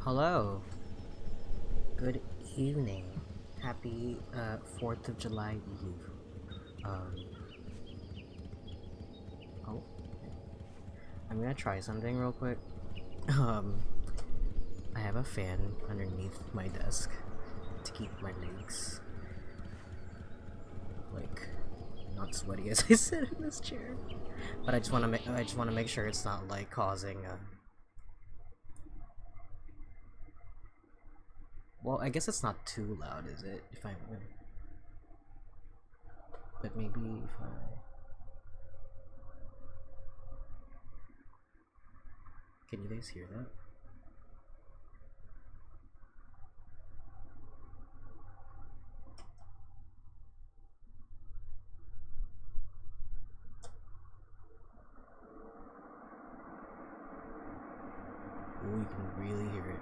Hello. Good evening. Happy 4th of July Eve. Um, oh, I'm gonna try something real quick. Um, I have a fan underneath my desk to keep my legs, like, not sweaty as I sit in this chair. But I just want to make sure it's not like causing well, I guess it's not too loud, is it? If I'm but maybe if I can you guys hear that? Oh, you can really hear it.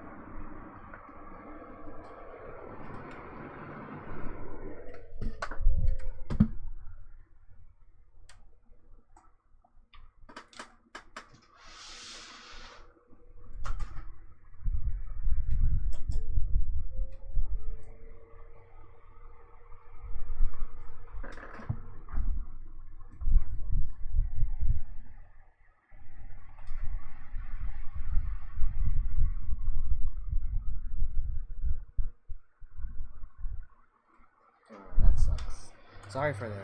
That sucks. Sorry for the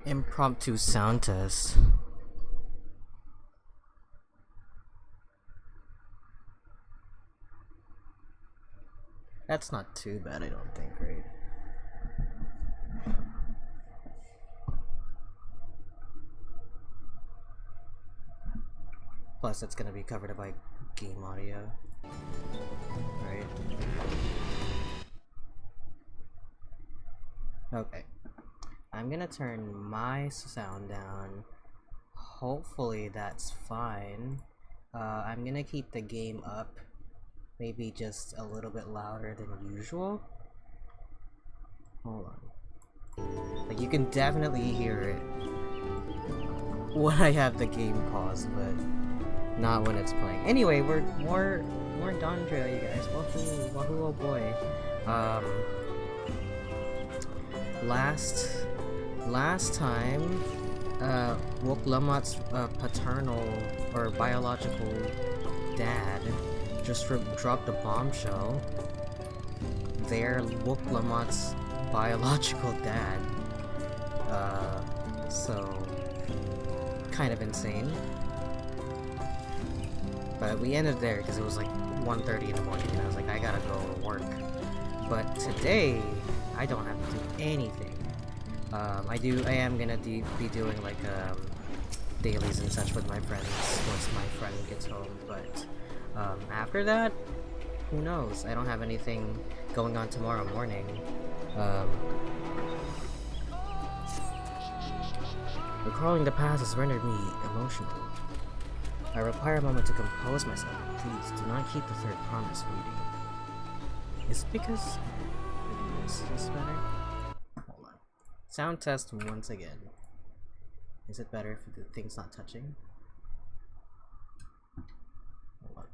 impromptu sound test. That's not too bad, I don't think, right? Plus, it's gonna be covered by game audio, right? Okay. I'm gonna turn my sound down. Hopefully that's fine. I'm gonna keep the game up. Maybe just a little bit louder than usual. Hold on. Like, you can definitely hear it when I have the game paused, but not when it's playing. Anyway, we're more Dawntrail, you guys. Wahoo, wahoo, oh boy. Last time, Wook Lamat's paternal or biological dad just dropped a bombshell. They're Wook Lamat's biological dad. So kind of insane. But we ended there because it was like 1:30 in the morning and I was like, I gotta go to work. But today, I don't have to do anything. I am gonna be doing like dailies and such with my friends once my friend gets home, but after that, who knows? I don't have anything going on tomorrow morning. Recalling the past has rendered me emotional. I require a moment to compose myself. Please do not keep the third promise reading. Is it because is this better? Hold on. Sound test once again. Is it better if the thing's not touching? Hold on.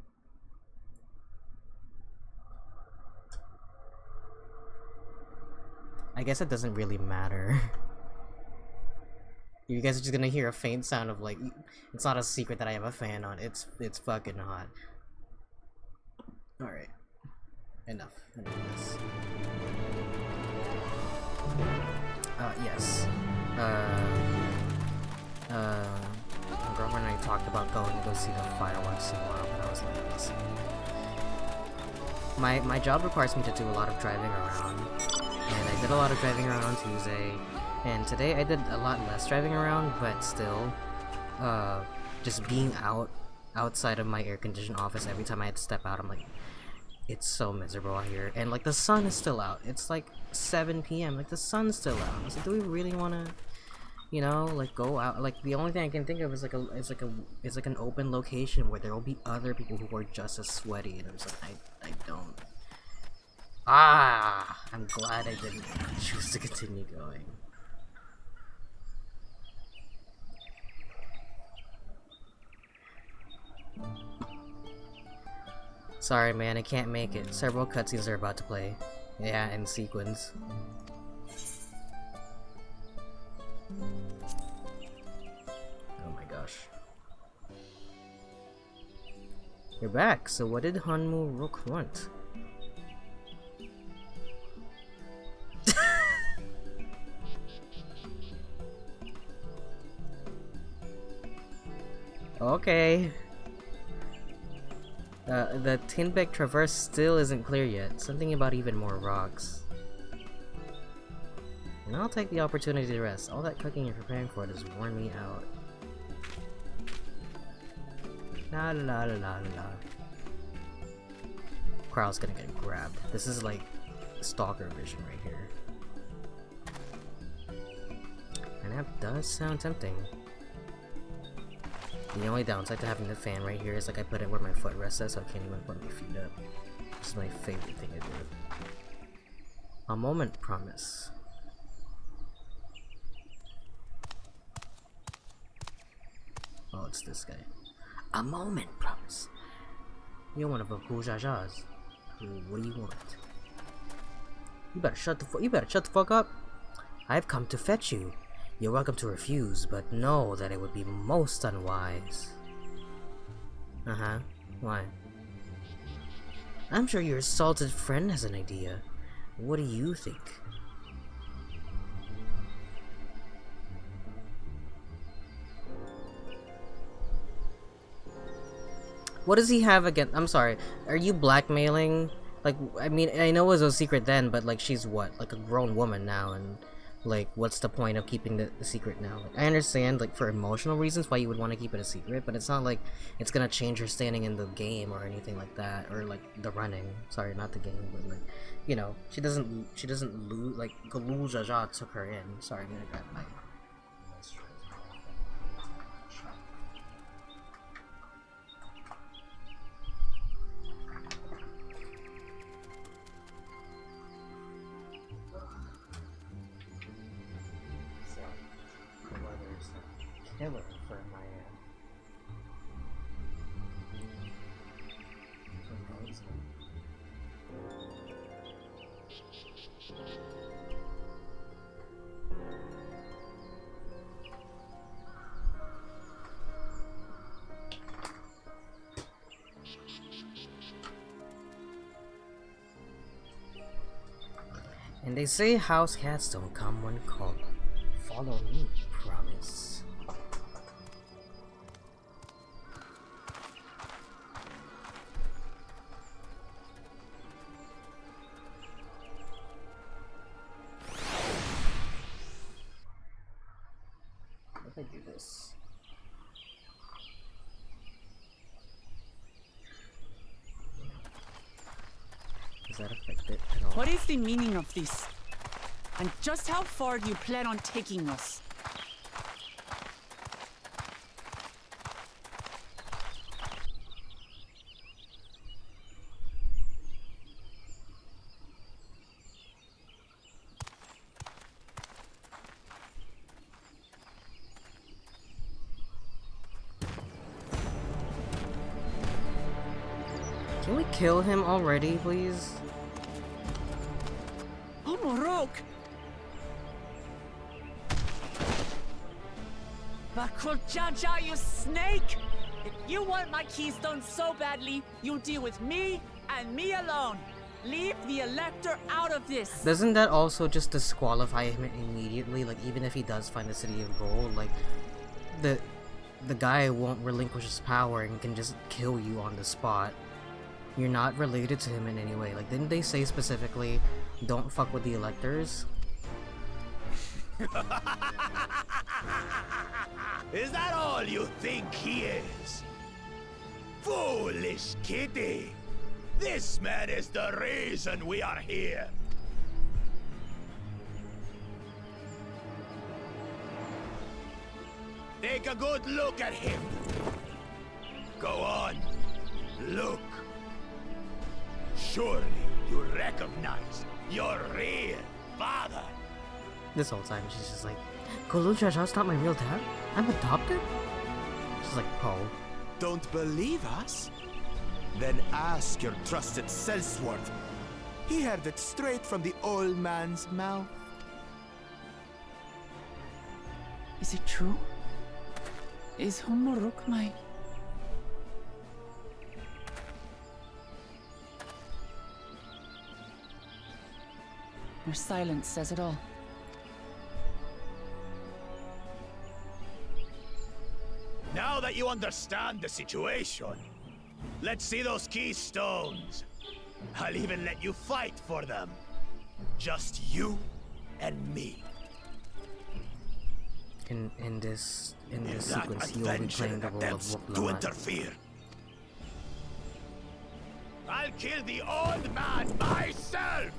I guess it doesn't really matter. You guys are just gonna hear a faint sound of like, it's not a secret that I have a fan on. It's fucking hot. Alright. Enough of this. Yes. My girlfriend and I talked about going to go see the fireworks tomorrow, but I was like, listen. My job requires me to do a lot of driving around, and I did a lot of driving around on Tuesday, and today I did a lot less driving around, but still, just being outside of my air-conditioned office every time I had to step out, I'm like, it's so miserable out here, and like the sun is still out. It's like 7 p.m. Like the sun's still out. I was like, do we really want to, you know, like go out? Like the only thing I can think of is like an open location where there will be other people who are just as sweaty, and I'm just like, I don't. I'm glad I didn't choose to continue going. Sorry, man, I can't make it. Several cutscenes are about to play. Yeah, in sequence. Oh my gosh. You're back, so what did Hanmu Rook want? Okay. The Tinbeck Traverse still isn't clear yet. Something about even more rocks. And I'll take the opportunity to rest. All that cooking and preparing for it has worn me out. La la la la la. Crowd's gonna get grabbed. This is like stalker vision right here. And that does sound tempting. The only downside to having the fan right here is like I put it where my foot rests at, so I can't even put my feet up. This is my favorite thing to do. A moment promise. Oh, it's this guy. A moment promise. You're one of the Bujajas. What do you want? You better shut the fuck up. I've come to fetch you. You're welcome to refuse, but know that it would be most unwise. Uh-huh. Why? I'm sure your assaulted friend has an idea. What do you think? What does he have against? I'm sorry. Are you blackmailing? Like, I mean, I know it was a secret then, but like, she's what? Like a grown woman now, and like, what's the point of keeping the secret now? Like, I understand, like, for emotional reasons why you would want to keep it a secret, but it's not like it's gonna change her standing in the game or anything like that, or like the running. Sorry, not the game, but like, you know, she doesn't lose. Like, Galul Jaja took her in. Sorry, I'm gonna grab my. Killer for my And they say house cats don't come when called. Follow me, promise. If I do this. Does that affect it at all? What is the meaning of this? And just how far do you plan on taking us? Can we kill him already, please? Oh, Morok! Bakul Jaja, you snake! If you want my keystone so badly, you'll deal with me and me alone. Leave the Elector out of this. Doesn't that also just disqualify him immediately? Like, even if he does find the City of Gold, like, the guy won't relinquish his power and can just kill you on the spot. You're not related to him in any way. Like, didn't they say specifically, don't fuck with the Electors? Is that all you think he is? Foolish kitty! This man is the reason we are here. Take a good look at him. Go on, look. Surely you recognize your real father. This whole time she's just like, Galul Jaja's not my real dad? I'm adopted? She's like, oh. Don't believe us? Then ask your trusted Sellsworth. He heard it straight from the old man's mouth. Is it true? Is Humuruk my... Your silence says it all. Now that you understand the situation, let's see those keystones. I'll even let you fight for them. Just you and me. In this If that sequence, you will be adventure playing the role of attempts to Woklamat. interfere, I'll kill the old man myself!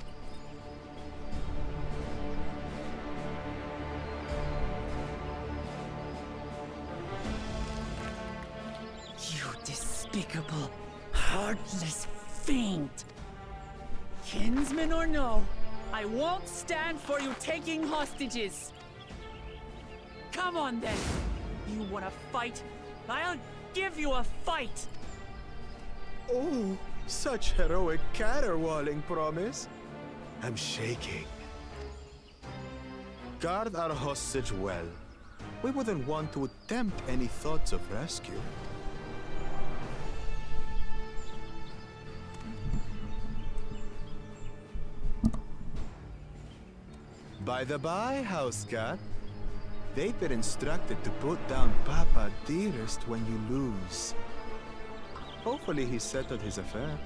You despicable, heartless fiend! Kinsman or no, I won't stand for you taking hostages! Come on then! You wanna fight? I'll give you a fight! Oh, such heroic caterwauling promise. I'm shaking. Guard our hostage well. We wouldn't want to attempt any thoughts of rescue. By the by, house cat, they've been instructed to put down Papa Dearest when you lose. Hopefully he settled his affairs.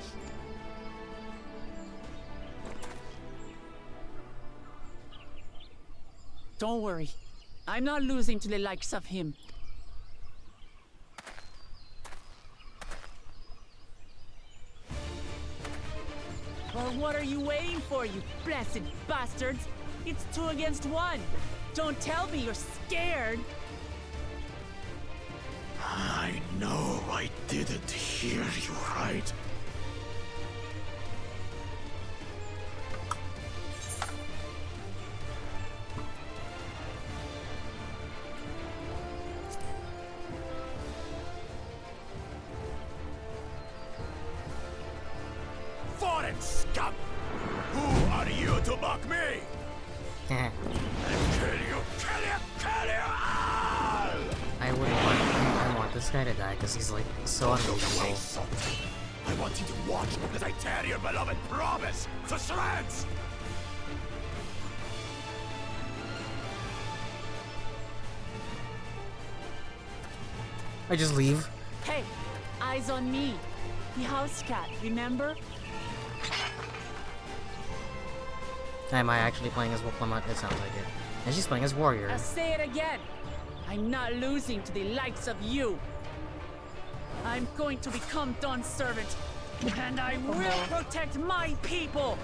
Don't worry. I'm not losing to the likes of him. Well, what are you waiting for, you blessed bastards? It's 2 against 1. Don't tell me you're scared. I know I didn't hear you right. Foreign scum! Who are you to mock me? And kill you all! I want this guy to die because he's like so unbelievable. I want you to watch as I tear your beloved promise to shreds! I just leave. Hey, eyes on me. The house cat, remember? Am I actually playing as Woklamat? It sounds like it. And she's playing as Warrior. I'll say it again. I'm not losing to the likes of you. I'm going to become Dawn's servant. And I will protect my people!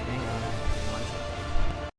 Hang on. One second.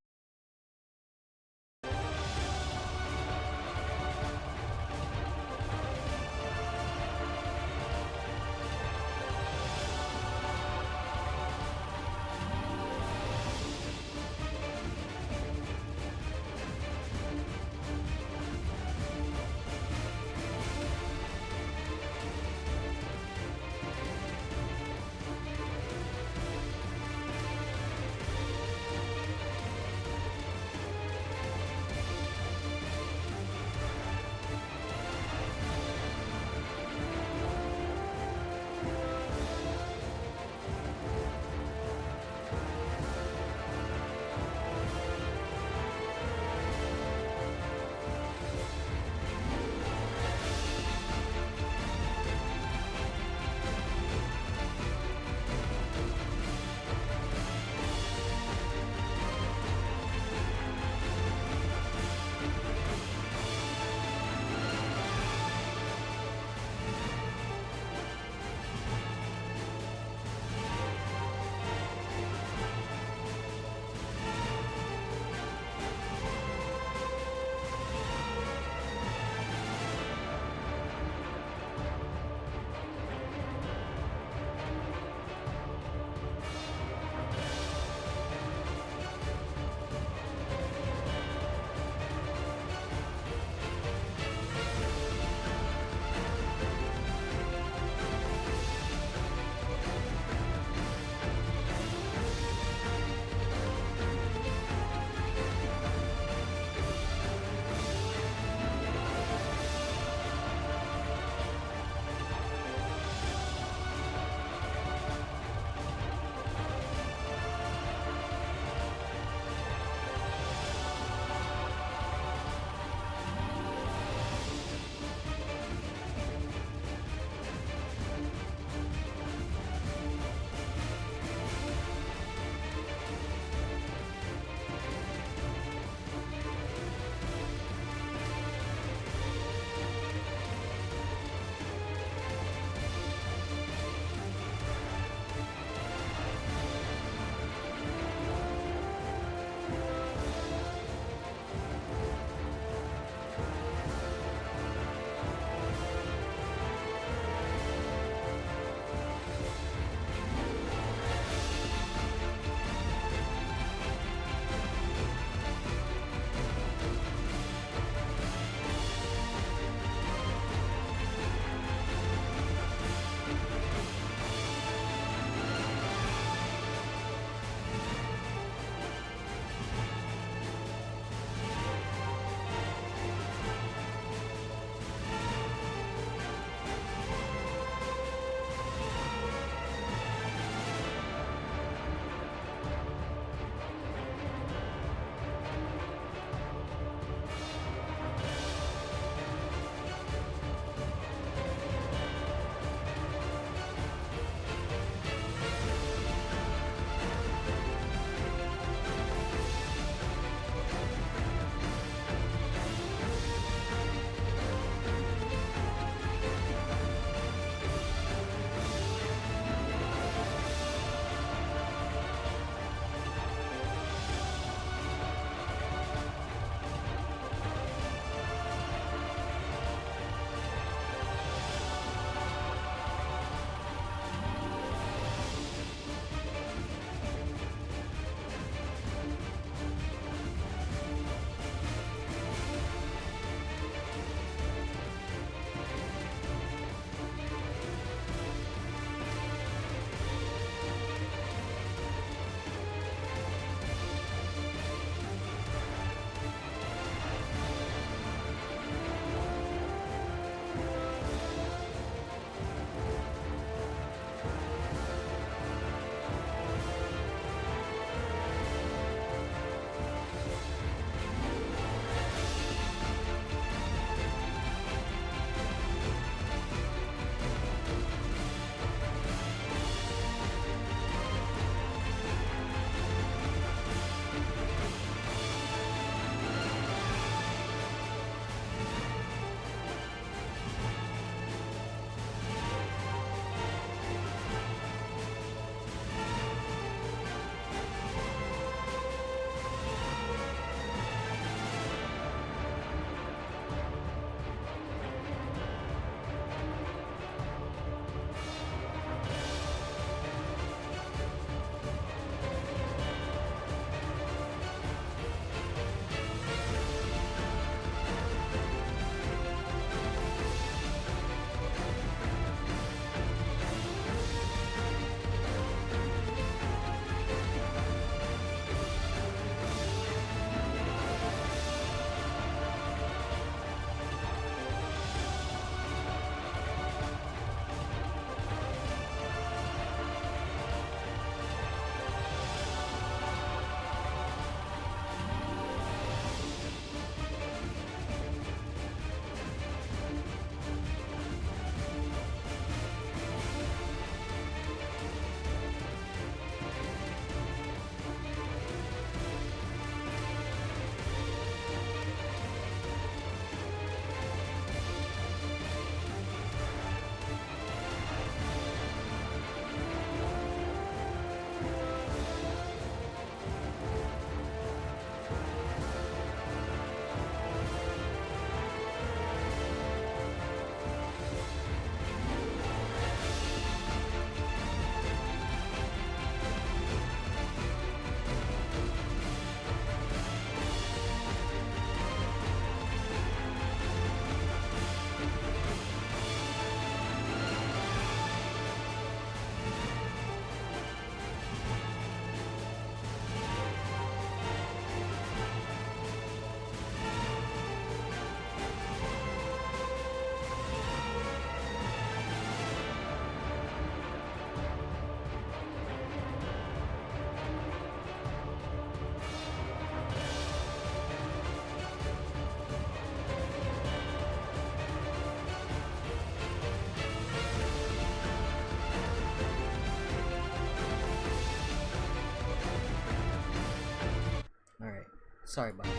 Sorry about that.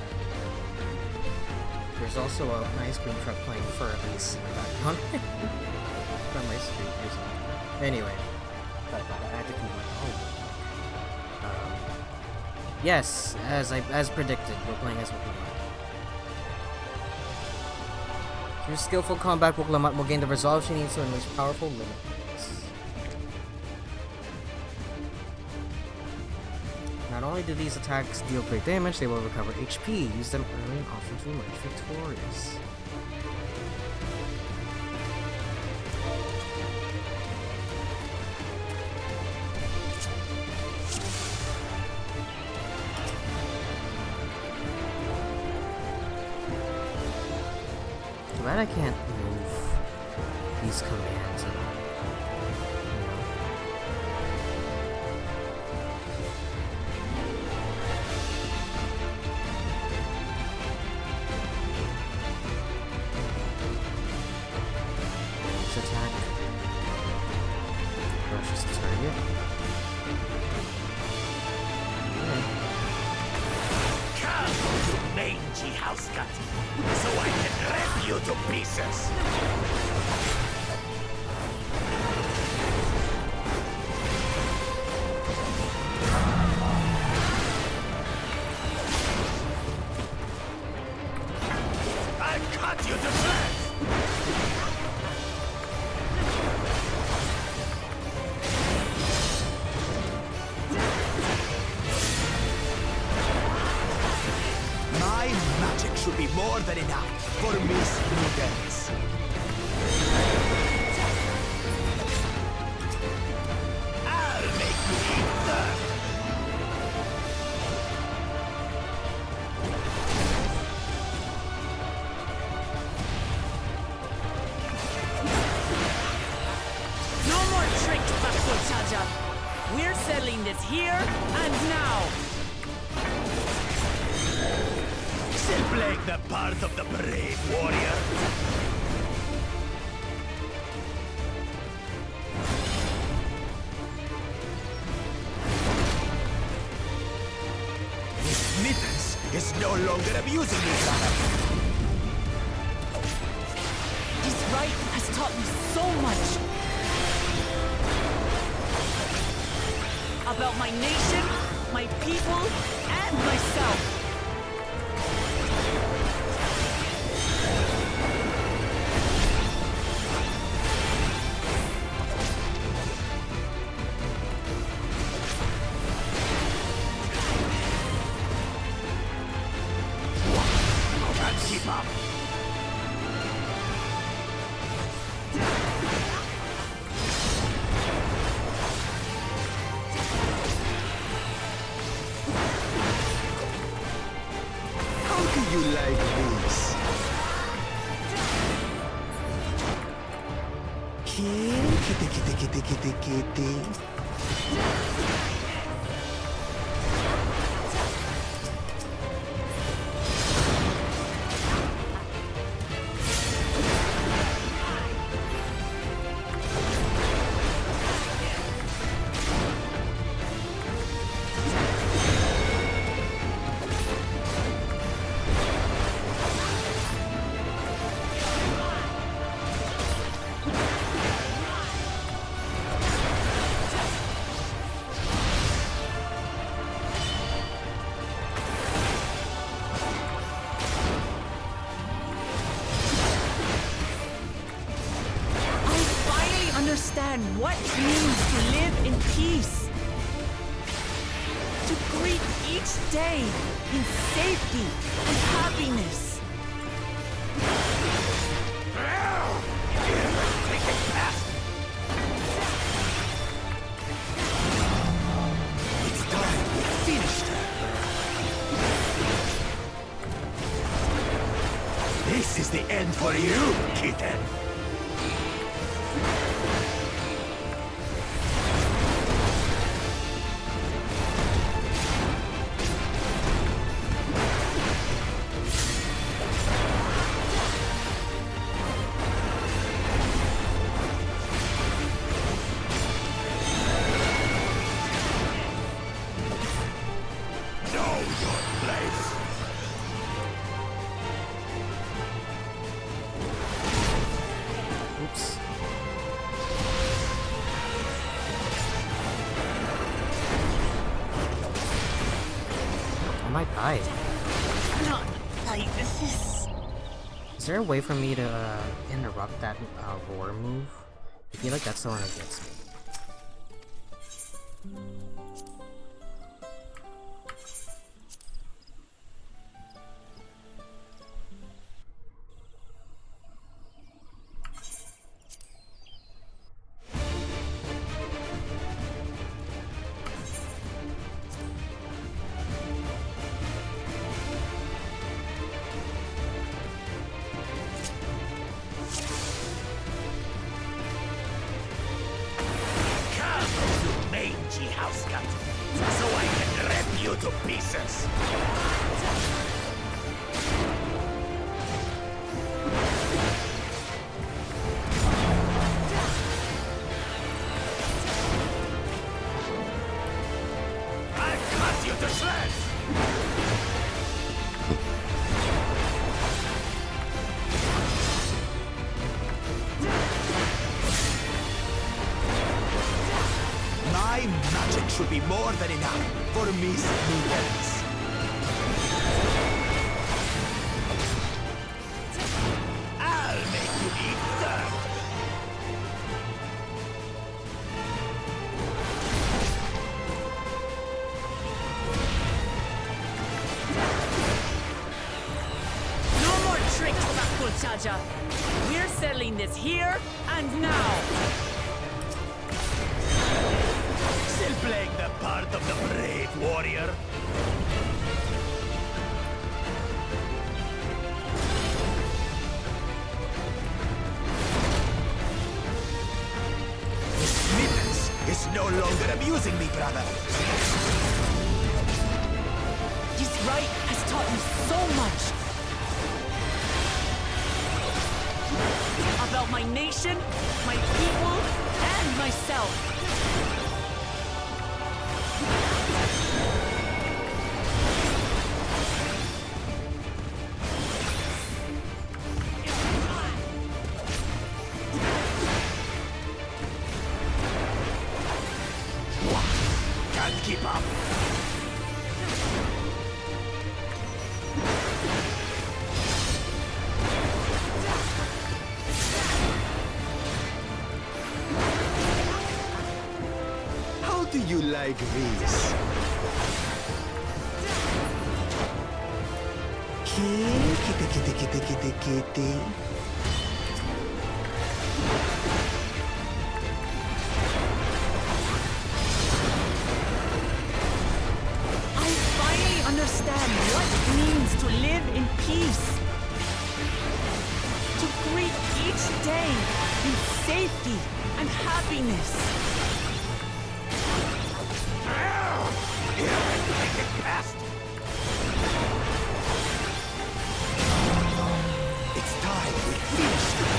There's also an ice cream truck playing for Elise in the background. From my street or something. Anyway. Sorry about that. I had to keep my yes, as predicted, we're playing as Pokemon. Through skillful combat, Pokemon will gain the resolve she needs to unleash powerful limits. Not only do these attacks deal great damage, they will recover HP. Use them early and often to emerge victorious. Too bad I can't move these commands at all. Attack. Rushes the target. Come, you mangy house cat, so I can rip you to pieces. I'll cut you to shreds. My magic should be more than enough for Miss Prudence. I'll make you eat them. No more tricks, Bakuchaja. We're settling this here and now. Still playing the part of the brave warrior. Miss Mittens is no longer abusing each other. This rite has taught me so much. About my nation, my people, and myself. Can't keep up. How do you like this? Kitty. Understand what it means to live in peace. To greet each day in safety and happiness. It's time we finished her. This is the end for you, kitten. Know your place. might die. Not like this. Is there a way for me to interrupt that roar move? I feel like that's the one that gets me. So I can rip you to pieces. I'll cut you to shreds. My magic should be more than enough for me students. I'll make you eat dirt. No more tricks, Bakulchaja. We're settling this here and now. Still playing the part of the brave warrior? This snippets is no longer amusing me, brother. This rite has taught me so much. About my nation, my people, and myself. Can't keep up. How do you like this? Kitty. Understand what it means to live in peace. To greet each day in safety and happiness. It's time we finish it.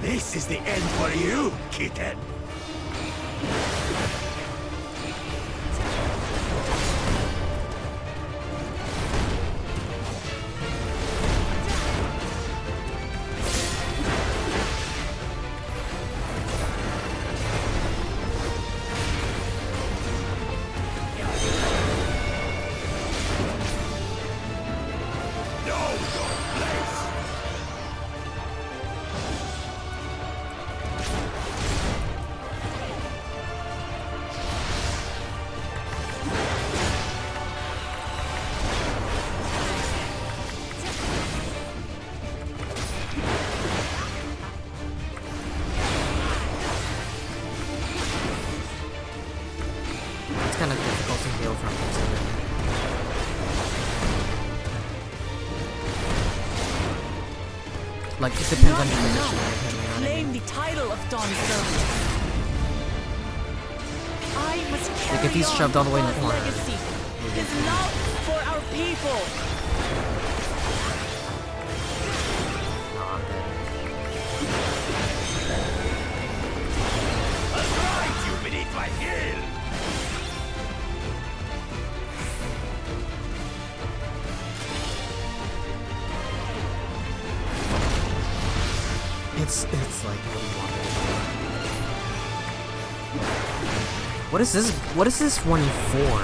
This is the end for you, kitten. It's kind of difficult to heal from considering. Like, it depends on your position. Claim the title of Dawntrail. I must carry Like, if he's shoved all the way in the God's corner. legacy, his love for our people. No, I'm dead. I'll ride you beneath my heel. It's like, what do you want me to do? What is this? What is this one for?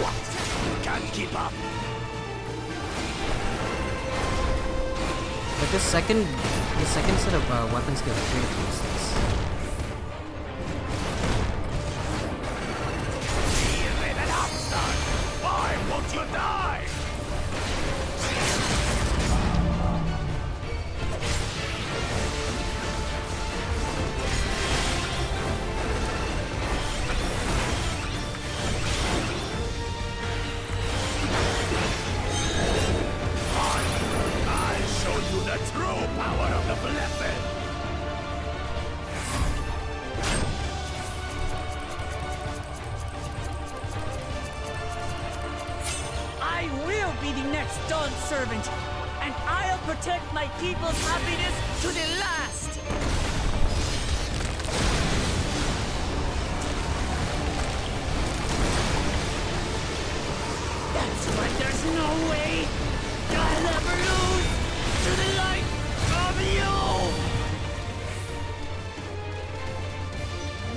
What? Can't keep up. But the second set of weapon skill is really useless. Give it up, son! Why won't you die? I'll show you the true power of the blessed! I will be the next Dawn servant, and I'll protect my people's happiness to the last! That's why there's no way I'll ever lose to the light of you!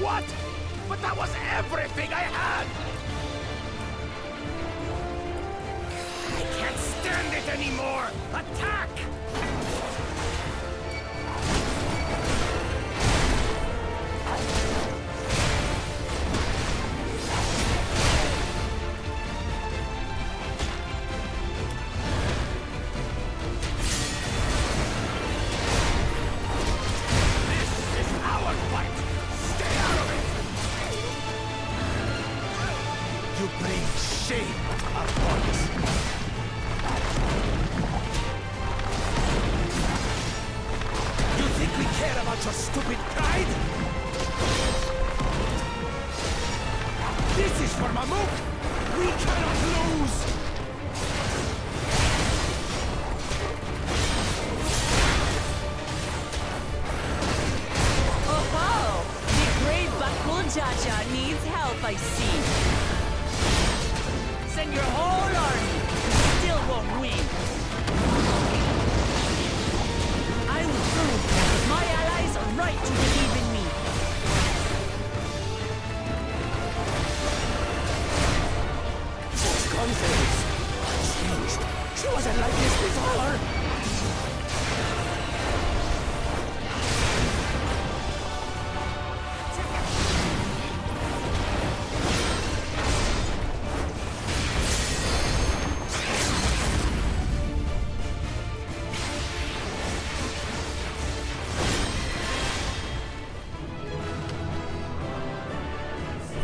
What? But that was everything I had! I can't stand it anymore! Attack! This is our fight! Stay out of it! You bring shame upon us! You think we care about your stupid pride? This is for Mamuk! We cannot lose! Oh, the brave Bakul Jaja needs help, I see. Send your whole army, you still won't win. I will prove that my allies are right to believe in me. Such confidence! Changed. She wasn't like this before!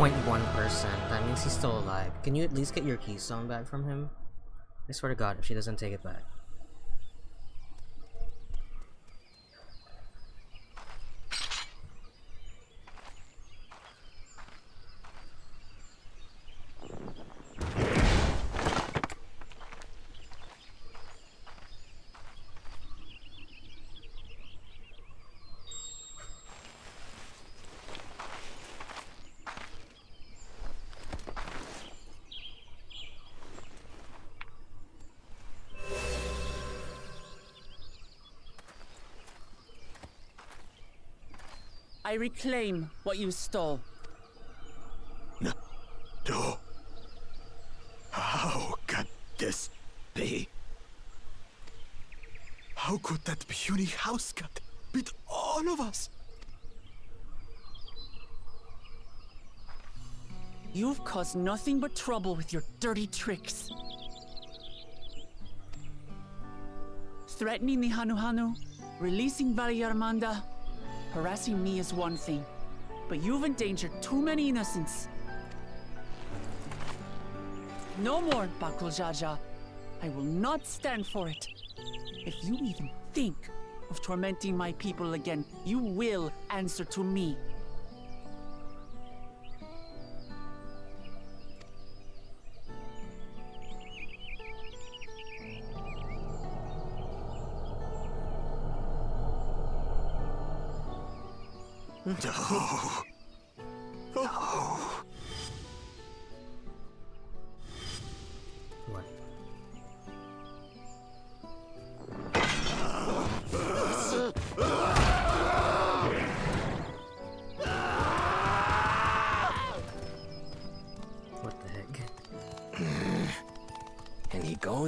.1%. That means he's still alive. Can you at least get your keystone back from him? I swear to God, if she doesn't take it back. I reclaim what you stole. No. How can this be? How could that puny house cat beat all of us? You've caused nothing but trouble with your dirty tricks. Threatening the Hanuhanu, releasing Valyarmanda, harassing me is one thing, but you've endangered too many innocents. No more, Bakul Jaja. I will not stand for it. If you even think of tormenting my people again, you will answer to me. No. No. What?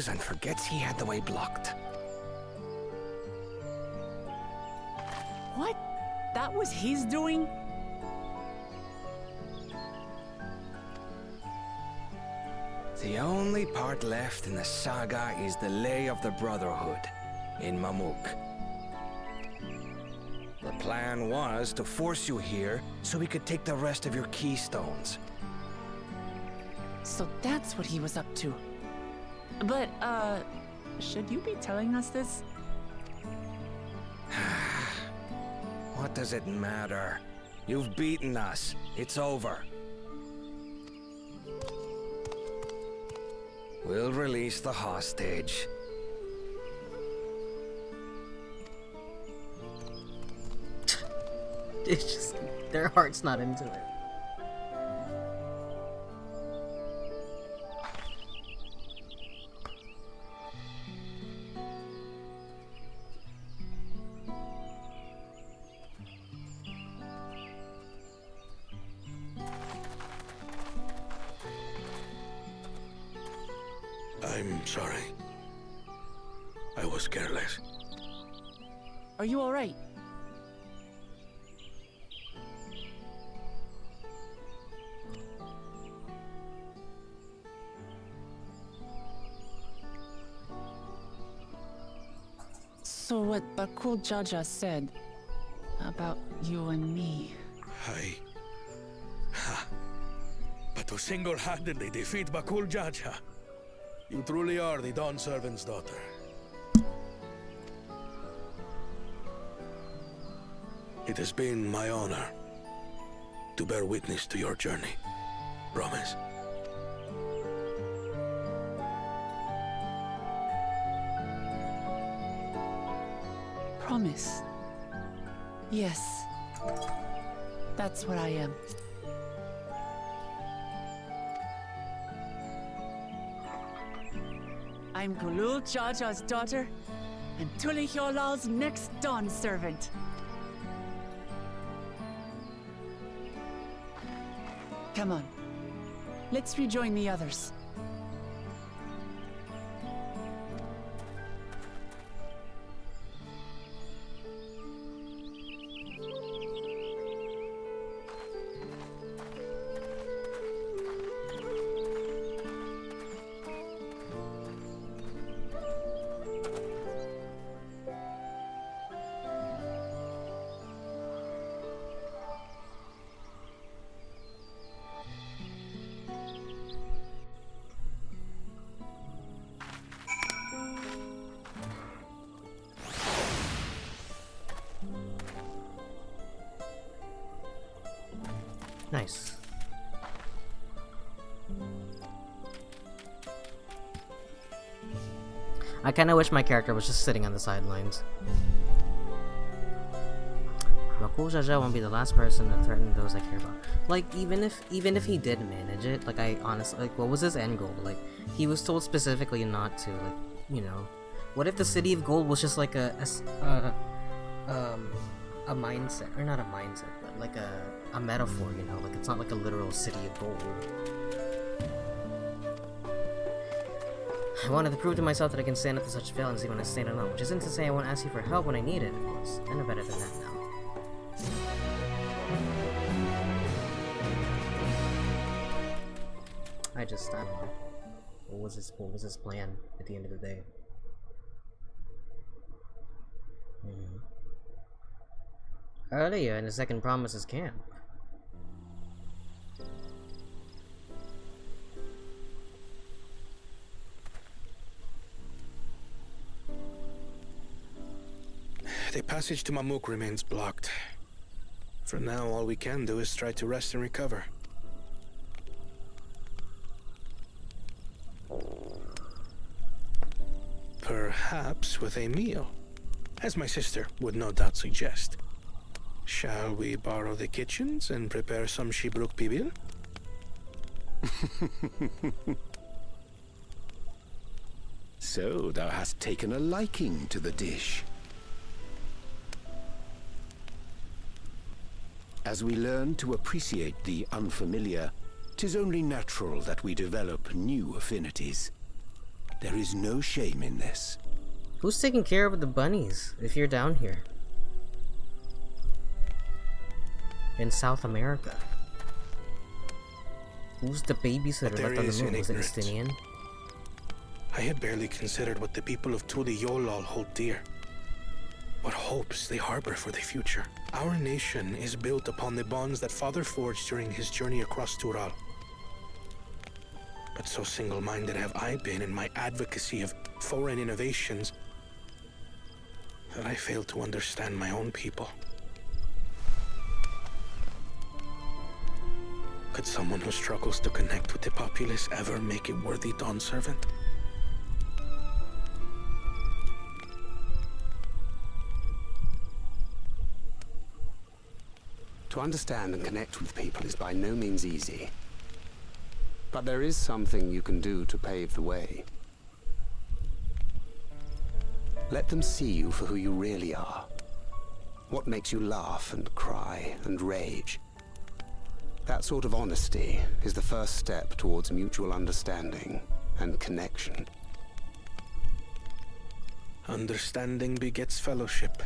goes and forgets he had the way blocked. What? That was his doing? The only part left in the saga is the Lay of the Brotherhood in Mamuk. The plan was to force you here so we could take the rest of your keystones. So that's what he was up to. But, should you be telling us this? What does it matter? You've beaten us. It's over. We'll release the hostage. It's just, their heart's not into it. I'm sorry. I was careless. Are you alright? So what Bakul Jaja said about you and me. But to single-handedly defeat Bakul Jaja, you truly are the Dawn Servant's daughter. It has been my honor to bear witness to your journey. Promise. Promise. Yes. That's what I am. I'm Kulul Jaja's daughter, and Tulihyolal's next Dawn servant. Come on. Let's rejoin the others. Nice. I kinda wish my character was just sitting on the sidelines. Bakul Jaja won't be the last person to threaten those I care about. Like, even if he did manage it, like, I honestly, like, what was his end goal? Like, he was told specifically not to, like, you know. What if the City of Gold was just like a mindset, or not a mindset, but like a metaphor, you know, like it's not like a literal city of gold. I wanted to prove to myself that I can stand up to such violence even when I stand alone, which isn't to say I won't ask you for help when I need it, of course. I know better than that now. I don't know. What was his plan at the end of the day? Earlier in the Second Promises camp. The passage to Mamuk remains blocked. For now, all we can do is try to rest and recover. Perhaps with a meal, as my sister would no doubt suggest. Shall we borrow the kitchens and prepare some Shibruk pibil? So thou hast taken a liking to the dish. As we learn to appreciate the unfamiliar, 'tis only natural that we develop new affinities. There is no shame in this. Who's taking care of the bunnies if you're down here? In South America. Who's the babysitter left on the moon? Was it Estinian? I had barely considered what the people of Tuli Yolol hold dear. What hopes they harbor for the future. Our nation is built upon the bonds that Father forged during his journey across Tural. But so single-minded have I been in my advocacy of foreign innovations that I failed to understand my own people. Could someone who struggles to connect with the populace ever make a worthy Dawn servant? To understand and connect with people is by no means easy. But there is something you can do to pave the way. Let them see you for who you really are. What makes you laugh and cry and rage. That sort of honesty is the first step towards mutual understanding and connection. Understanding begets fellowship,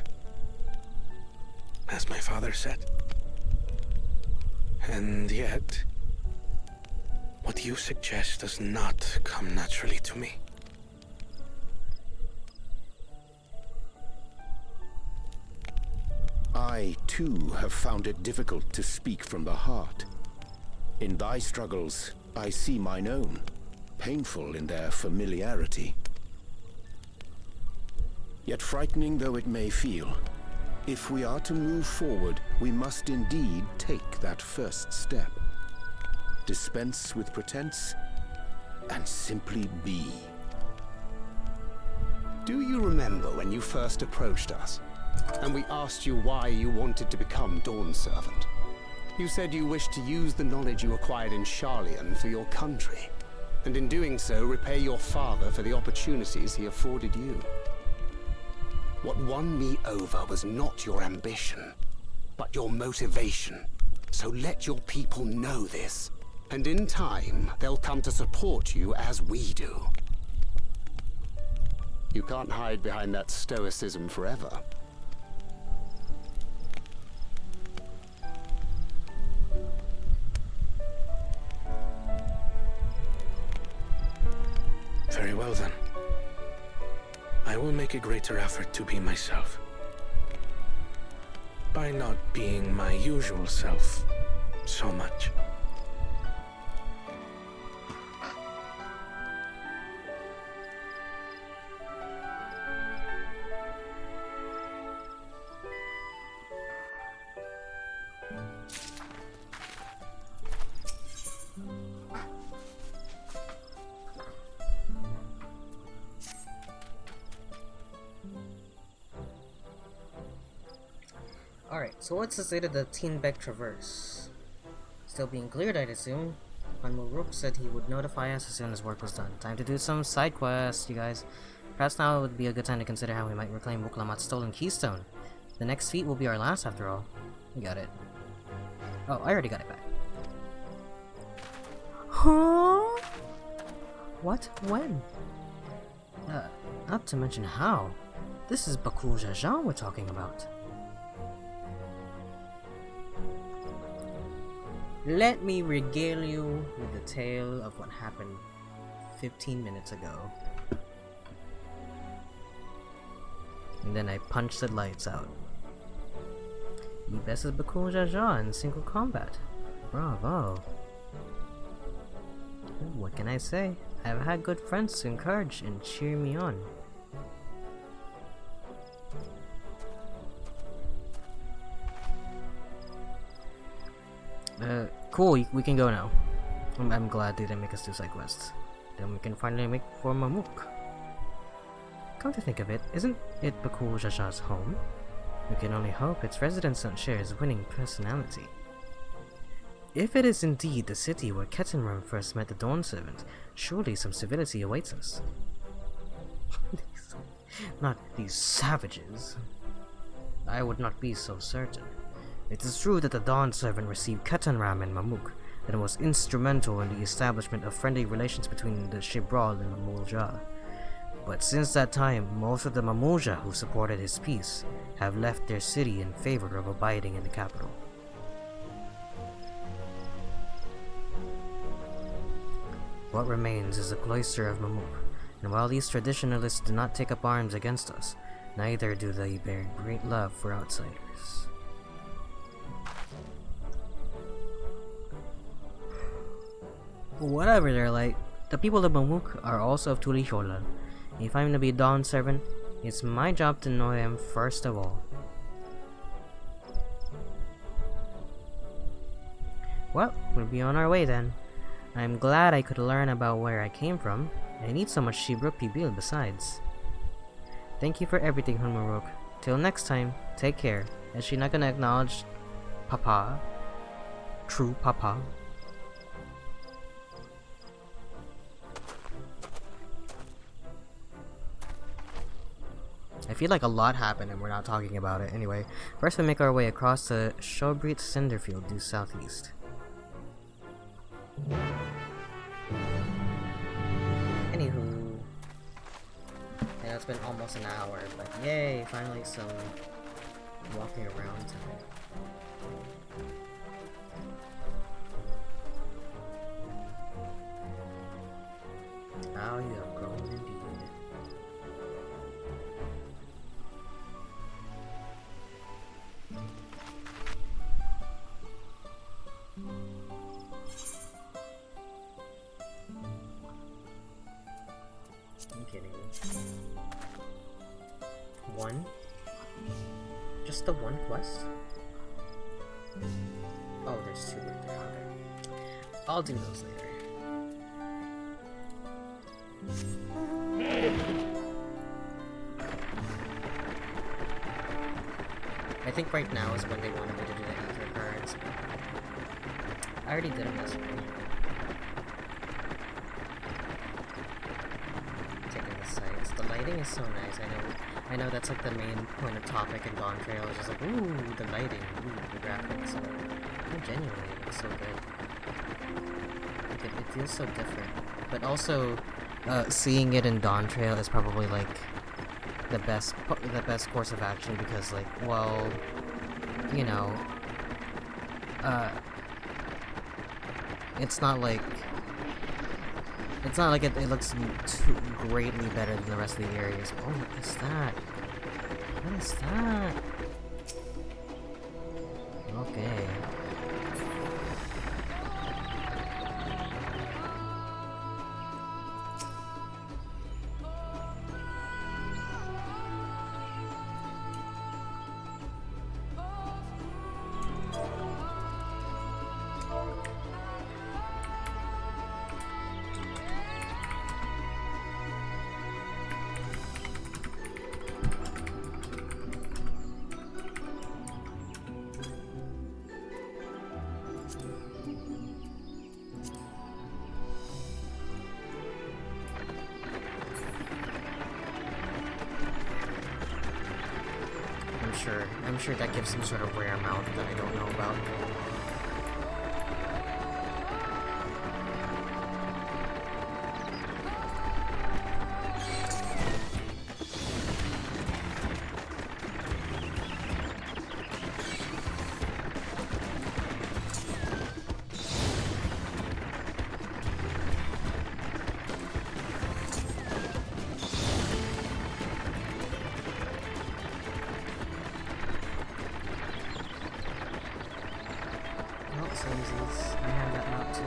as my father said. And yet, what you suggest does not come naturally to me. I, too, have found it difficult to speak from the heart. In thy struggles, I see mine own, painful in their familiarity. Yet frightening though it may feel, if we are to move forward, we must indeed take that first step. Dispense with pretense, and simply be. Do you remember when you first approached us, and we asked you why you wanted to become Dawn Servant? You said you wished to use the knowledge you acquired in Sharlayan for your country, and in doing so repay your father for the opportunities he afforded you. What won me over was not your ambition, but your motivation. So let your people know this, and in time, they'll come to support you as we do. You can't hide behind that stoicism forever. Very well then. I will make a greater effort to be myself. By not being my usual self so much. Alright, so what's the state of the Teenbeck Traverse? Still being cleared, I'd assume. Muruk said he would notify us as soon as work was done. Time to do some side quests, you guys. Perhaps now would be a good time to consider how we might reclaim Wuklamat's stolen keystone. The next feat will be our last, after all. We got it. Oh, I already got it back. Huh? What? When? Not to mention how. This is Bakul Jajan we're talking about. Let me regale you with the tale of what happened 15 minutes ago. And then I punched the lights out. You bested Bakul Jaja in single combat. Bravo. What can I say? I've had good friends to encourage and cheer me on. Cool, we can go now. I'm glad they didn't make us do side quests. Then we can finally make for Mamuk. Come to think of it, isn't it Bakul Jaja's home? We can only hope its residents don't share his winning personality. If it is indeed the city where Ketenram first met the Dawn Servant, surely some civility awaits us. Not these savages. I would not be so certain. It is true that the Dawn Servant received Ketenram and Mamuk, and was instrumental in the establishment of friendly relations between the Shibral and the Mulja. But since that time, most of the Mamuja who supported his peace have left their city in favor of abiding in the capital. What remains is the cloister of Mamuk, and while these traditionalists do not take up arms against us, neither do they bear great love for outsiders. Whatever they're like, the people of Mamuk are also of Tulishola. If I'm to be Dawn's servant, it's my job to know them first of all. Well, we'll be on our way then. I'm glad I could learn about where I came from. I need so much Shibra Pibil besides. Thank you for everything, Hunmarok. Till next time, take care. Is she not gonna acknowledge Papa? True Papa? I feel like a lot happened and we're not talking about it. Anyway, first we make our way across the Shobrit Cinderfield due southeast. Anywho, yeah, it's been almost an hour, but yay, finally some walking around time. How you have grown indeed. I'm kidding. One? Just the one quest? Oh, there's two right there. Okay. I'll do those later. I think right now is when they wanted me to do the ether cards. I already did them yesterday. Taking the sights. The lighting is so nice. I know that's like the main point of topic in Dawntrail. It's just like, ooh, the lighting, ooh, the graphics. So, genuinely, it's so good. Like, it feels so different. But also, seeing it in Dawntrail is probably like the best course of action because, like, well, you know, it's not like it looks too greatly better than the rest of the areas. Oh, what is that? What is that? Okay. I'm sure that gives some sort of rare amount that I don't know about. I have that map too.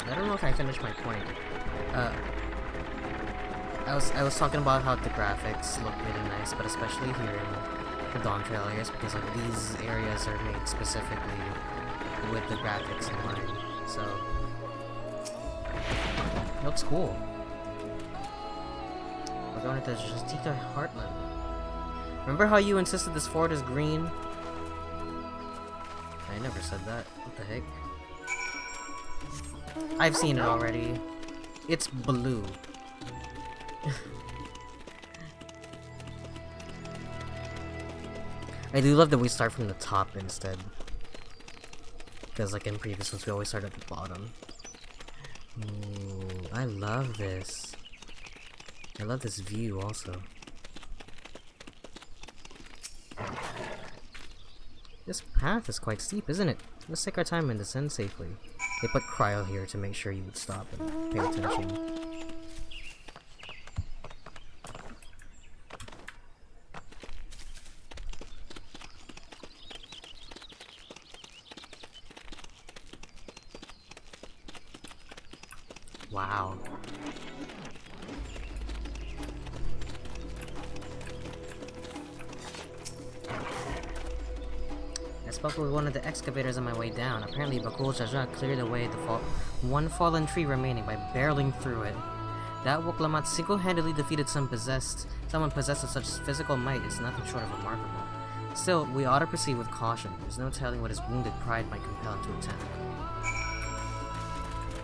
I don't know if I finished my point. I was talking about how the graphics look really nice, but especially here in the Dawntrail areas, because like these areas are made specifically with the graphics in mind. So it looks cool. We're going to Justica Heartland. Remember how you insisted this fort is green? I never said that. What the heck? I've seen it already. It's blue. I do love that we start from the top instead. Because like in previous ones we always start at the bottom. Ooh, I love this. I love this view also. This path is quite steep, isn't it? Let's take our time and descend safely. They put cryo here to make sure you would stop and pay attention. Wow. I spoke with one of the excavators on my way down. Apparently Bakul Jaja cleared away the one fallen tree remaining by barreling through it. That Woklamat single-handedly defeated someone possessed of such physical might is nothing short of remarkable. Still, we ought to proceed with caution. There's no telling what his wounded pride might compel him to attack.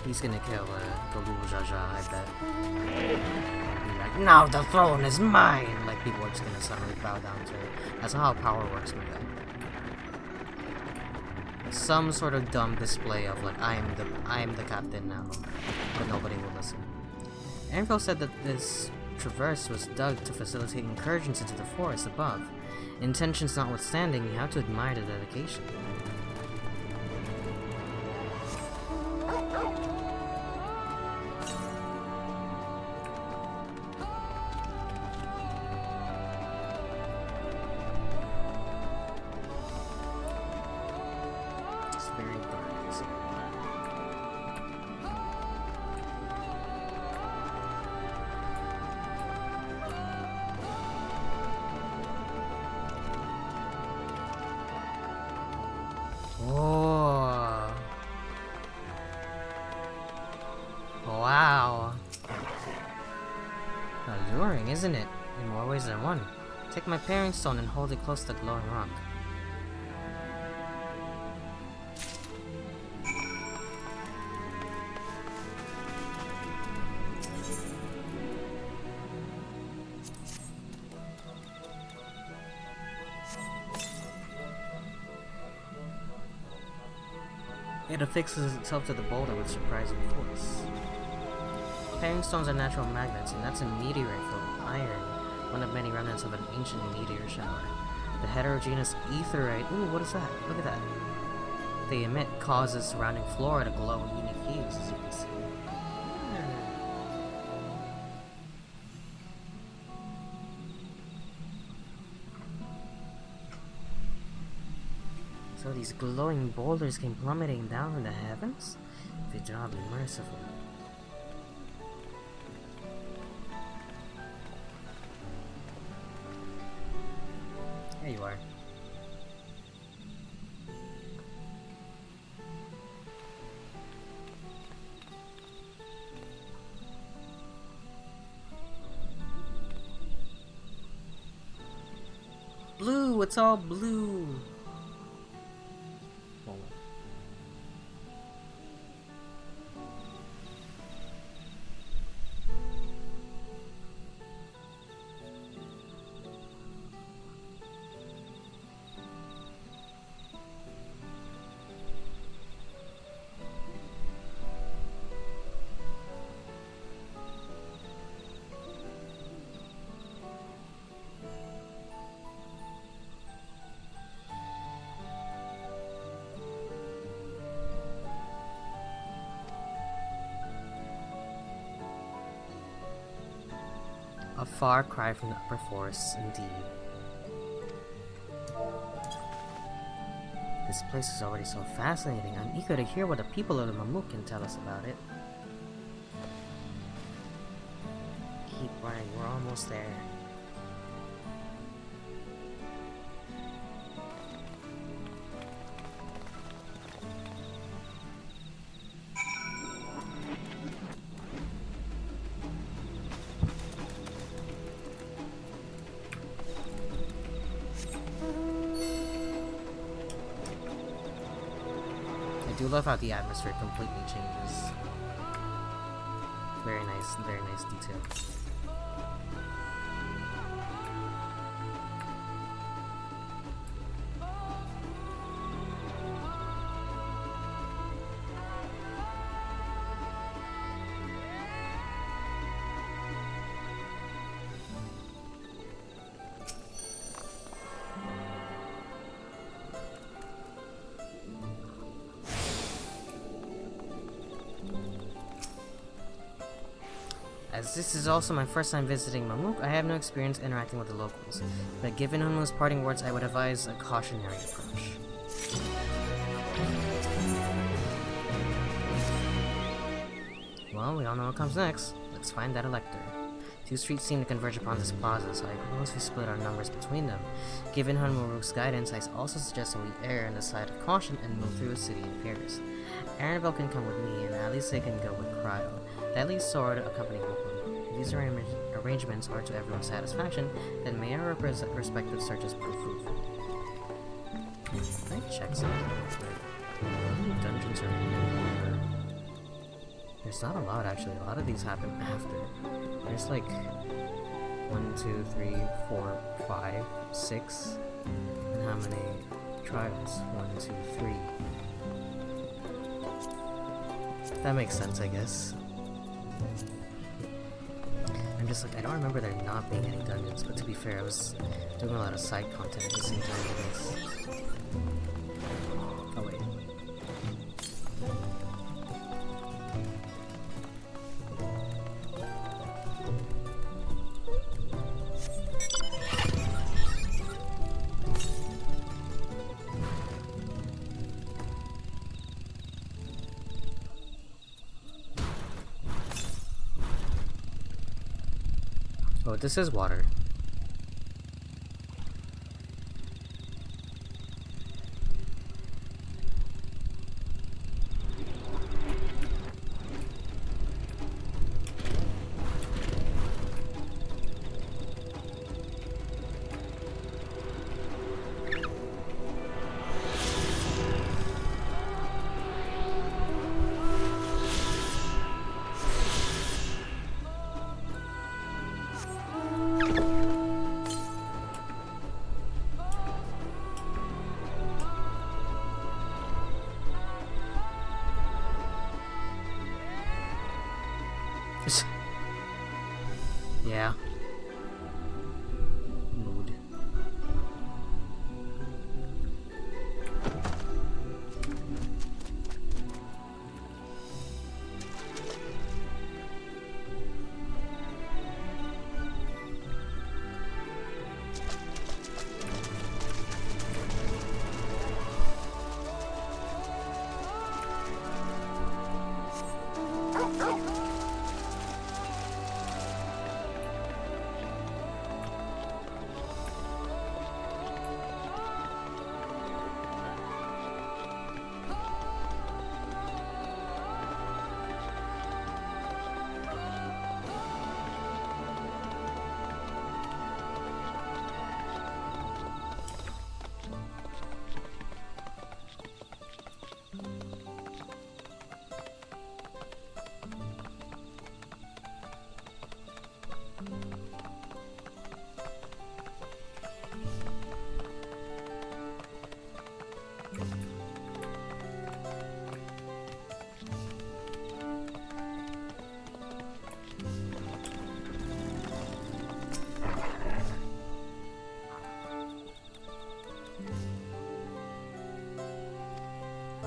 He's gonna kill Bakul Jaja, I bet. And be like, now the throne is mine! Like people are just gonna suddenly bow down to it. That's not how power works with them. Some sort of dumb display of like I am the captain now, but nobody will listen. Anvil said that this traverse was dug to facilitate incursions into the forest above. Intentions notwithstanding, you have to admire the dedication. Oh. Wow. Alluring, isn't it? In more ways than one. Take my paring stone and hold it close to the glowing rock. It affixes itself to the boulder with surprising force. Paring stones are natural magnets, and that's a meteorite filled with iron, one of many remnants of an ancient meteor shower. The heterogeneous aetherite, ooh, what is that? Look at that. They emit causes surrounding flora to glow in unique hues, as you can see. So these glowing boulders came plummeting down from the heavens? Vijay be merciful. There you are. Blue! It's all blue! A far cry from the upper forests, indeed. This place is already so fascinating. I'm eager to hear what the people of the Mamuk can tell us about it. Keep worry, we're almost there. I do love how the atmosphere completely changes. Very nice detail. As this is also my first time visiting Mamuk, I have no experience interacting with the locals, but given Hunmu's parting words, I would advise a cautionary approach. Well, we all know what comes next. Let's find that elector. Two streets seem to converge upon this plaza, so I propose we split our numbers between them. Given Hunmu's guidance, I also suggest that we err on the side of caution and move through the city in pairs. Annabelle can come with me, and Alice can go with Cryo. That leaves Sora to accompany Goku. If these arrangements are to everyone's satisfaction, then may our respective searches prove fruitful. Can I check something real quick? How many dungeons are here? There's not a lot, actually. A lot of these happen after. There's like 1, 2, 3, 4, 5, 6. And how many trials? 1, 2, 3. That makes sense, I guess. I'm just like, I don't remember there not being any dungeons, but to be fair, I was doing a lot of side content at the same time as this. Oh wait. Oh, this is water. Yeah. Mood.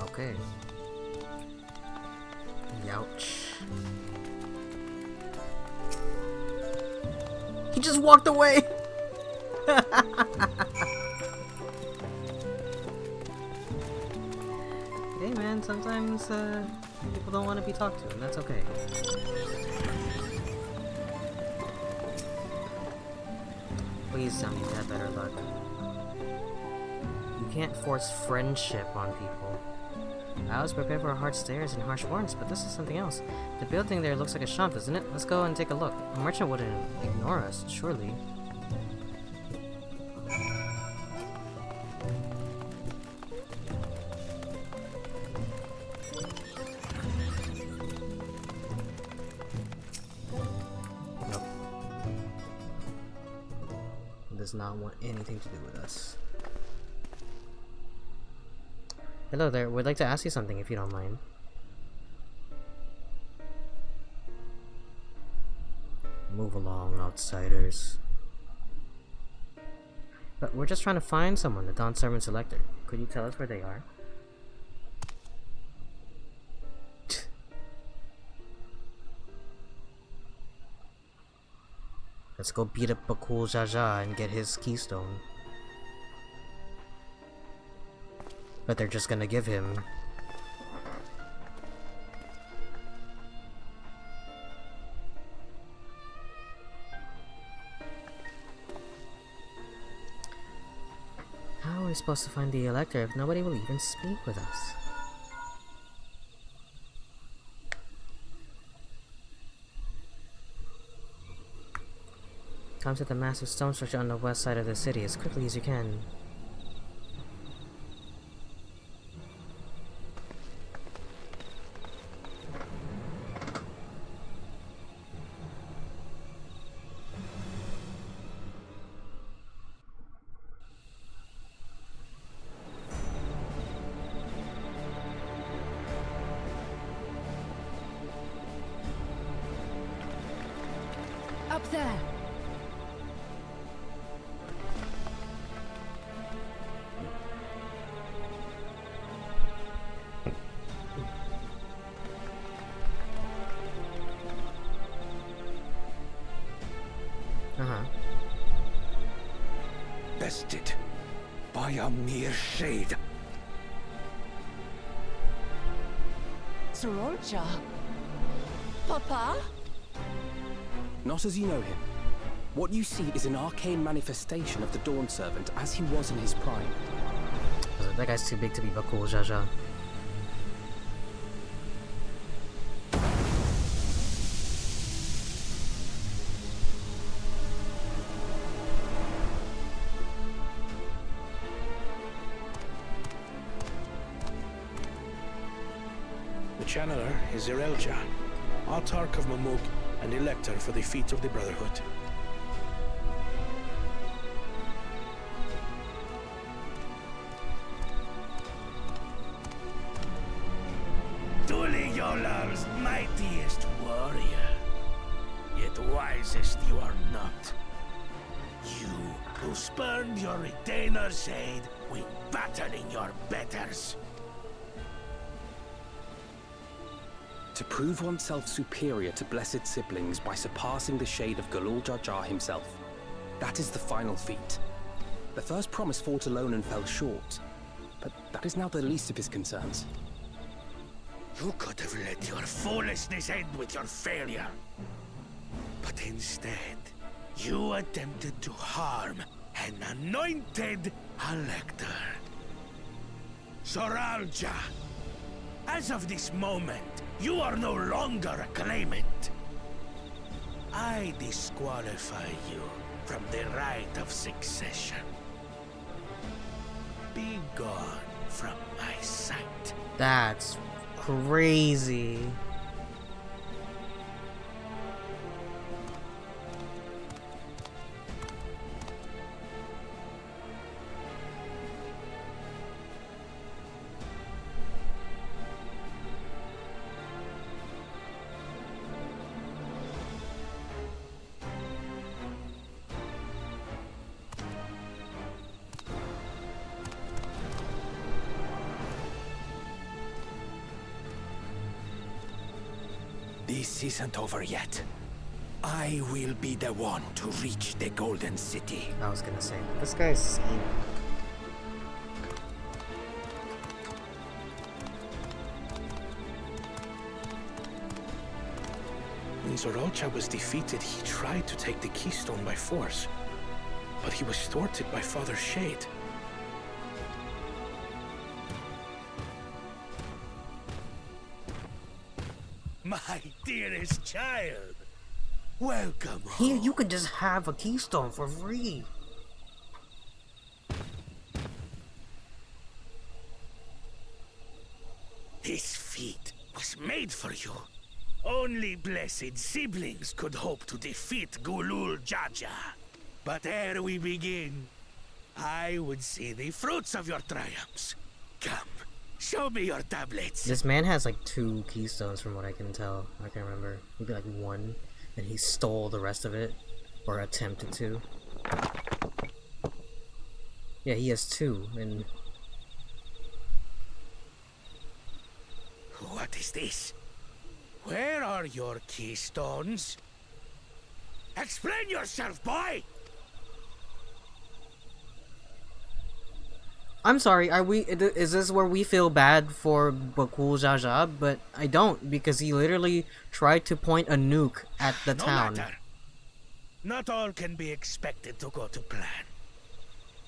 Okay. Youch. He just walked away! Hey man, sometimes people don't want to be talked to, and that's okay. Please tell me you had better luck. You can't force friendship on people. I was prepared for hard stares and harsh words, but this is something else. The building there looks like a shop, doesn't it? Let's go and take a look. A merchant wouldn't ignore us, surely. Nope. Does not want anything to do with us. Hello there, we'd like to ask you something if you don't mind. Move along, outsiders. But we're just trying to find someone, the Dawn Servant Selector. Could you tell us where they are? Let's go beat up Bakul Jaja and get his keystone. But they're just gonna give him. How are we supposed to find the Elector if nobody will even speak with us? Come to the massive stone structure on the west side of the city as quickly as you can. Up there! Bested by a mere shade. Sororja? Papa? Not as you know him. What you see is an arcane manifestation of the Dawn Servant as he was in his prime. That guy's too big to be Bakul Jaja. The Channeler is Zerelja, Autarch of Mamuk and Elector for the feet of the Brotherhood. Tuli Yolal's mightiest warrior, yet wisest you are not. You who spurned your retainer's aid when battling your betters. To prove oneself superior to blessed siblings by surpassing the shade of Galul Jar Jar himself. That is the final feat. The first promise fought alone and fell short, but that is now the least of his concerns. You could have let your foolishness end with your failure. But instead, you attempted to harm an anointed Elector. Soralja, as of this moment, you are no longer a claimant. I disqualify you from the right of succession. Be gone from my sight. That's crazy. This isn't over yet. I will be the one to reach the Golden City. I was gonna say, this guy's scheming. When Zoralcha was defeated, he tried to take the keystone by force. But he was thwarted by Father Shade. My dearest child, welcome Here, home. you could just have a keystone for free. This feat was made for you. Only blessed siblings could hope to defeat Gulul Jaja. But ere we begin, I would see the fruits of your triumphs. Come, show me your tablets. This man has like 2 keystones from what I can tell. I can't remember. Maybe like 1. And he stole the rest of it. Or attempted to. Yeah, he has 2. And What is this? Where are your keystones? Explain yourself, boy! I'm sorry, is this where we feel bad for Bakul Jaja? But I don't, because he literally tried to point a nuke at the No town. matter. Not all can be expected to go to plan.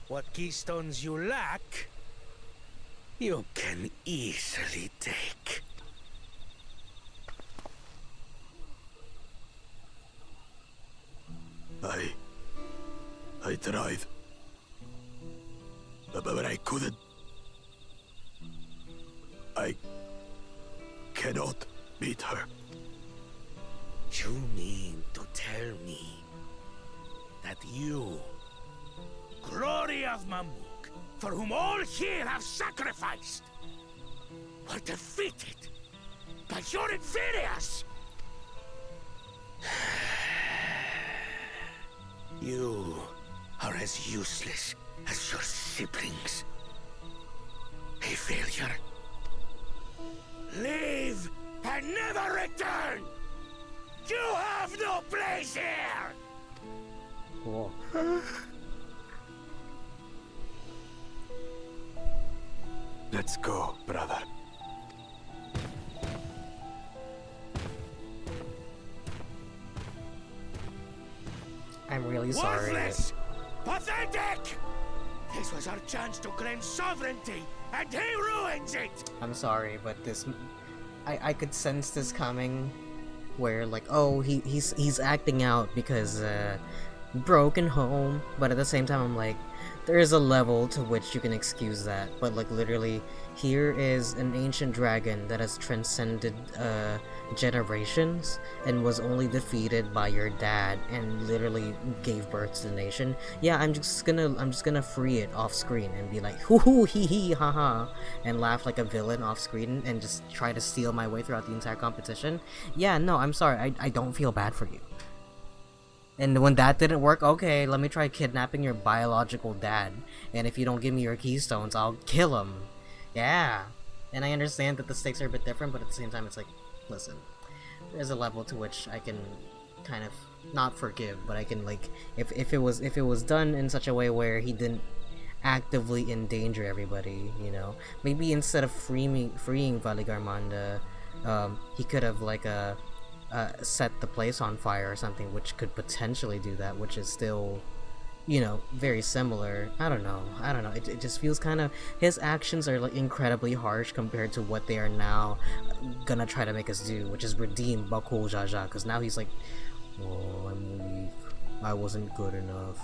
What keystones you lack, you can easily take. I tried. But I couldn't. I cannot beat her. You mean to tell me that you, glory of Mamuk, for whom all here have sacrificed, were defeated by your inferiors? You are as useless as your siblings. A failure. Leave and never return! You have no place here! Cool. Let's go, brother. I'm really sorry. Worthless! Pathetic! This was our chance to claim sovereignty, and he ruins it! I'm sorry, but this... I could sense this coming. Where, like, oh, he's acting out because, broken home. But at the same time, I'm like, there is a level to which you can excuse that. But, like, literally, here is an ancient dragon that has transcended, generations and was only defeated by your dad and literally gave birth to the nation. Yeah, I'm just gonna free it off screen and be like hoo hoo hee hee haha and laugh like a villain off screen and just try to steal my way throughout the entire competition. Yeah, no, I'm sorry, I don't feel bad for you. And when that didn't work, okay, let me try kidnapping your biological dad, and if you don't give me your keystones, I'll kill him. Yeah. And I understand that the stakes are a bit different, but at the same time it's like, listen, there's a level to which I can kind of not forgive, but I can, like, if it was done in such a way where he didn't actively endanger everybody, you know, maybe instead of freeing Valigarmanda, he could have like set the place on fire or something, which could potentially do that, which is still, you know, very similar. I don't know, it just feels kind of, his actions are like incredibly harsh compared to what they are now gonna try to make us do, which is redeem Bakul Jaja, because now he's like, oh, I'm weak, I wasn't good enough.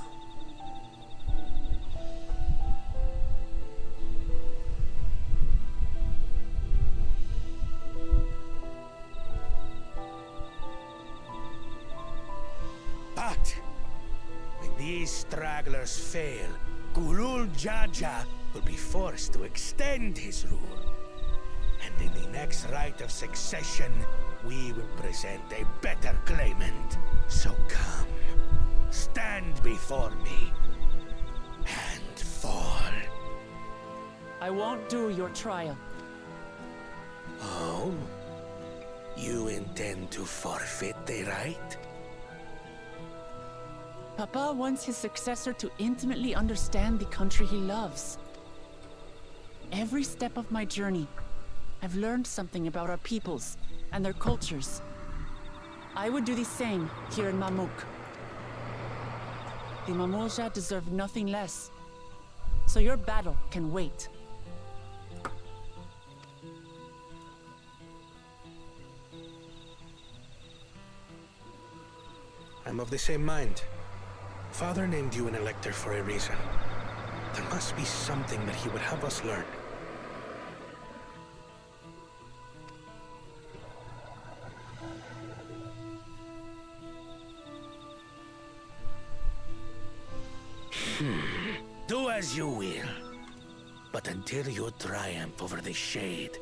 But when these stragglers fail, Gulul Jaja will be forced to extend his rule. And in the next rite of succession, we will present a better claimant. So come, stand before me, and fall. I won't do your trial. Oh? You intend to forfeit the right? Papa wants his successor to intimately understand the country he loves. Every step of my journey, I've learned something about our peoples and their cultures. I would do the same here in Mamuk. The Mamulja deserve nothing less. So your battle can wait. I'm of the same mind. Father named you an elector for a reason. There must be something that he would have us learn. Do as you will. But until you triumph over the Shade,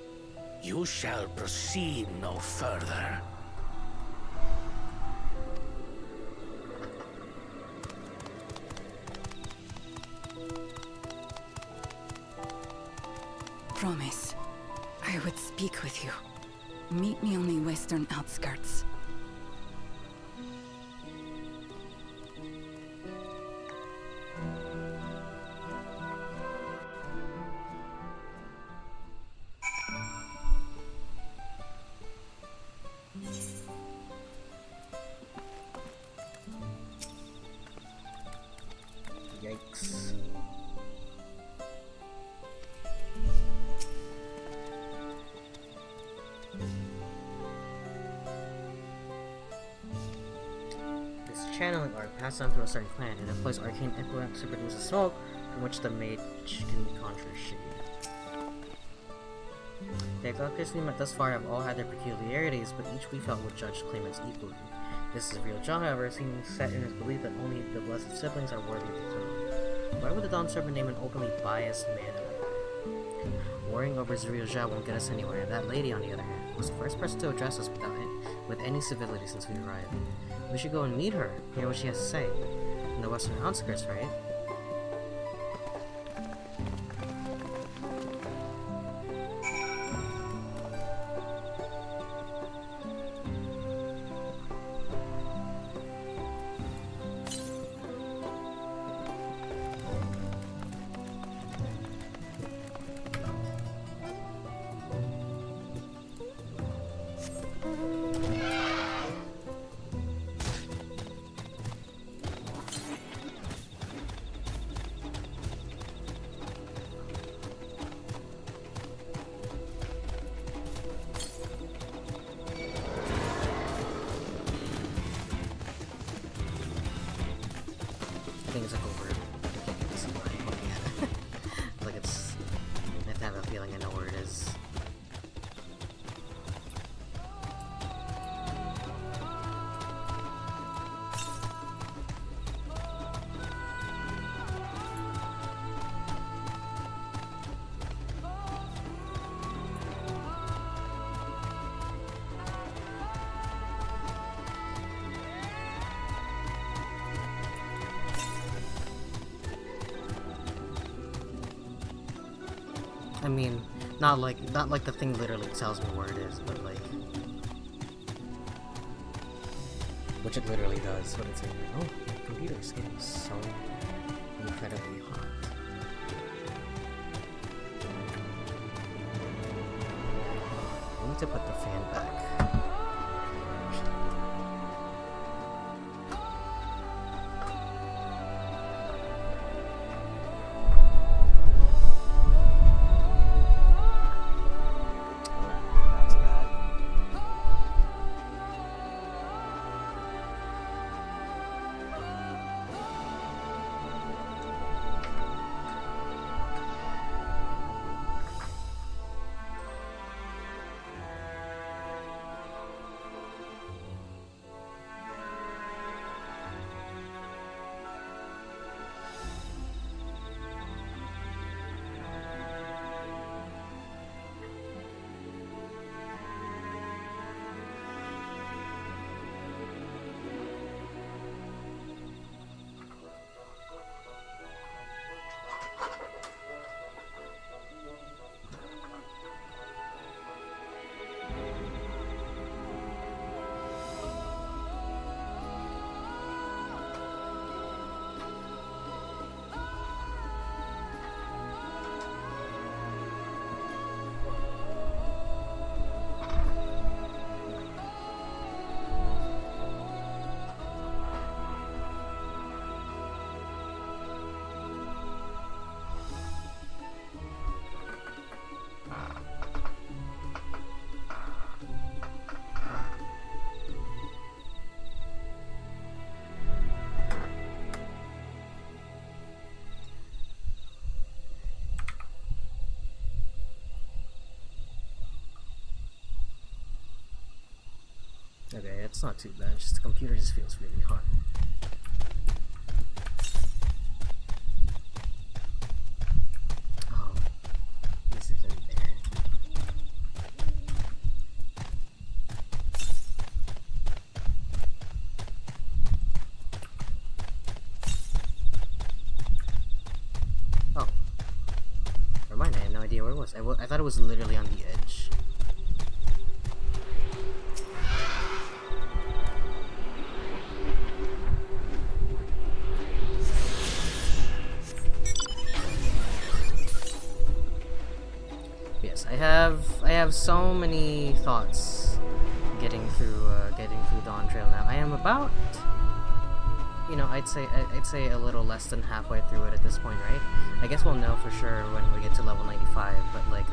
you shall proceed no further. Promise, I would speak with you. Meet me on the western outskirts. Yikes. This channeling art passed down through a certain clan and employs arcane equinox to produce a smoke from which the mage can conjure shade. The Equinox we met thus far have all had their peculiarities, but each we felt would judge claimants equally. This is real John, however, seems set in his belief that only the blessed siblings are worthy of the throne. Why would the Dawn Serpent name an openly biased man? Worrying over Zuriel won't get us anywhere, and that lady, on the other hand, was the first person to address us with any civility since we arrived. We should go and meet her, hear what she has to say. In the western outskirts, right? Things like over. I can't get this in mind yet. Like it's. I have a feeling I know where it is. I mean, not like the thing literally tells me where it is, but like, which it literally does. But it's like, oh, my computer is getting so incredibly hot. I need to put the fan back. Okay, it's not too bad. It's just the computer just feels really hot. Oh, this isn't there. Oh, never mind. I had no idea where it was. I thought it was literally on the edge. I have so many thoughts getting through Dawntrail now. I am about, you know, I'd say a little less than halfway through it at this point, right? I guess we'll know for sure when we get to level 95, but like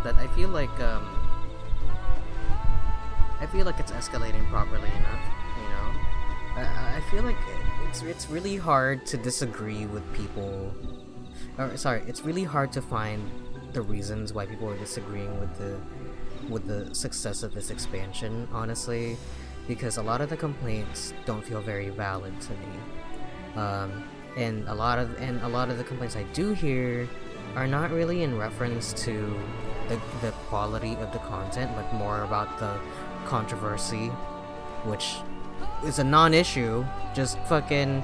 but I feel like it's escalating properly enough, you know. I feel like it's really hard to disagree with people. Or, sorry, it's really hard to find the reasons why people are disagreeing with the success of this expansion, honestly, because a lot of the complaints don't feel very valid to me. And a lot of the complaints I do hear are not really in reference to the quality of the content, but more about the controversy, which is a non-issue. Just fucking,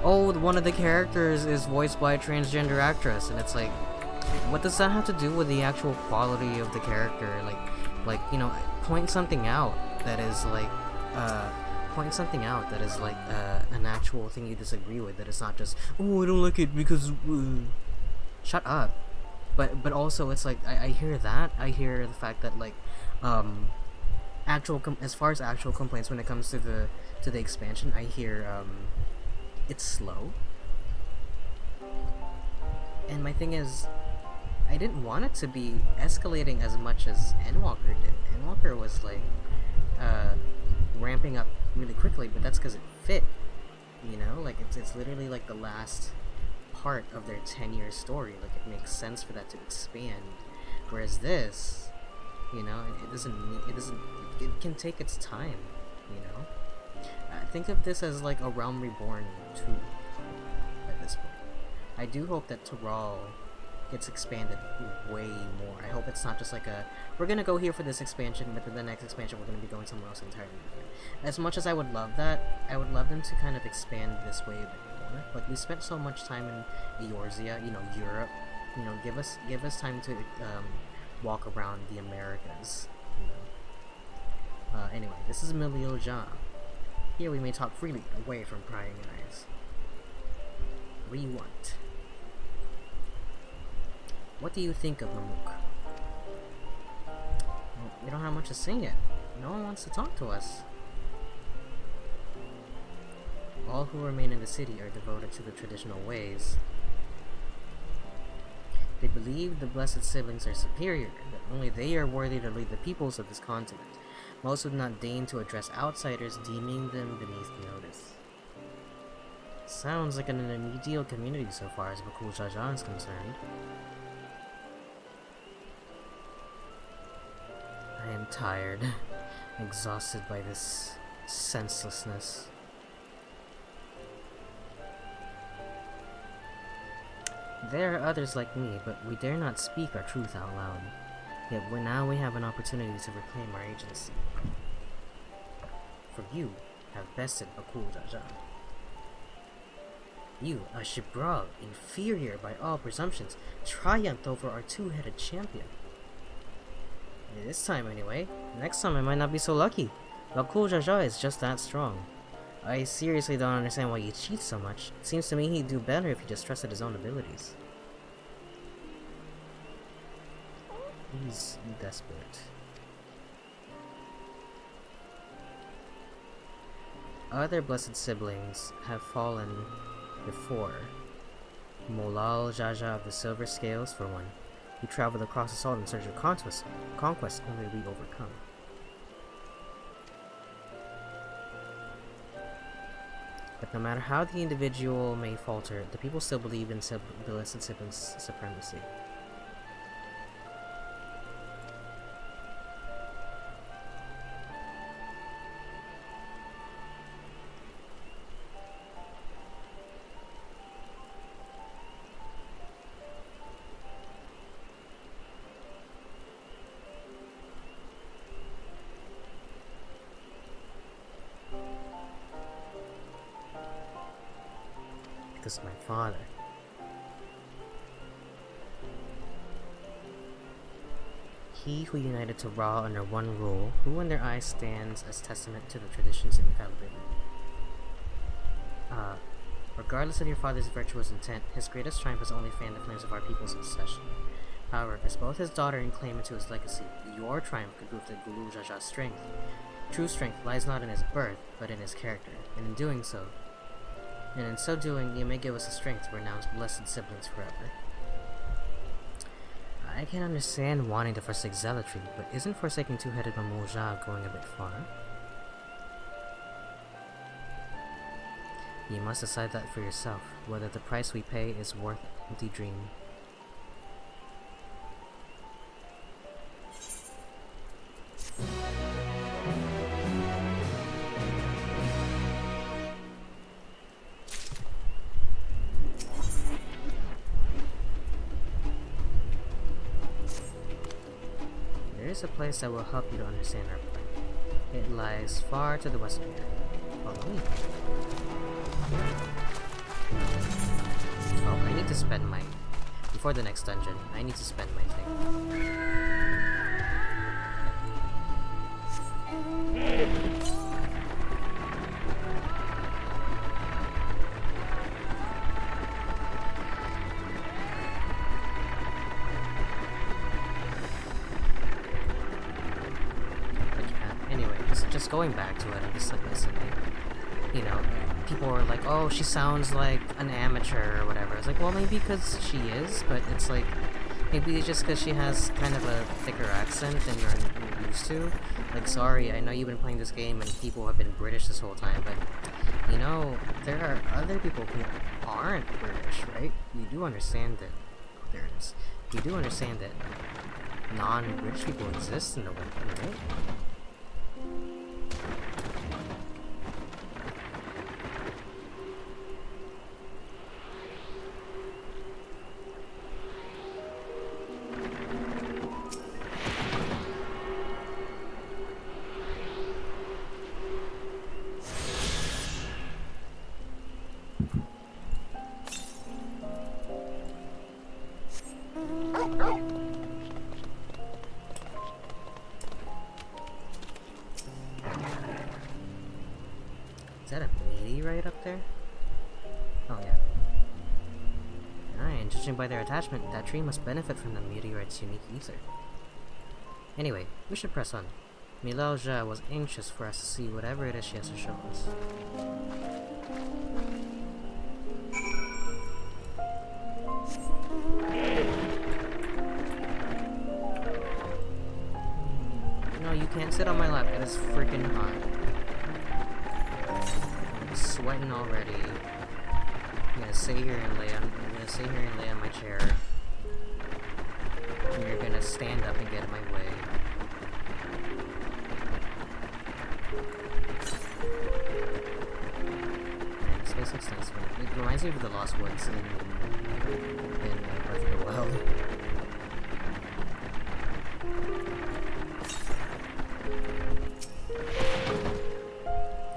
oh, one of the characters is voiced by a transgender actress, and it's like, what does that have to do with the actual quality of the character? Like, you know, point something out that is like, an actual thing you disagree with, that is not just, oh, I don't like it because, shut up. But also, it's like, I hear that, I hear the fact that, like, as far as actual complaints when it comes to the expansion, I hear, it's slow. And my thing is, I didn't want it to be escalating as much as Endwalker did. Endwalker was like ramping up really quickly, but that's because it fit. You know, like it's literally like the last part of their 10-year story. Like it makes sense for that to expand. Whereas this, you know, it can take its time. You know. Think of this as like a Realm Reborn 2 at this point. I do hope that Tyrell gets expanded way more. I hope it's not just like a, we're gonna go here for this expansion, but then the next expansion we're gonna be going somewhere else entirely different. As much as I would love that, I would love them to kind of expand this way a bit more. Like, we spent so much time in Eorzea, you know, Europe. You know, give us time to walk around the Americas. You know. Anyway, this is Emilio Jean. Here we may talk freely, away from prying eyes. What do you want? What do you think of Mamook? Well, we don't have much to say yet. No one wants to talk to us. All who remain in the city are devoted to the traditional ways. They believe the blessed siblings are superior, that only they are worthy to lead the peoples of this continent. Most would not deign to address outsiders, deeming them beneath notice. Sounds like an ideal community so far as Bakul Jaja is concerned. I am tired, exhausted by this senselessness. There are others like me, but we dare not speak our truth out loud. Yet now we have an opportunity to reclaim our agency. For you have bested Bakul Jaja. You, a Shibral, inferior by all presumptions, triumphed over our two-headed champion. This time anyway. Next time I might not be so lucky. Bakul Jaja is just that strong. I seriously don't understand why you cheat so much. It seems to me he'd do better if he just trusted his own abilities. He's desperate. Other blessed siblings have fallen before. Molal Jaja of the Silver Scales, for one. He traveled across the salt in search of conquest only we overcome. But no matter how the individual may falter, the people still believe in blessed siblings' supremacy. is my father. He who united to Ra under one rule, who in their eyes stands as testament to the tradition's infallibility. Regardless of your father's virtuous intent, his greatest triumph has only fanned the flames of our people's obsession. However, as both his daughter and claimant to his legacy, your triumph could prove that Gulu Jaja's strength. True strength lies not in his birth, but in his character, and in so doing, you may give us the strength to renounce blessed siblings forever. I can understand wanting to forsake zealotry, but isn't forsaking two-headed Mamuja going a bit far? You must decide that for yourself, whether the price we pay is worth an empty dream. There is a place that will help you to understand our plan. It lies far to the west of here. Follow me. Oh, I need to spend my... Before the next dungeon, I need to spend my thing. But yeah, anyway, just going back to it, I'm just like listening. You know, people were like, oh, she sounds like an amateur or whatever. I was like, well, maybe because she is, but it's like, maybe it's just because she has kind of a thicker accent than you're used to. Like, sorry, I know you've been playing this game and people have been British this whole time, but, you know, there are other people who aren't British, right? You do understand that, oh, there it is. You do understand that non-British people exist in the world, right? Is that a meteorite up there? Oh yeah. Alright, judging by their attachment, that tree must benefit from the meteorite's unique ether. Anyway, we should press on. Milauja was anxious for us to see whatever it is she has to show us. No, you can't sit on my lap, it is freaking hot. I'm sweating already. I'm gonna sit here and lay on my chair. And you're gonna stand up and get in my way. Man, this place looks nice. It reminds me of the Lost Woods in Breath of the Wild.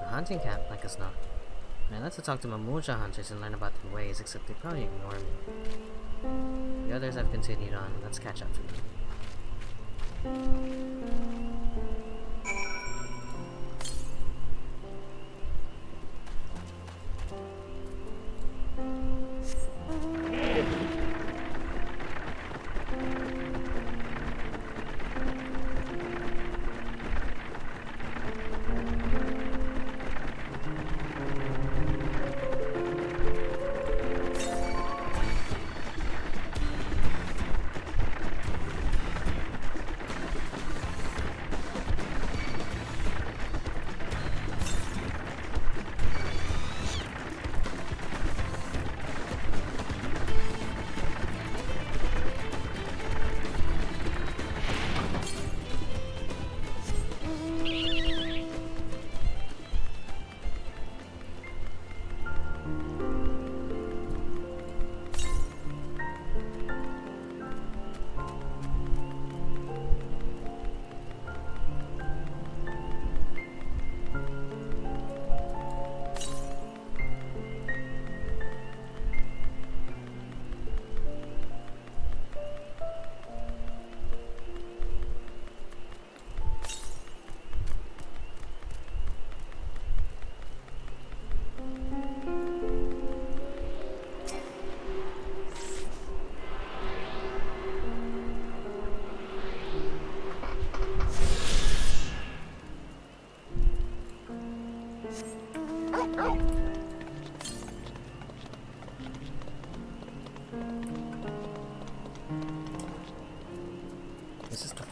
A hunting camp, like as not. I'd like to talk to Mamuja hunters and learn about their ways, except they probably ignore me. The others have continued on. Let's catch up to them.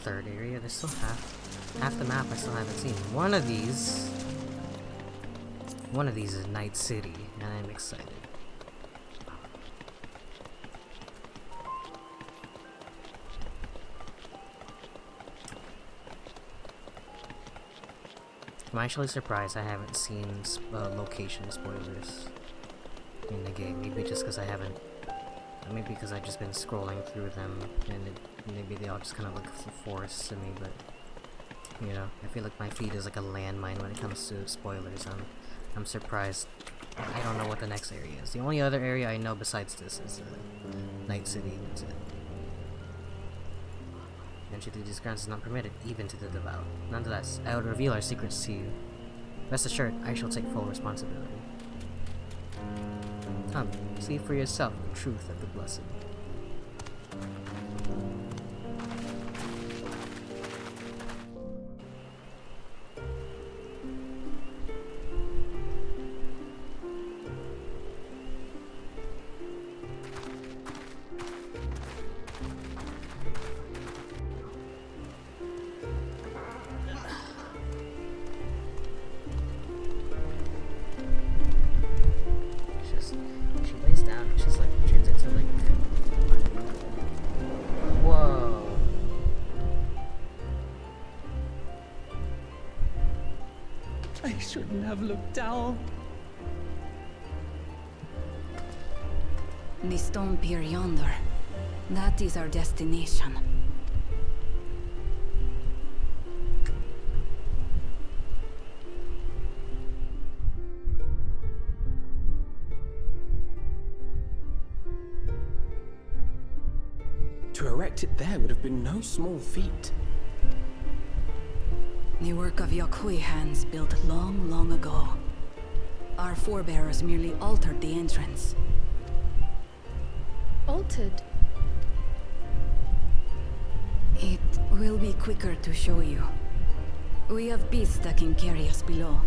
third area. There's still half the map I still haven't seen. One of these is Night City, and I'm excited. I'm actually surprised I haven't seen location spoilers in the game. Maybe just because I haven't. Maybe because I've just been scrolling through them, and maybe they all just kind of look forced to me. But you know, I feel like my feed is like a landmine when it comes to spoilers. I'm surprised. I don't know what the next area is. The only other area I know besides this is Night City. That's it. Entry through these grounds is not permitted, even to the devout. Nonetheless, I will reveal our secrets to you. Rest assured, I shall take full responsibility. Come, see for yourself the truth of the blessed. She lays down and she's like turns into like whoa. I shouldn't have looked down. The stone pier yonder. That is our destination. To erect it there would have been no small feat. The work of Yakui hands built long, long ago. Our forebears merely altered the entrance. Altered? It will be quicker to show you. We have beasts that can carry us below.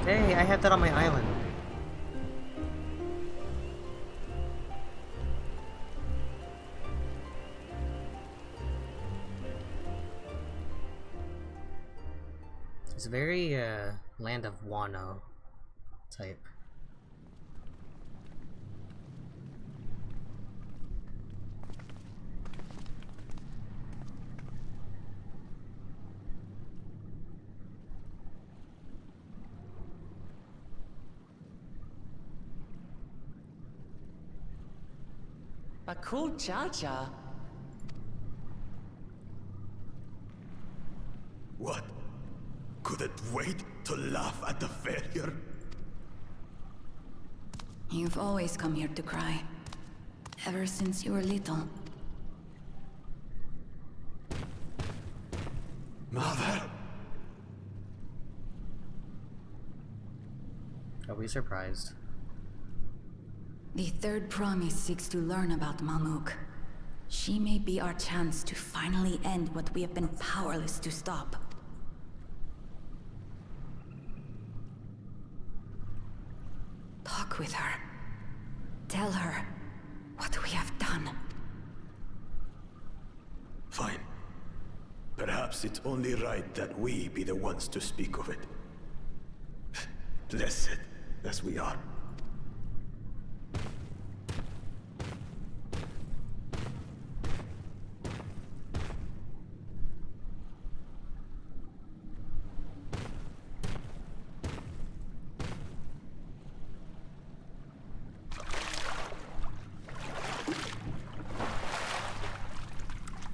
Hey, I have that on my island. It's very Land of Wano type. But cool Jaja. What? Couldn't wait to laugh at the failure? You've always come here to cry. Ever since you were little. Mother? Are we surprised? The third promise seeks to learn about Malmuk. She may be our chance to finally end what we have been powerless to stop. Talk with her. Tell her what we have done. Fine. Perhaps it's only right that we be the ones to speak of it. Blessed as we are.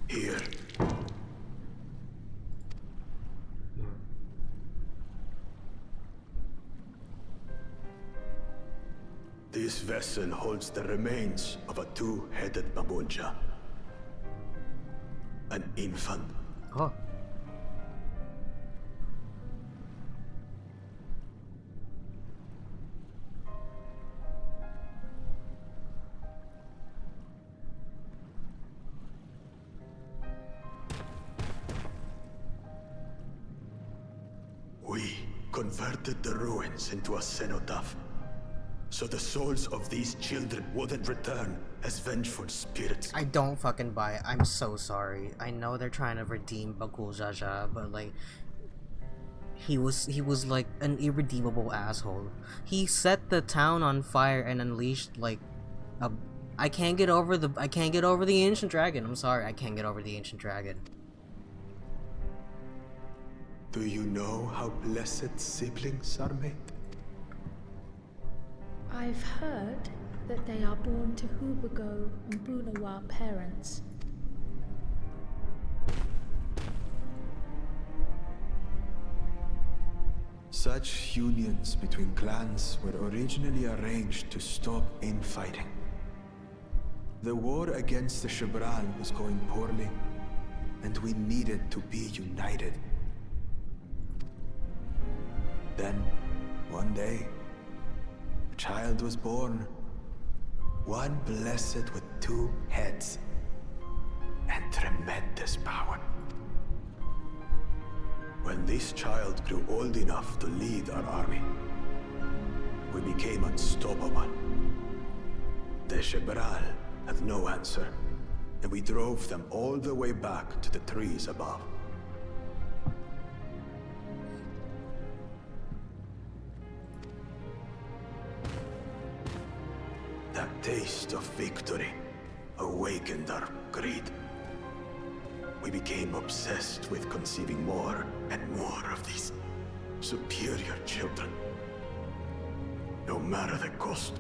Here. This vessel holds the remains of a two-headed Mabunja. An infant. Oh. converted the ruins into a cenotaph, so the souls of these children wouldn't return as vengeful spirits. I don't fucking buy it. I'm so sorry. I know they're trying to redeem Bakul Jaja, but like he was like an irredeemable asshole. He set the town on fire and unleashed like a I can't get over the ancient dragon. I'm sorry, I can't get over the ancient dragon. Do you know how blessed siblings are made? I've heard that they are born to Hubago and Bunawa parents. Such unions between clans were originally arranged to stop infighting. The war against the Shibran was going poorly, and we needed to be united. Then, one day, a child was born. One blessed with 2 heads and tremendous power. When this child grew old enough to lead our army, we became unstoppable. The Shibral had no answer, and we drove them all the way back to the trees above. That taste of victory awakened our greed. We became obsessed with conceiving more and more of these superior children, no matter the cost.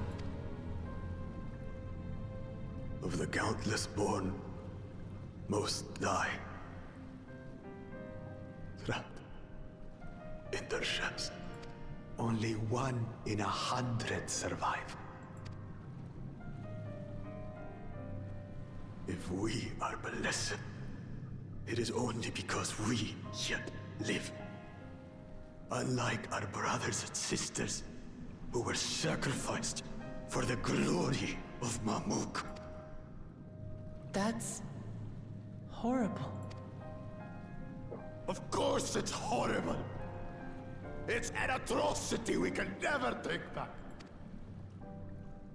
Of the countless born, most die, trapped in their ships. Only 1 in 100 survive. If we are blessed, it is only because we yet live. Unlike our brothers and sisters, who were sacrificed for the glory of Mamuk. That's horrible. Of course it's horrible. It's an atrocity we can never take back.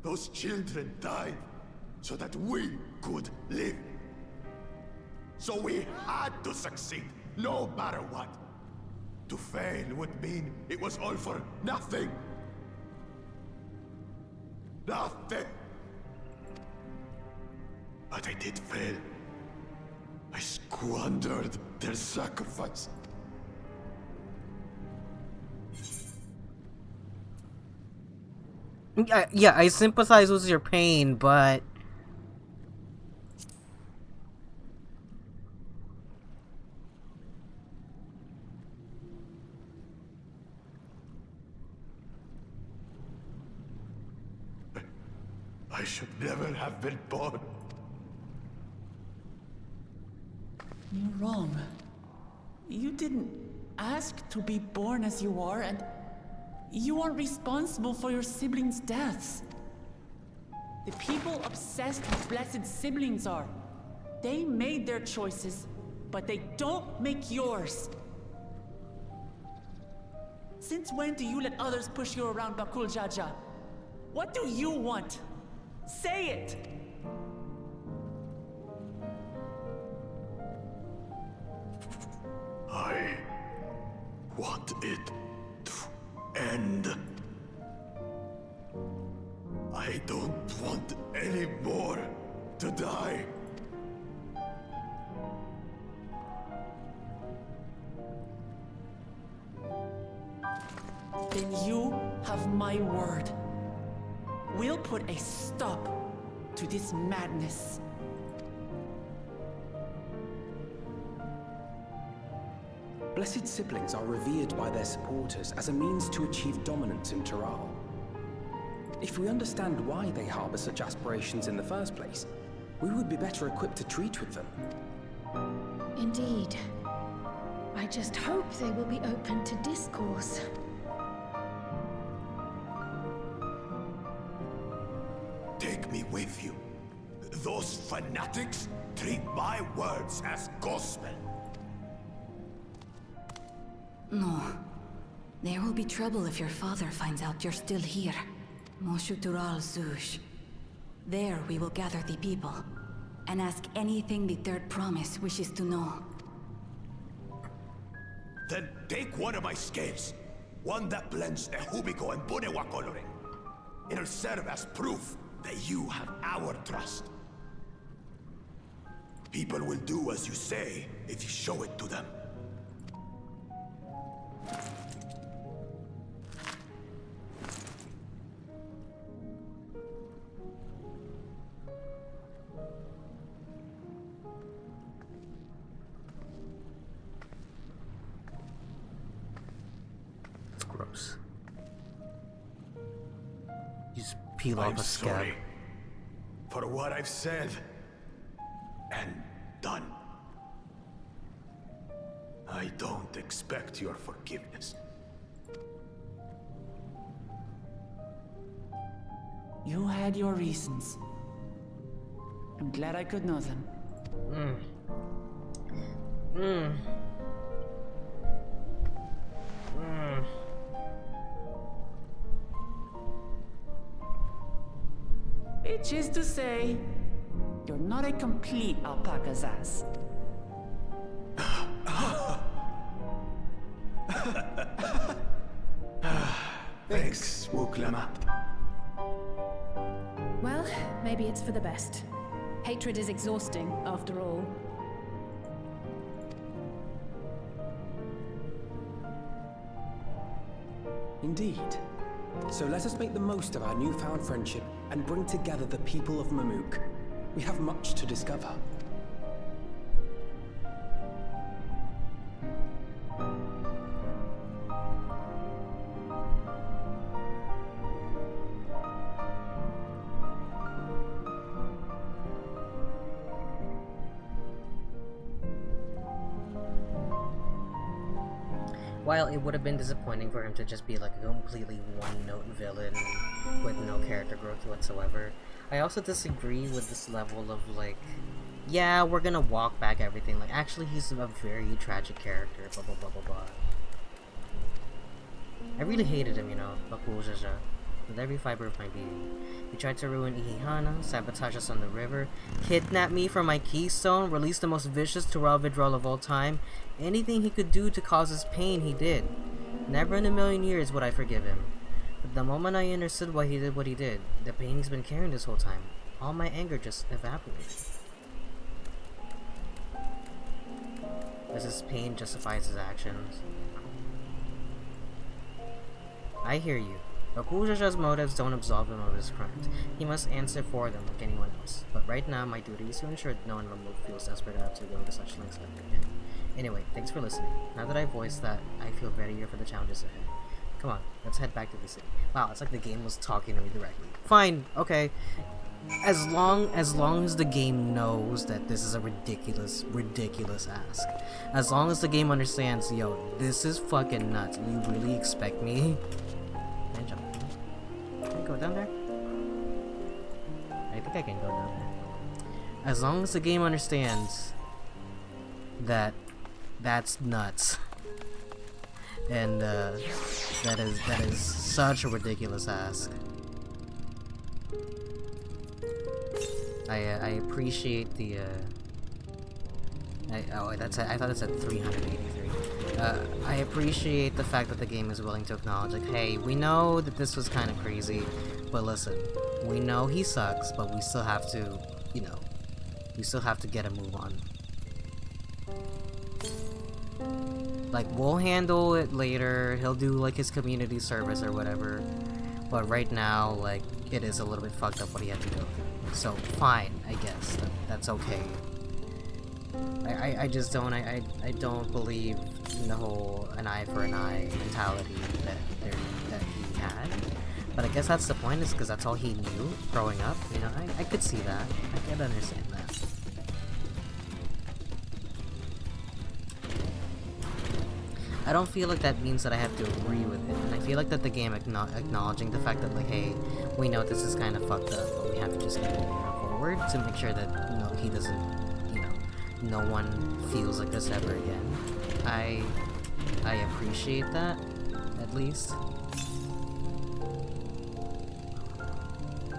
Those children died so that we could live. So we had to succeed, no matter what. To fail would mean it was all for nothing. Nothing. But I did fail. I squandered their sacrifice. Yeah, I sympathize with your pain, but I should never have been born. You're wrong. You didn't ask to be born as you are, and you aren't responsible for your siblings' deaths. The people obsessed with blessed siblings are. They made their choices, but they don't make yours. Since when do you let others push you around, Bakul Jaja? What do you want? Say it! I want it to end. I don't want any more to die. Then you have my word. We'll put a stop to this madness. Blessed siblings are revered by their supporters as a means to achieve dominance in Taral. If we understand why they harbor such aspirations in the first place, we would be better equipped to treat with them. Indeed. I just hope they will be open to discourse. Take me with you. Those fanatics treat my words as gospel. No. There will be trouble if your father finds out you're still here. Moshutural Zush. There we will gather the people, and ask anything the Third Promise wishes to know. Then take one of my scales. One that blends Ehubico and Bunewa coloring. It'll serve as proof that you have our trust. People will do as you say if you show it to them. It's gross. You just peel off I'm a scab. sorry for what I've said and done. I don't expect your forgiveness. You had your reasons. I'm glad I could know them. Which is to say, you're not a complete alpaca's ass. Thanks, Wuklama. Well, maybe it's for the best. Hatred is exhausting, after all. Indeed. So let us make the most of our newfound friendship and bring together the people of Mamuk. We have much to discover. While it would have been disappointing for him to just be like a completely one-note villain with no character growth whatsoever, I also disagree with this level of like, yeah, we're gonna walk back everything. Like, actually, he's a very tragic character, blah blah blah blah blah. I really hated him, you know, Bakujaja, with every fiber of my being. He tried to ruin Ihihana, sabotage us on the river, kidnap me from my keystone, release the most vicious Tural Vidral of all time. Anything he could do to cause us pain, he did. Never in a million years would I forgive him. But the moment I understood why he did what he did, the pain he's been carrying this whole time, all my anger just evaporated. As his pain justifies his actions. I hear you. Bakujaja's motives don't absolve him of his crimes. He must answer for them like anyone else. But right now, my duty is to ensure that no one removed feels desperate enough to go to such lengths ever again. Anyway, thanks for listening. Now that I voiced that, I feel readier for the challenges ahead. Come on, let's head back to the city. Wow, it's like the game was talking to me directly. Fine, okay. As long as the game knows that this is a ridiculous ask. As long as the game understands, yo, this is fucking nuts. You really expect me? Can I jump? Can I go down there? I think I can go down there. As long as the game understands that that's nuts. And that is such a ridiculous ask. I appreciate the I thought it said 383. I appreciate the fact that the game is willing to acknowledge, like, hey, we know that this was kind of crazy, but listen, we know he sucks, but we still have to, you know, we still have to get a move on. Like, we'll handle it later, he'll do, like, his community service or whatever, but right now, like, it is a little bit fucked up what he had to go through. So, fine, I guess, that's okay. I just don't, I don't believe in the whole an eye for an eye mentality that he had. But I guess that's the point, is because that's all he knew growing up, you know, I could see that, I could understand that. I don't feel like that means that I have to agree with it, and I feel like that the game acknowledging the fact that, like, hey, we know this is kind of fucked up, but we have to just keep moving forward to make sure that, you know, he doesn't, you know, no one feels like this ever again. I appreciate that. at least.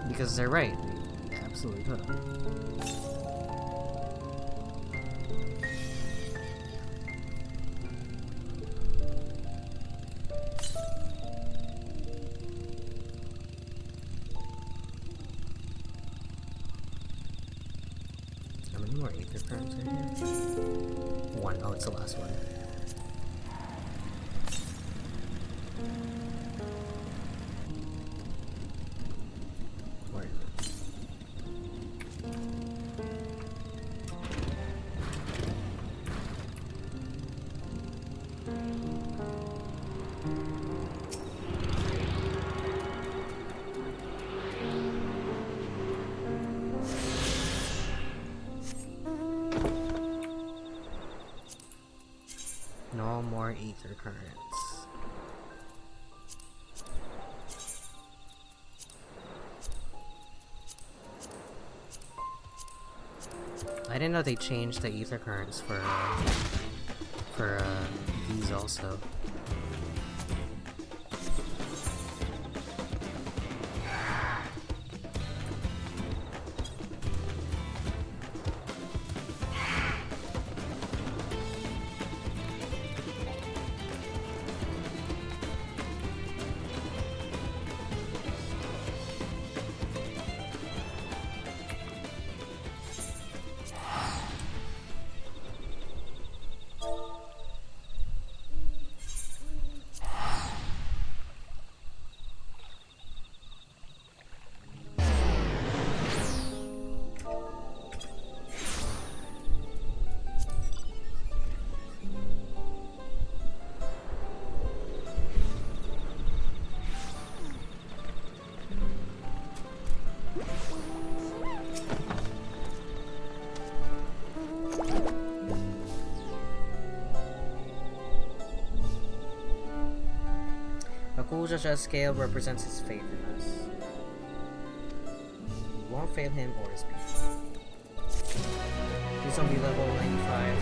Because they're right. They absolutely could have. How many more ether currents are here? One. Oh, it's the last one. Where is it? No more ether currents. I didn't know they changed the ether currents for these also. Akuja's scale represents his faith in us. We won't fail him or his people. Please don't be level 95.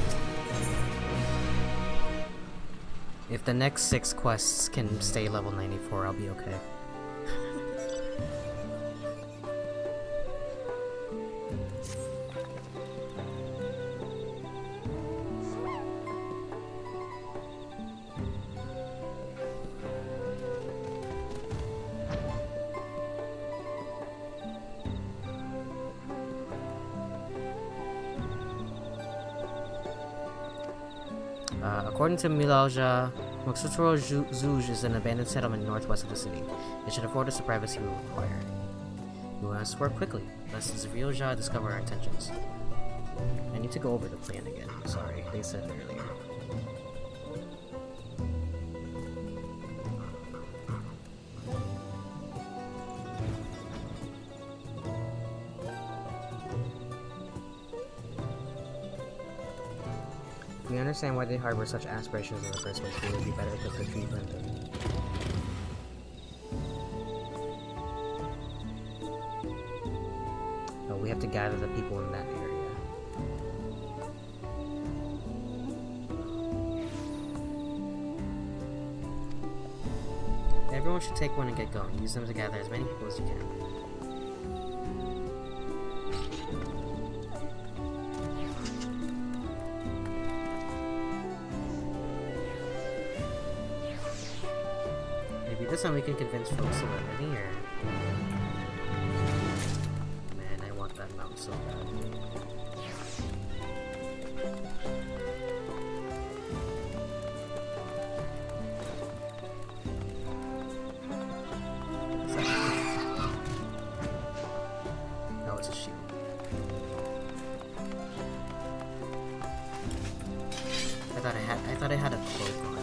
If the next 6 quests can stay level 94, I'll be okay. According to Milalja, Moxutro Zuj is an abandoned settlement northwest of the city. It should afford us the privacy we require. We must work quickly, lest the Zvrioja discover our intentions. I need to go over the plan again. Sorry, they said it earlier. We understand why they harbor such aspirations in the first place. We would be better equipped to achieve them. Oh, we have to gather the people in that area. Everyone should take one and get going. Use them to gather as many people as you can. This time we can convince folks to let in here. Man, I want that mount so bad. Oh, it's a shield. I thought I had a cloak on.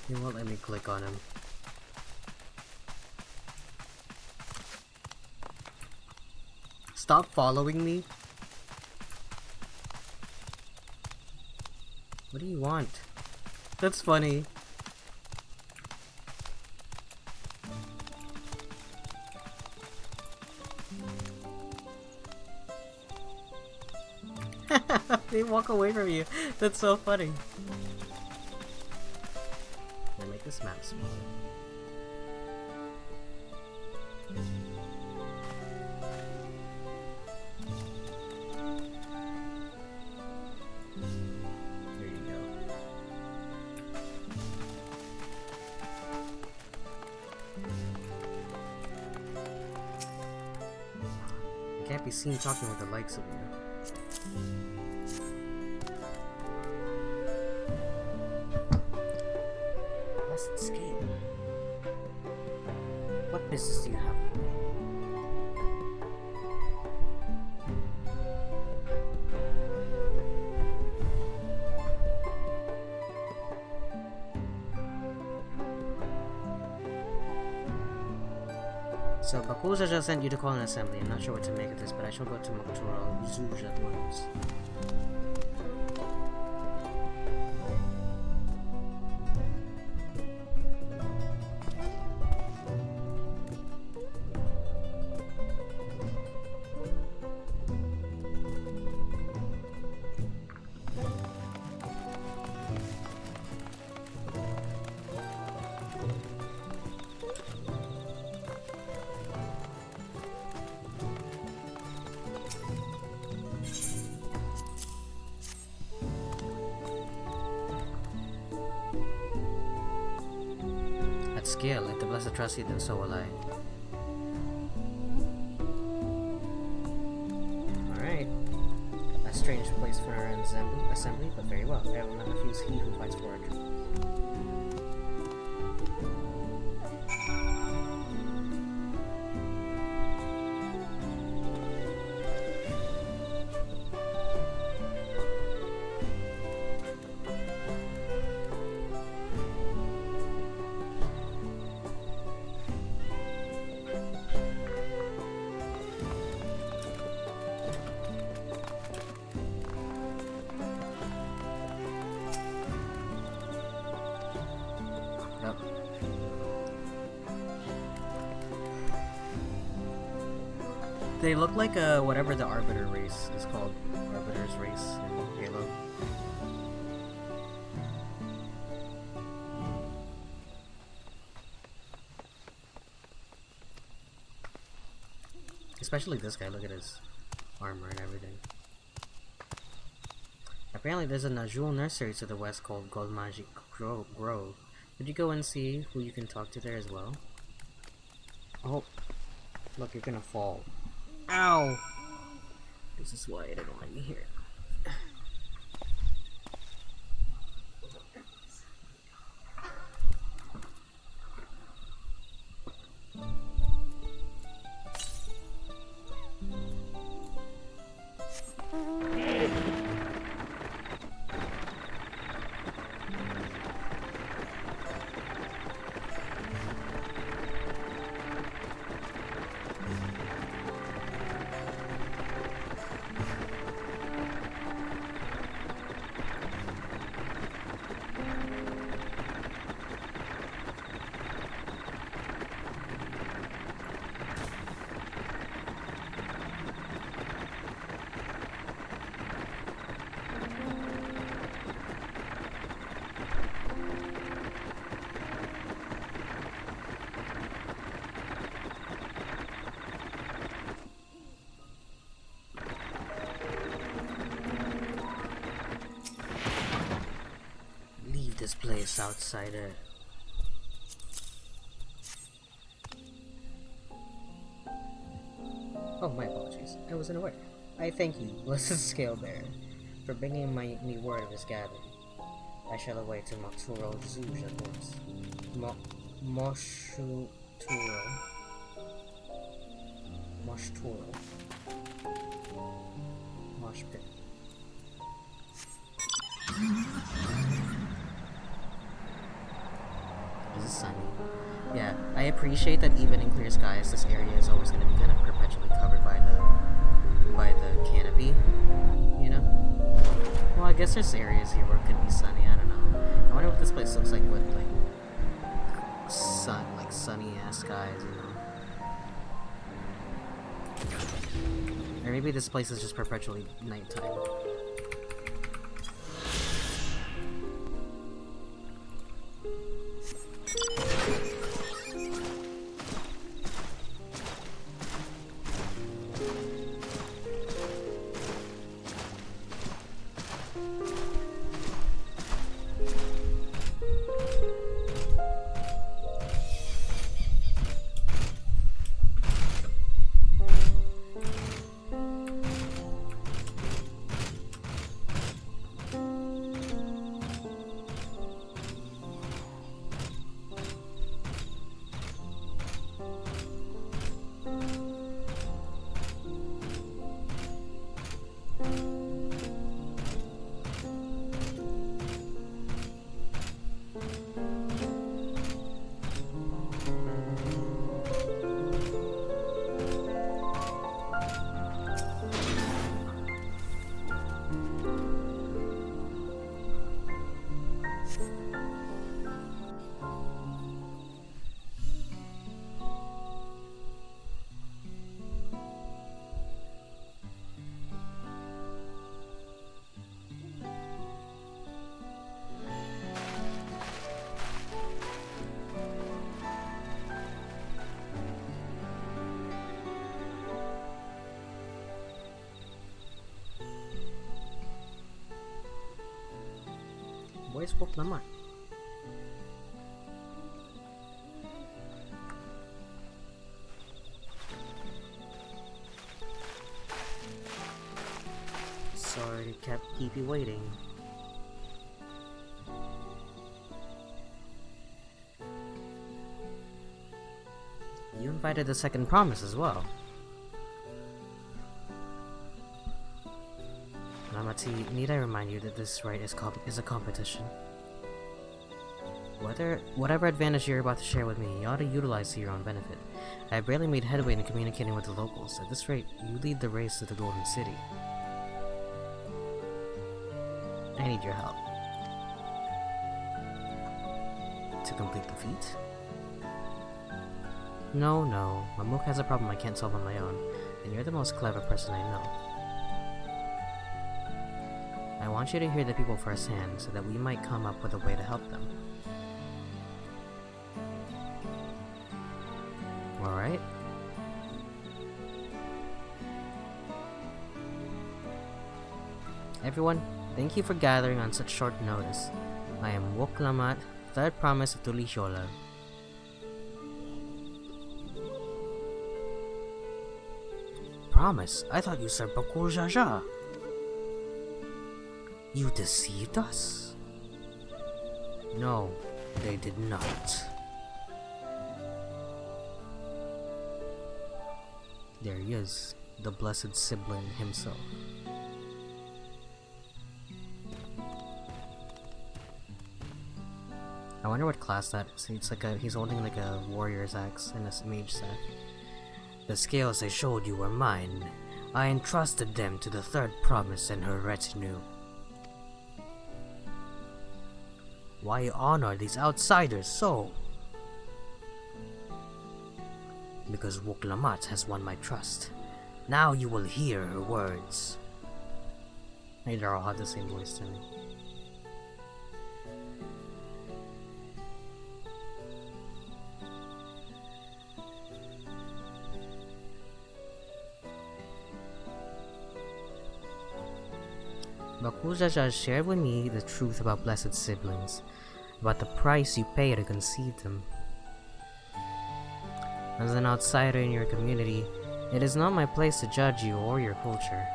He won't let me click on him. Stop following me. What do you want? That's funny. They walk away from you. That's so funny. Can I make this map smaller? There you go. I can't be seen talking with the likes of you. Let's escape. What business do you have with me? So, Bakuza just sent you to call an assembly. I'm not sure what to make of this, but I shall go to Makotoro Zuj at once. Scale, if the blessed trust you, then so will I. Alright. A strange place for an assembly, but very well. I will not refuse he who fights for our truth. They look like whatever the Arbiter race is called. Arbiter's race in Halo. Especially this guy, look at his armor and everything. Apparently there's a Najul nursery to the west called Gold Magic Grove. Could you go and see who you can talk to there as well? Oh, look, you're gonna fall. Ow! This is why I didn't want you here. This place outsider. Oh, my apologies. I wasn't aware. I thank you, blessed Scale Bearer, for bringing me word of his gathering. I shall away to Makturo Zuj at once. Moshturo. Mosh Pit. This is sunny. Yeah, I appreciate that even in clear skies, this area is always going to be kind of perpetually covered by the canopy, you know? Well, I guess guess there's areas here where it could be sunny. I don't know. I wonder what this place looks like with like sunny ass skies, you know. Or maybe this place is just perpetually nighttime. Where's Wolf Lamar? Sorry to keep you waiting. You invited the second promise as well. Namati, need I remind you that this rite is a competition? Whatever advantage you're about to share with me, you ought to utilize to your own benefit. I have barely made headway in communicating with the locals. At this rate, you lead the race to the Golden City. I need your help. To complete the feat? No, Mamuk has a problem I can't solve on my own, and you're the most clever person I know. I want you to hear the people firsthand, so that we might come up with a way to help them. Alright? Everyone, thank you for gathering on such short notice. I am Woklamat, third promise of Tulishola. Promise? I thought you said Bakul Jaja. You deceived us? No, they did not. There he is, the blessed sibling himself. I wonder what class that is. It's like he's holding like a warrior's axe and a mage staff. The scales they showed you were mine. I entrusted them to the third promise and her retinue. Why honor these outsiders so? Because Woklamat has won my trust. Now you will hear her words. Hey, they all have the same voice to me. Bakujaja shared with me the truth about blessed siblings, about the price you pay to conceive them. As an outsider in your community, it is not my place to judge you or your culture.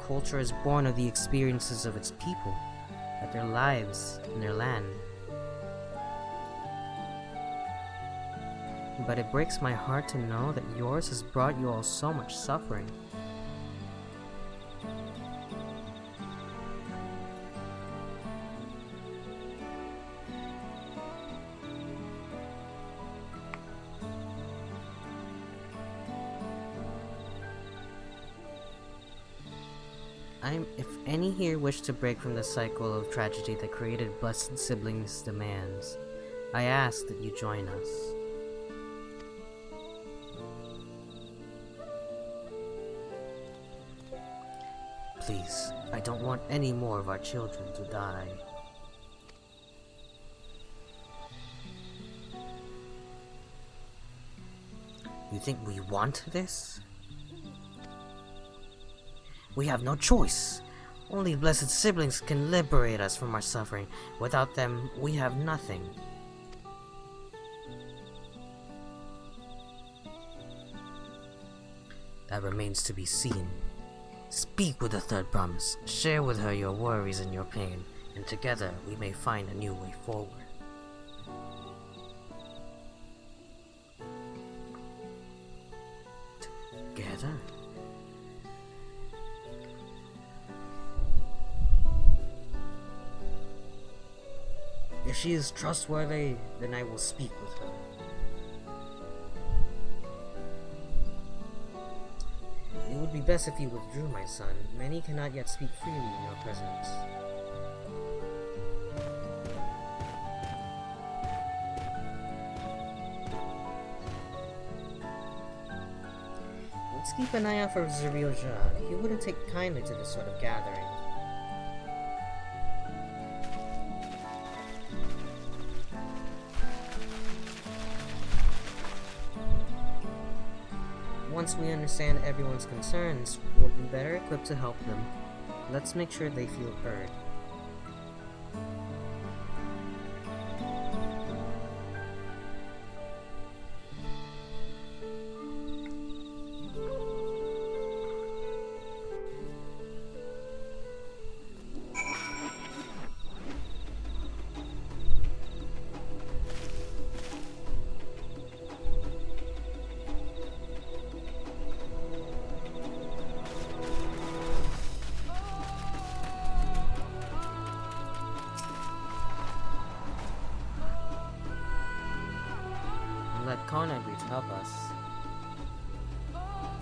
Culture is born of the experiences of its people, of their lives and their land. But it breaks my heart to know that yours has brought you all so much suffering. If any here wish to break from the cycle of tragedy that created Blessed Siblings' demands, I ask that you join us. Please, I don't want any more of our children to die. You think we want this? We have no choice. Only Blessed Siblings can liberate us from our suffering. Without them, we have nothing. That remains to be seen. Speak with the third promise. Share with her your worries and your pain, and together we may find a new way forward. Together? If she is trustworthy, then I will speak with her. It would be best if you withdrew, my son. Many cannot yet speak freely in your presence. Let's keep an eye out for Zuriel-ja. He wouldn't take kindly to this sort of gathering. Once we understand everyone's concerns, we'll be better equipped to help them. Let's make sure they feel heard. Let Kona agree to help us.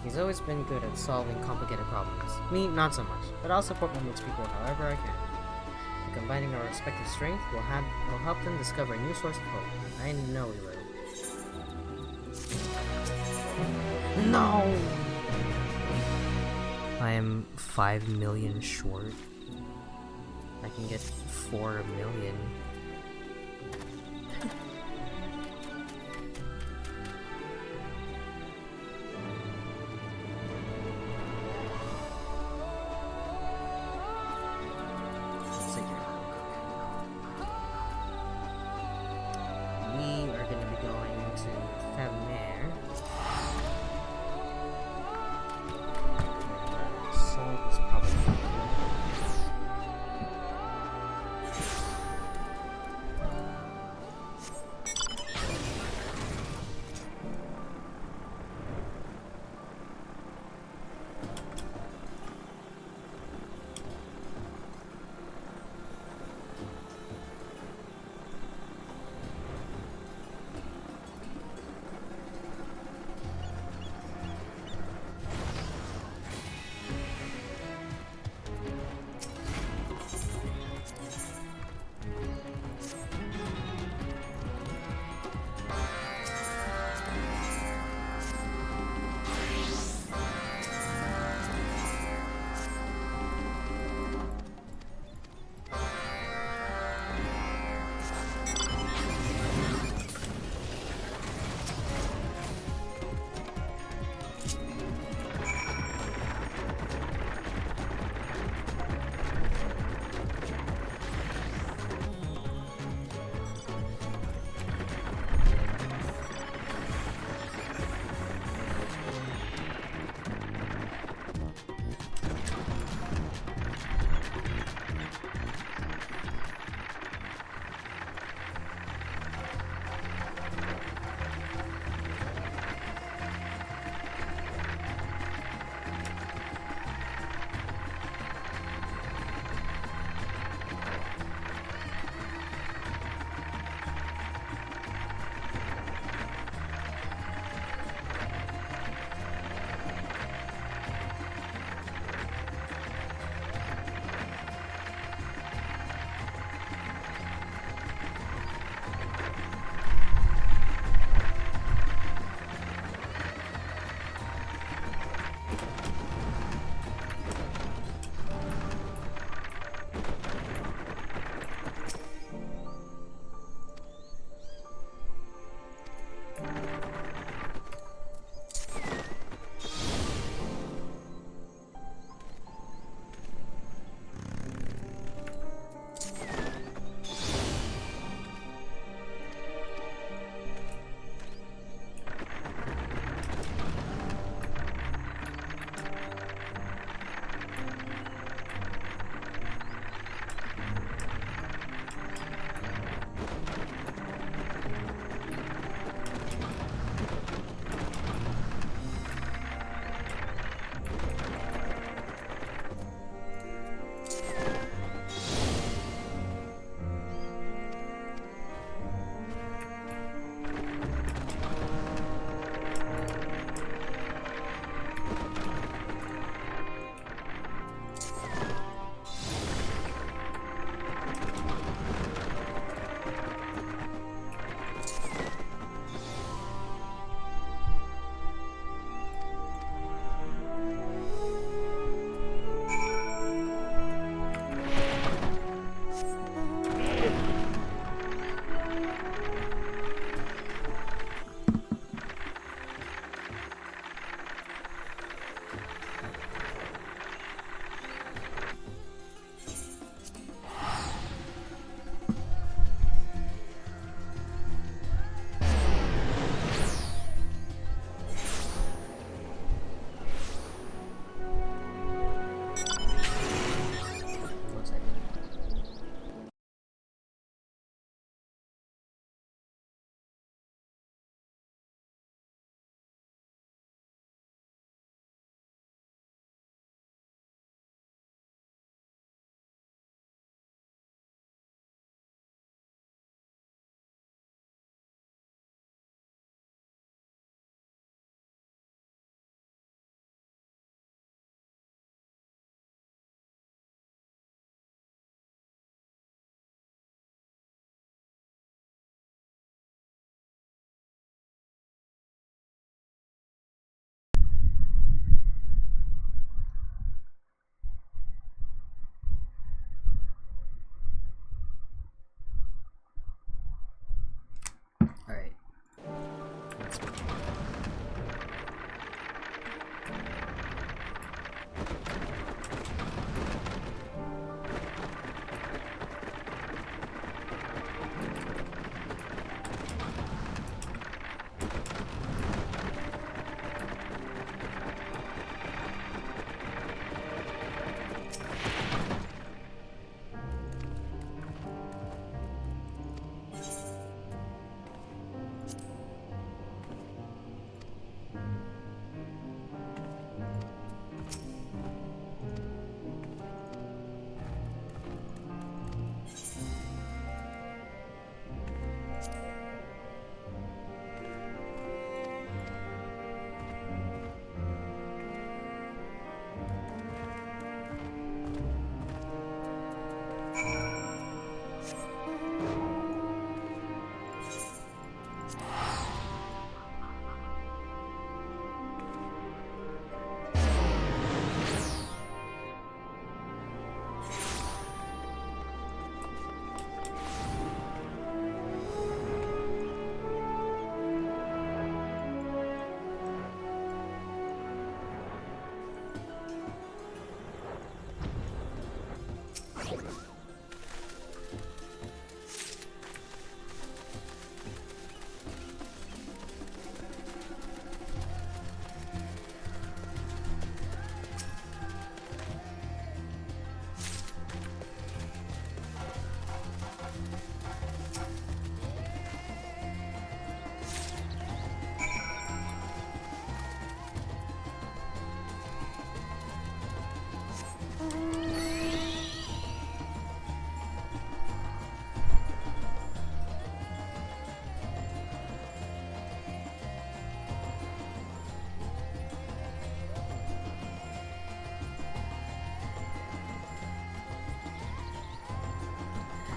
He's always been good at solving complicated problems. Me, not so much, but I'll support Momo's people however I can. And combining our respective strength will help them discover a new source of hope. I know we will. No! I am 5 million short. I can get 4 million.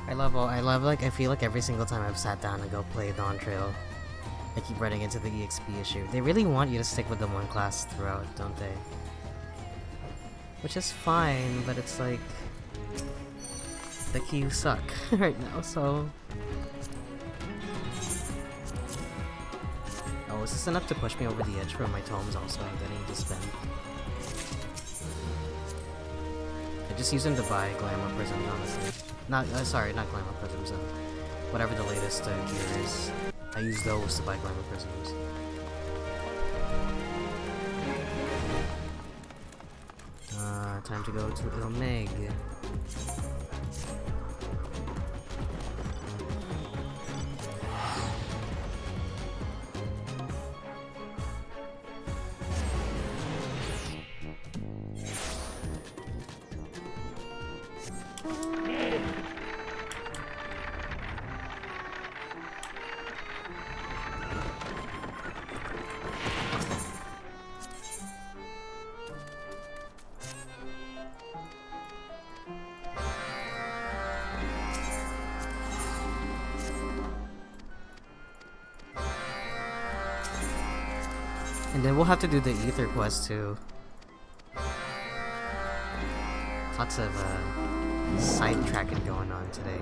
I feel like every single time I've sat down and go play Dawntrail, I keep running into the EXP issue. They really want you to stick with the one class throughout, don't they? Which is fine, but it's like... the queues suck right now, so... Oh, is this enough to push me over the edge for my tomes also I'm getting to spend? I just use them to buy Glamour Prisms, honestly. Not, sorry, not Glamour Prisms, whatever the latest gear is. I use those to buy Glamour Prisms. Time to go to Ilmeg. And then we'll have to do the Ether quest too. Lots of sidetracking going on today.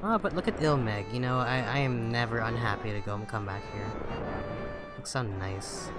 Oh, but look at Ilmeg. You know, I am never unhappy to go and come back here. Looks so nice.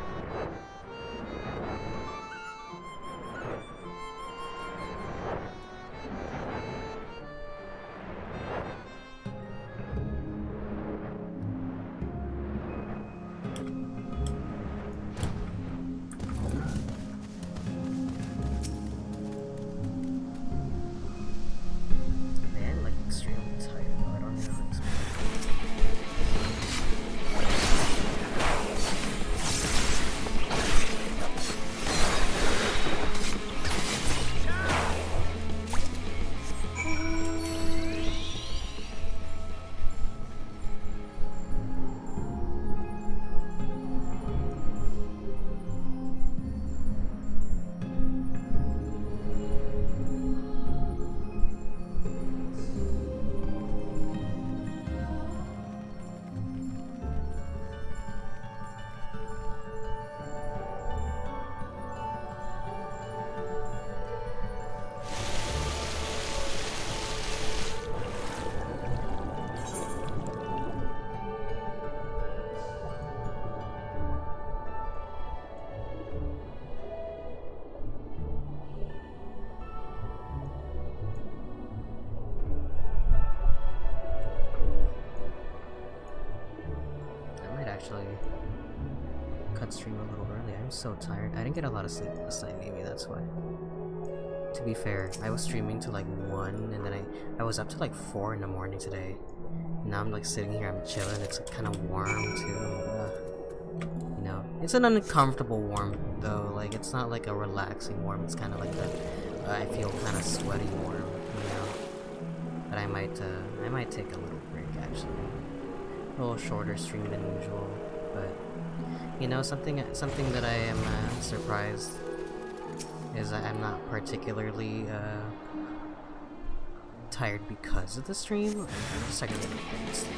Cut stream a little early. I'm so tired. I didn't get a lot of sleep last night, maybe that's why. To be fair, I was streaming till like 1, and then I was up to like 4 in the morning today. Now I'm like sitting here, I'm chilling. It's kind of warm too. You know, it's an uncomfortable warm though. Like it's not like a relaxing warm. It's kind of like that. I feel kind of sweaty warm, you know. But I might take a little break actually. A little shorter stream than usual, but you know, something that I am surprised is that I'm not particularly tired because of the stream. I'm just like a little sleep.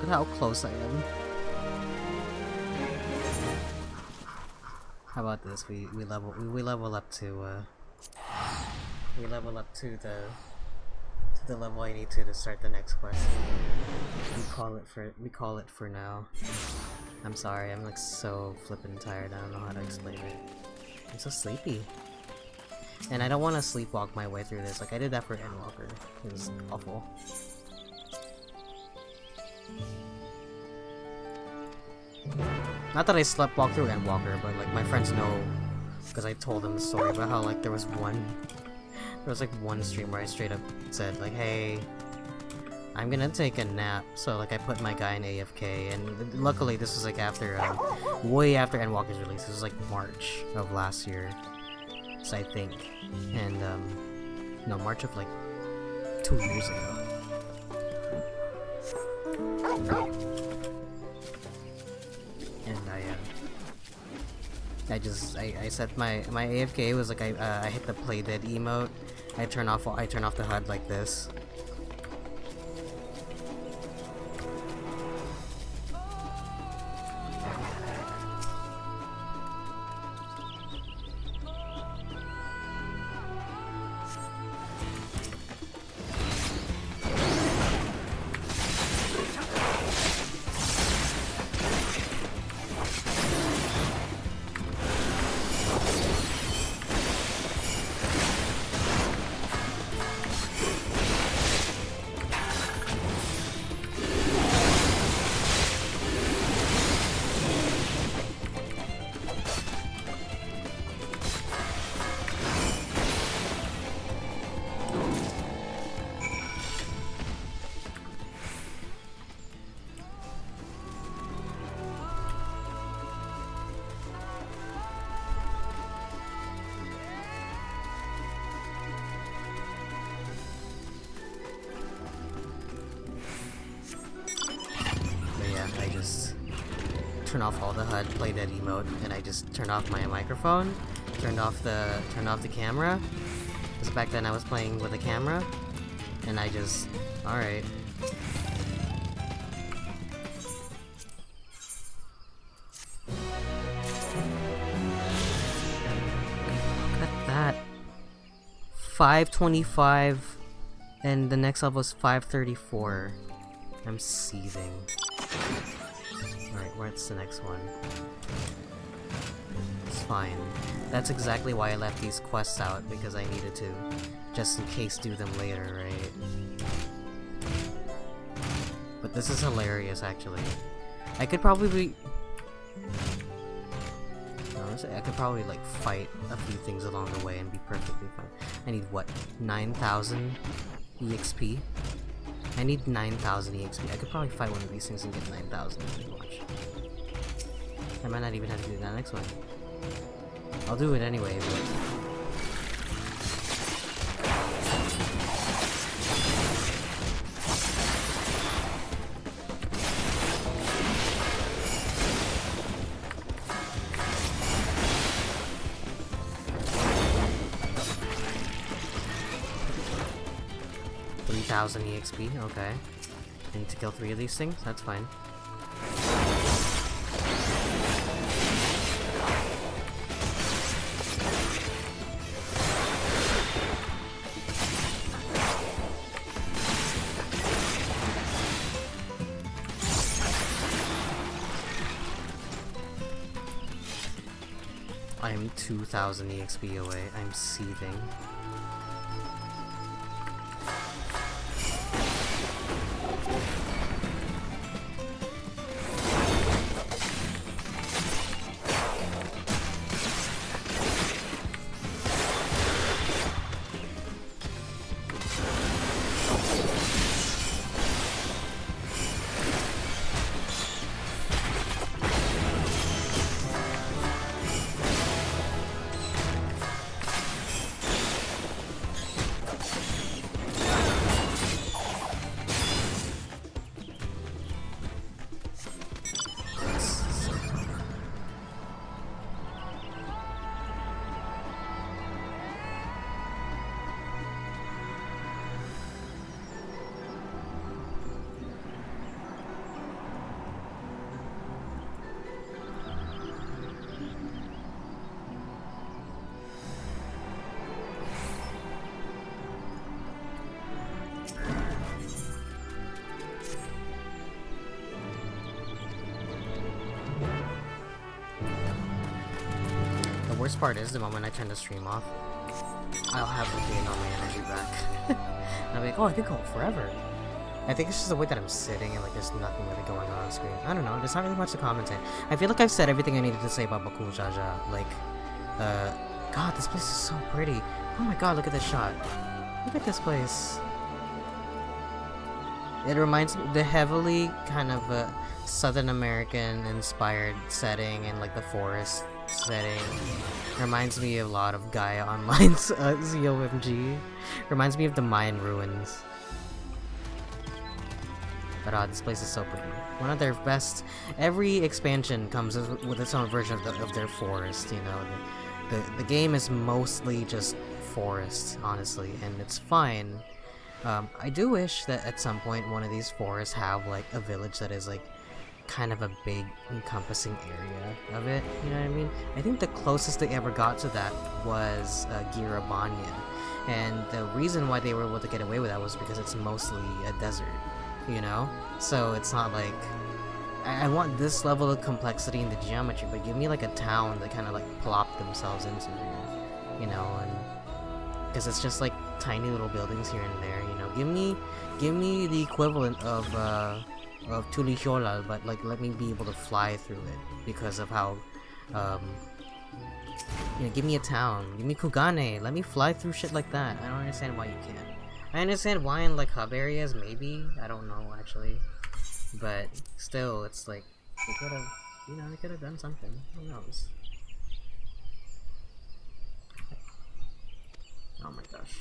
at how close I am. How about this? We level up to the level I need to start the next quest. We call it for now. I'm sorry, I'm like so flippin' tired. I don't know how to explain it. I'm so sleepy. And I don't want to sleepwalk my way through this. Like I did that for Endwalker. It was awful. Not that I sleptwalked through Endwalker, but like my friends know because I told them the story about how like there was like one stream where I straight up said like, hey, I'm gonna take a nap. So like I put my guy in AFK, and luckily this was like after way after Endwalker's release. This was like March of last year, so I think, and no, March of like 2 years ago. And I set my AFK was like I hit the play dead emote. I turn off the HUD like this. I just turn off all the HUD, play that emote, and I just turned off my microphone, turned off the camera. Because back then I was playing with a camera, and I just, alright. Look at that. 525, and the next level is 534. I'm seething. Alright, where's the next one? It's fine. That's exactly why I left these quests out, because I needed to. Just in case do them later, right? But this is hilarious, actually. I could probably honestly, I could probably, like, fight a few things along the way and be perfectly fine. I need, what, 9,000 EXP? I need 9,000 EXP. I could probably fight one of these things and get 9,000. Watch. I might not even have to do that next one. I'll do it anyway, but... 3,000 EXP, okay. I need to kill 3 of these things, that's fine. I'm 2,000 EXP away, I'm seething. worst part is the moment I turn the stream off, I'll have regained all my energy back. I'll be like, oh, I could go forever. I think it's just the way that I'm sitting and like there's nothing really going on screen. I don't know, there's not really much to commentate. I feel like I've said everything I needed to say about Bakul Jaja. Like, God, this place is so pretty. Oh my god, look at this shot. Look at this place. It reminds me, the heavily kind of Southern American inspired setting and like the forest setting reminds me a lot of Gaia Online's ZOMG. Reminds me of the Mayan ruins. But this place is so pretty. One of their best. Every expansion comes with its own version of their forest. You know, the game is mostly just forest, honestly, and it's fine. I do wish that at some point one of these forests have like a village that is like kind of a big encompassing area of it. You know what I mean? I think the closest they ever got to that was Gira Banyan, and the reason why they were able to get away with that was because it's mostly a desert. You know? So it's not like... I want this level of complexity in the geometry, but give me like a town that kind of like plop themselves into here. You know, and... because it's just like tiny little buildings here and there, you know? Give me the equivalent of Tulihiola, but like let me be able to fly through it because of how... you know, give me a town. Give me Kugane. Let me fly through shit like that. I don't understand why you can't. I understand why in like hub areas, maybe. I don't know actually, but still, it's like they could have, you know, they could have done something. Who knows? Oh my gosh.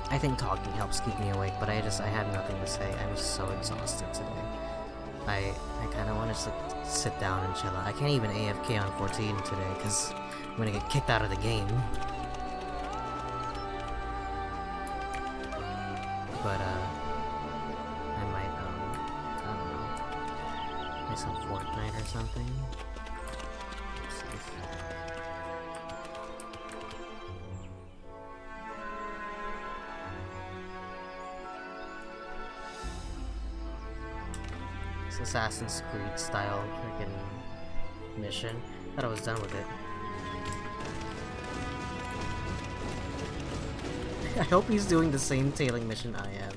I think talking helps keep me awake, but I have nothing to say. I'm so exhausted today. I kind of want to just like, sit down and chill out. I can't even AFK on 14 today because I'm gonna get kicked out of the game. But I might I don't know, play some Fortnite or something. Let's see. Assassin's Creed style freaking mission. Thought I was done with it. I hope he's doing the same tailing mission I am.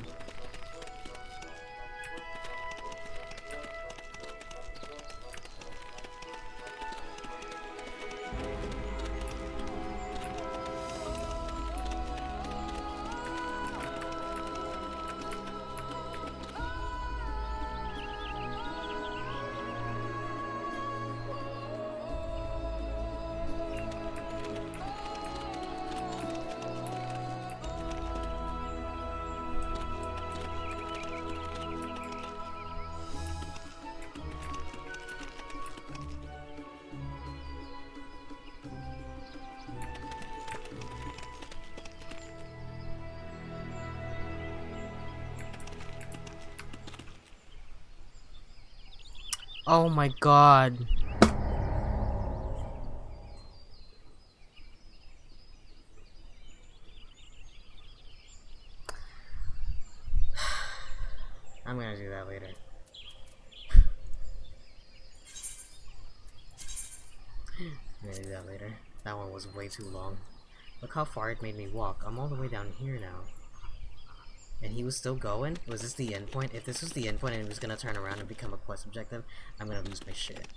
Oh my god. I'm gonna do that later. I'm gonna do that later. That one was way too long. Look how far it made me walk. I'm all the way down here now. And he was still going? Was this the end point? If this was the end point and he was gonna turn around and become a quest objective, I'm gonna lose my shit.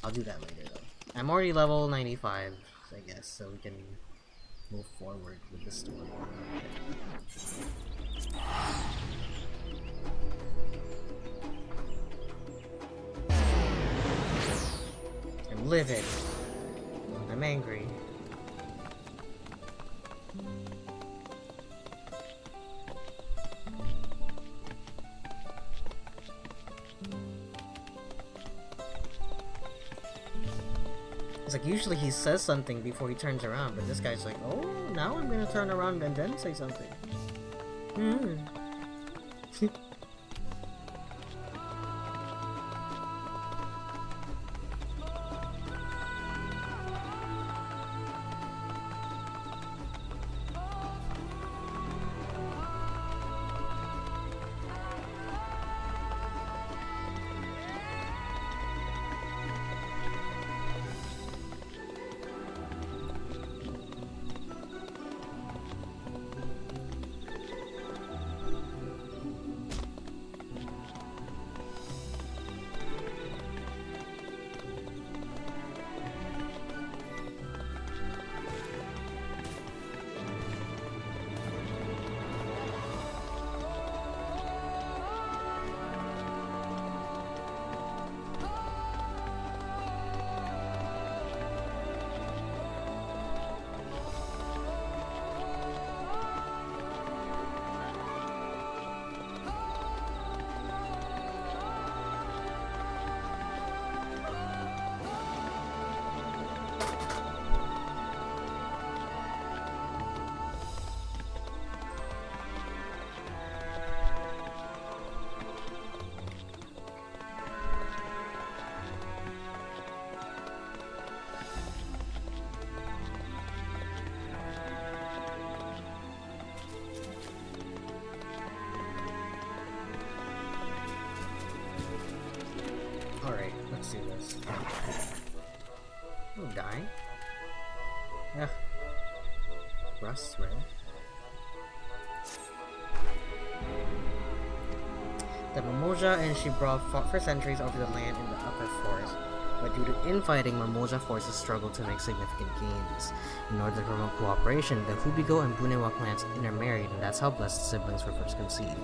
I'll do that later though. I'm already level 95, I guess, so we can move forward with the story. I'm livid. I'm angry. It's like usually he says something before he turns around, but this guy's like, oh, now I'm gonna turn around and then say something. Alright, let's do this. Oh, dying? Ugh. Rust red. The Mimoja and Shibra fought for centuries over the land in the upper forest, but due to infighting, Mimoja forces struggled to make significant gains. In order to promote cooperation, the Hubigo and Bunewa clans intermarried, and that's how blessed siblings were first conceived.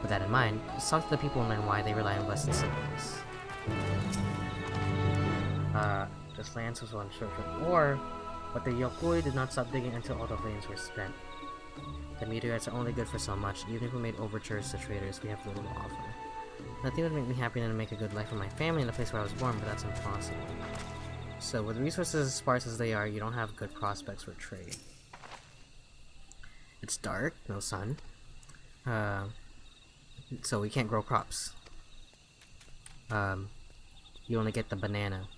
With that in mind, let's talk to the people and learn why they rely on blessed siblings. This land was one short of ore, but the Yokoi did not stop digging until all the veins were spent. The meteorites are only good for so much. Even if we made overtures to traders, we have little to offer. Nothing would make me happier than to make a good life for my family in the place where I was born, but that's impossible. So with resources as sparse as they are, you don't have good prospects for trade. It's dark, no sun. So we can't grow crops. You only get the banana.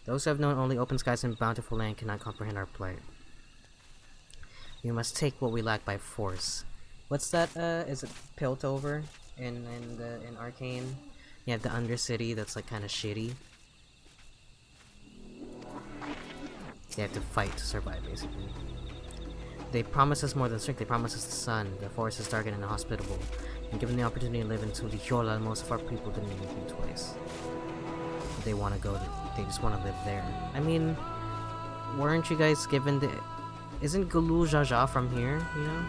Those who have known only open skies and bountiful land cannot comprehend our plight. We must take what we lack by force. What's that, is it Piltover in Arcane? You have the Undercity that's like kinda shitty. They have to fight to survive, basically. They promise us more than strength, they promise us the sun. The forest is dark and inhospitable. And given the opportunity to live in Yola, most of our people didn't even think twice. They want to go, they just want to live there. I mean, weren't you guys given the... Isn't Gulu Jaja from here, you know?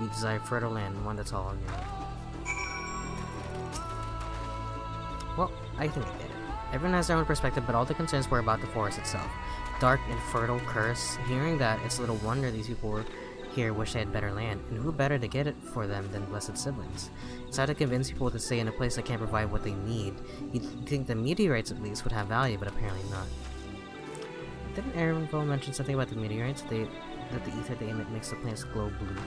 We desire fertile land, one that's all on you. Well, I think we did it. Everyone has their own perspective, but all the concerns were about the forest itself. Dark and fertile curse. Hearing that, it's little wonder these people were here wish they had better land, and who better to get it for them than blessed siblings? It's hard to convince people to stay in a place that can't provide what they need. You'd think the meteorites at least would have value, but apparently not. Didn't Aaronville mention something about the meteorites? That the ether they emit makes the plants glow blue.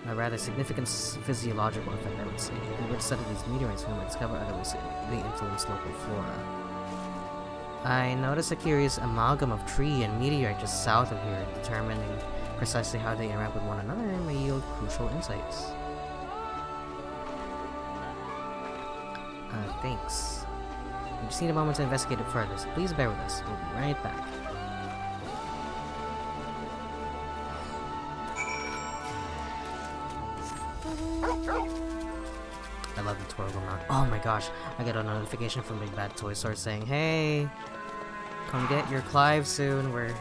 A rather significant physiological effect, I would say. If we were to study these meteorites, we might discover other ways they influence local flora. I noticed a curious amalgam of tree and meteorite just south of here. Determining precisely how they interact with one another may yield crucial insights. Thanks. We just need a moment to investigate it further, so please bear with us. We'll be right back. I love the Torgal mount. Oh my gosh, I get a notification from Big Bad Toy Store saying, "Hey, come get your Clive soon. We're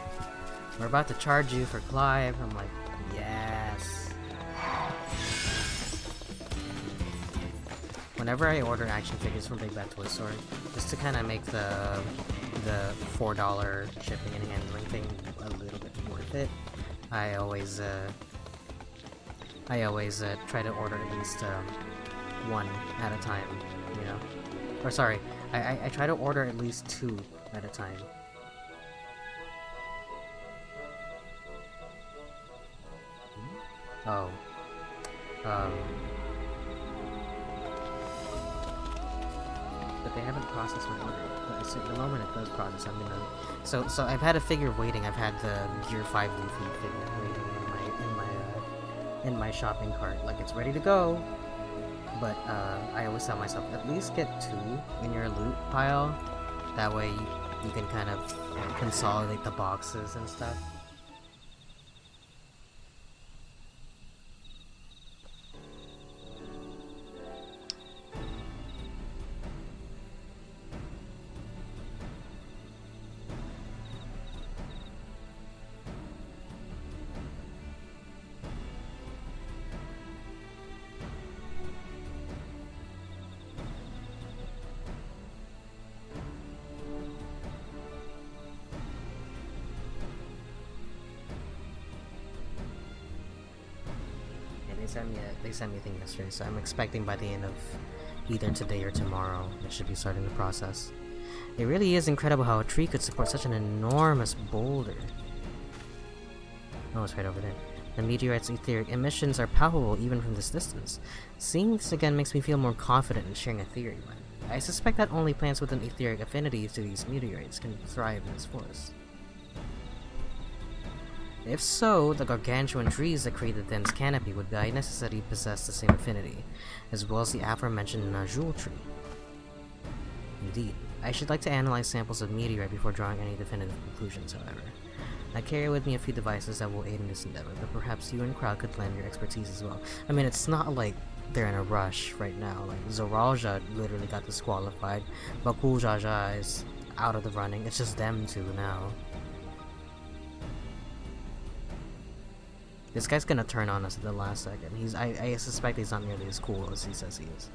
about to charge you for Clive." I'm like, yes. Whenever I order action figures from Big Bad Toy Store, just to kind of make the $4 shipping and handling thing a little bit worth it, I always try to order at least one at a time, you know? Or sorry, I try to order at least 2 at a time. Oh. But they haven't processed my order. So the moment it does process, I'm gonna... So I've had a figure waiting. I've had the Gear 5 Luffy figure waiting in my shopping cart. Like, it's ready to go. But I always tell myself, at least get 2 in your loot pile. That way you can kind of consolidate the boxes and stuff. They sent me a thing yesterday, so I'm expecting by the end of either today or tomorrow it should be starting the process. It really is incredible how a tree could support such an enormous boulder. Oh, it's right over there. The meteorite's etheric emissions are palpable even from this distance. Seeing this again makes me feel more confident in sharing a theory. I suspect that only plants with an etheric affinity to these meteorites can thrive in this forest. If so, the gargantuan trees that create the dense canopy would by necessity possess the same affinity, as well as the aforementioned Najul tree. Indeed, I should like to analyze samples of meteorite before drawing any definitive conclusions, however. I carry with me a few devices that will aid in this endeavor, but perhaps you and Crowd could lend your expertise as well. I mean, it's not like they're in a rush right now. Like, Zoralja literally got disqualified, Bakul Jaja is out of the running. It's just them two now. This guy's gonna turn on us at the last second. I suspect he's not nearly as cool as he says he is.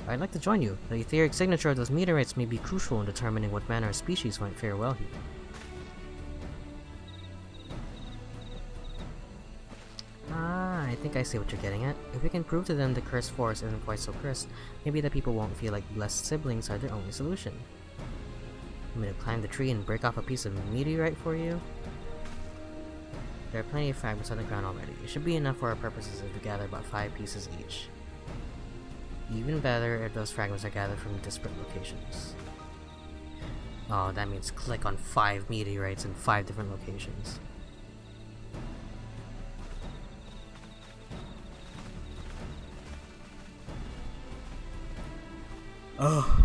I'd like to join you. The etheric signature of those meteorites may be crucial in determining what manner of species might fare well here. Ah, I think I see what you're getting at. If we can prove to them the cursed forest isn't quite so cursed, maybe the people won't feel like blessed siblings are their only solution. I'm gonna climb the tree and break off a piece of meteorite for you? There are plenty of fragments on the ground already. It should be enough for our purposes if we gather about 5 pieces each. Even better if those fragments are gathered from disparate locations. Oh, that means click on 5 meteorites in 5 different locations. Oh.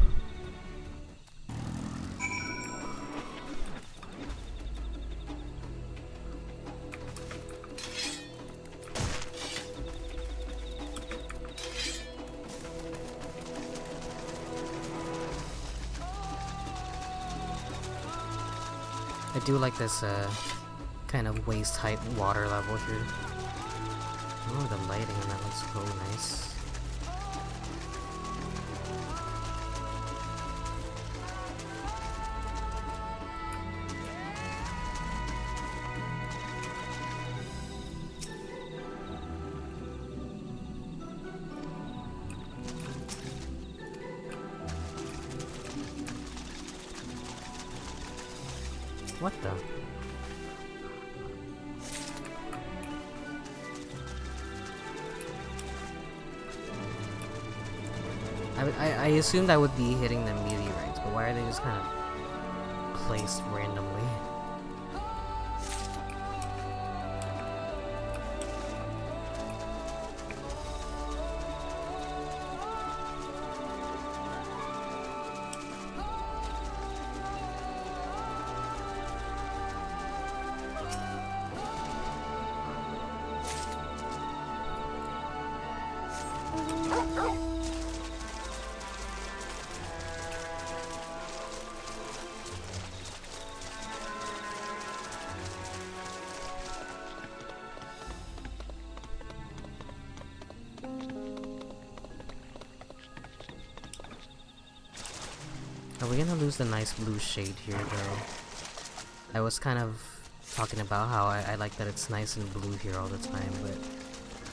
I do like this kind of waist-height water level here. Oh, the lighting on that looks so nice. What the? I assumed I would be hitting the meteorites, but why are they just kind of placed randomly. Are we gonna lose the nice blue shade here, though? I was kind of talking about how I like that it's nice and blue here all the time, but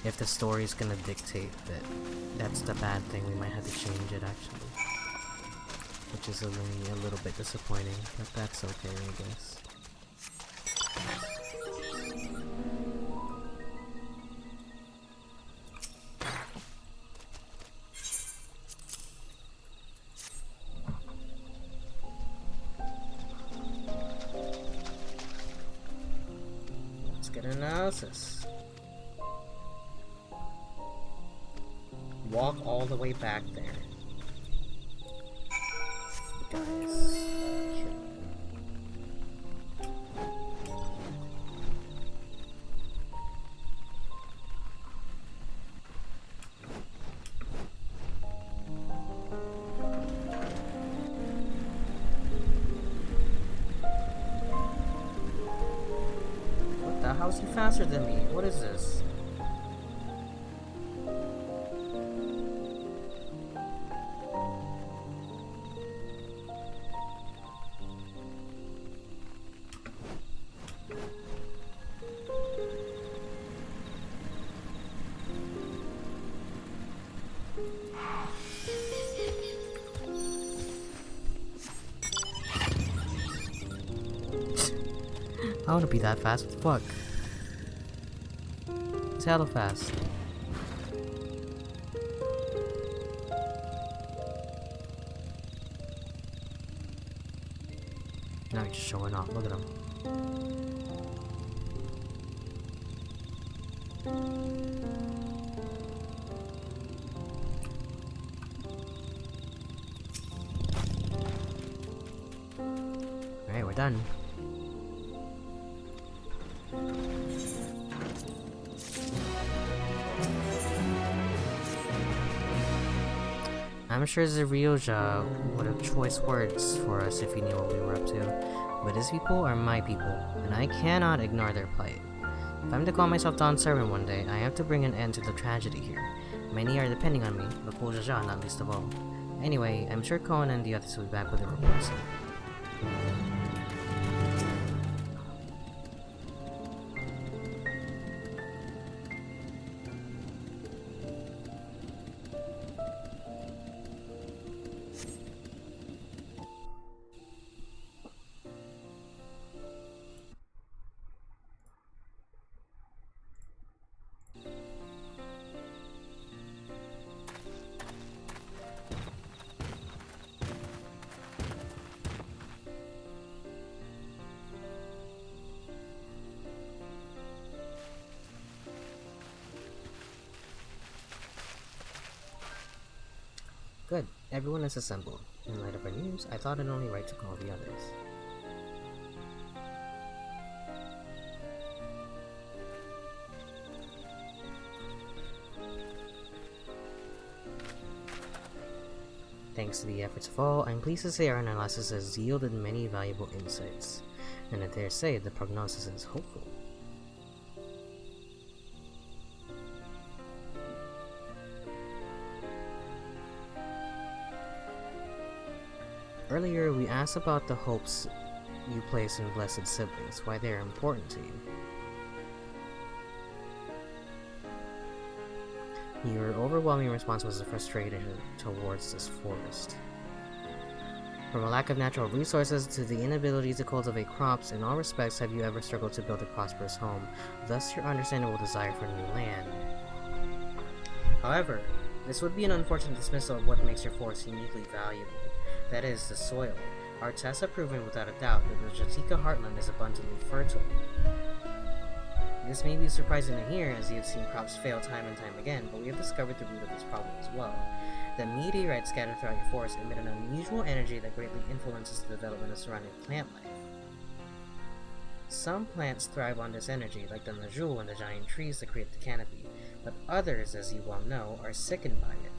if the story's gonna dictate that that's the bad thing, we might have to change it, actually. Which is a little bit disappointing, but that's okay, I guess. Analysis. Walk all the way back there. Guys. Sure. How's he faster than me? What is this? I wanna be that fast. What the fuck? It's hella fast. Now he's just showing off. Look at him. Alright, we're done. I'm sure Zerioja would have choice words for us if he knew what we were up to, but his people are my people, and I cannot ignore their plight. If I'm to call myself Dawn's servant one day, I have to bring an end to the tragedy here. Many are depending on me, but Jaja not least of all. Anyway, I'm sure Cohen and the others will be back with the reports. Good. Everyone is assembled. In light of our news, I thought it only right to call the others. Thanks to the efforts of all, I'm pleased to say our analysis has yielded many valuable insights, and I dare say the prognosis is hopeful. Earlier, we asked about the hopes you place in blessed siblings, why they are important to you. Your overwhelming response was a frustration towards this forest. From a lack of natural resources to the inability to cultivate crops, in all respects have you ever struggled to build a prosperous home, thus your understandable desire for new land. However, this would be an unfortunate dismissal of what makes your forest uniquely valuable. That is, the soil. Our tests have proven without a doubt that the Jatika heartland is abundantly fertile. This may be surprising to hear, as you have seen crops fail time and time again, but we have discovered the root of this problem as well. The meteorites scattered throughout your forest emit an unusual energy that greatly influences the development of surrounding plant life. Some plants thrive on this energy, like the Najul and the giant trees that create the canopy, but others, as you well know, are sickened by it.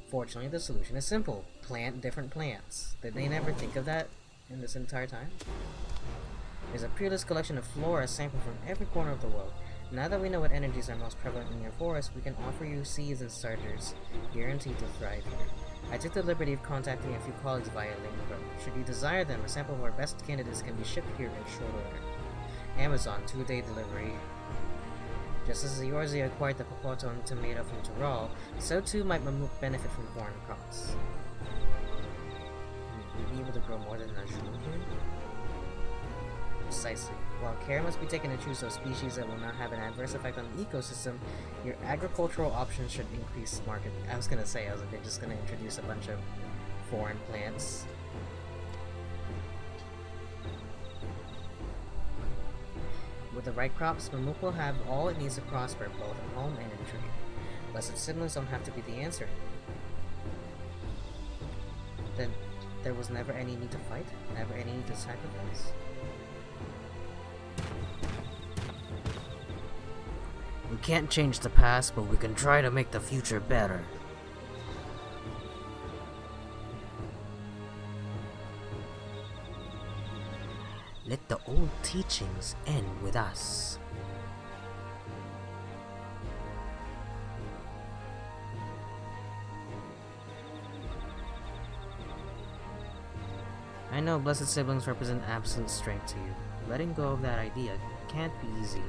Fortunately, the solution is simple. Plant different plants. Did they never think of that in this entire time? There's a peerless collection of flora sampled from every corner of the world. Now that we know what energies are most prevalent in your forest, we can offer you seeds and starters, guaranteed to thrive here. I took the liberty of contacting a few colleagues via LinkedIn. Should you desire them, a sample of our best candidates can be shipped here in short order. Amazon, 2-day delivery. Just as the Eorzea acquired the Popoto and tomato from Tural, so too might Mamuk benefit from foreign crops. Will we be able to grow more than Najul here? Precisely. While care must be taken to choose those species that will not have an adverse effect on the ecosystem, your agricultural options should increase markedly. I was gonna say, they're just gonna introduce a bunch of foreign plants. With the right crops, Mamuk will have all it needs to prosper, both at home and in trade. Blessed siblings don't have to be the answer. Then, there was never any need to fight? Never any need to sacrifice? We can't change the past, but we can try to make the future better. Let the old teachings end with us. I know blessed siblings represent absolute strength to you. Letting go of that idea can't be easy.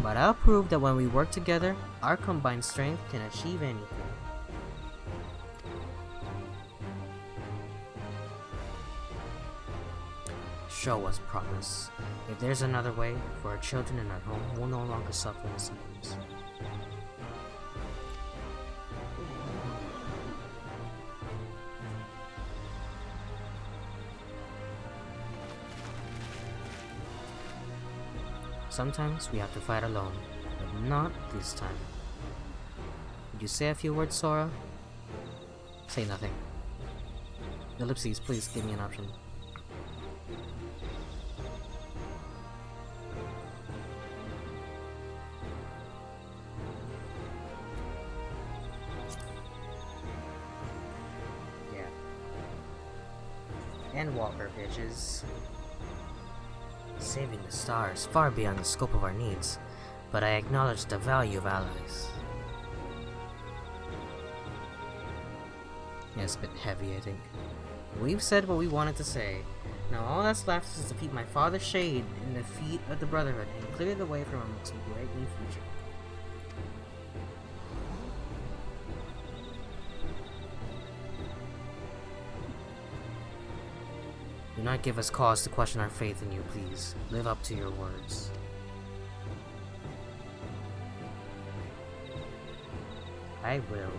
But I'll prove that when we work together, our combined strength can achieve anything. Show us promise. If there's another way, for our children and our home will no longer suffer in silence. Sometimes we have to fight alone, but not this time. Would you say a few words, Sora? Say nothing. Ellipses, please give me an option. Yeah. And Walker, bitches. Saving the stars far beyond the scope of our needs, but I acknowledge the value of allies. Yeah, it's a bit heavy, I think. We've said what we wanted to say. Now all that's left is to defeat my father's shade in the feet of the Brotherhood and clear the way for Mamuk's bright new future. Do not give us cause to question our faith in you, please. Live up to your words. I will.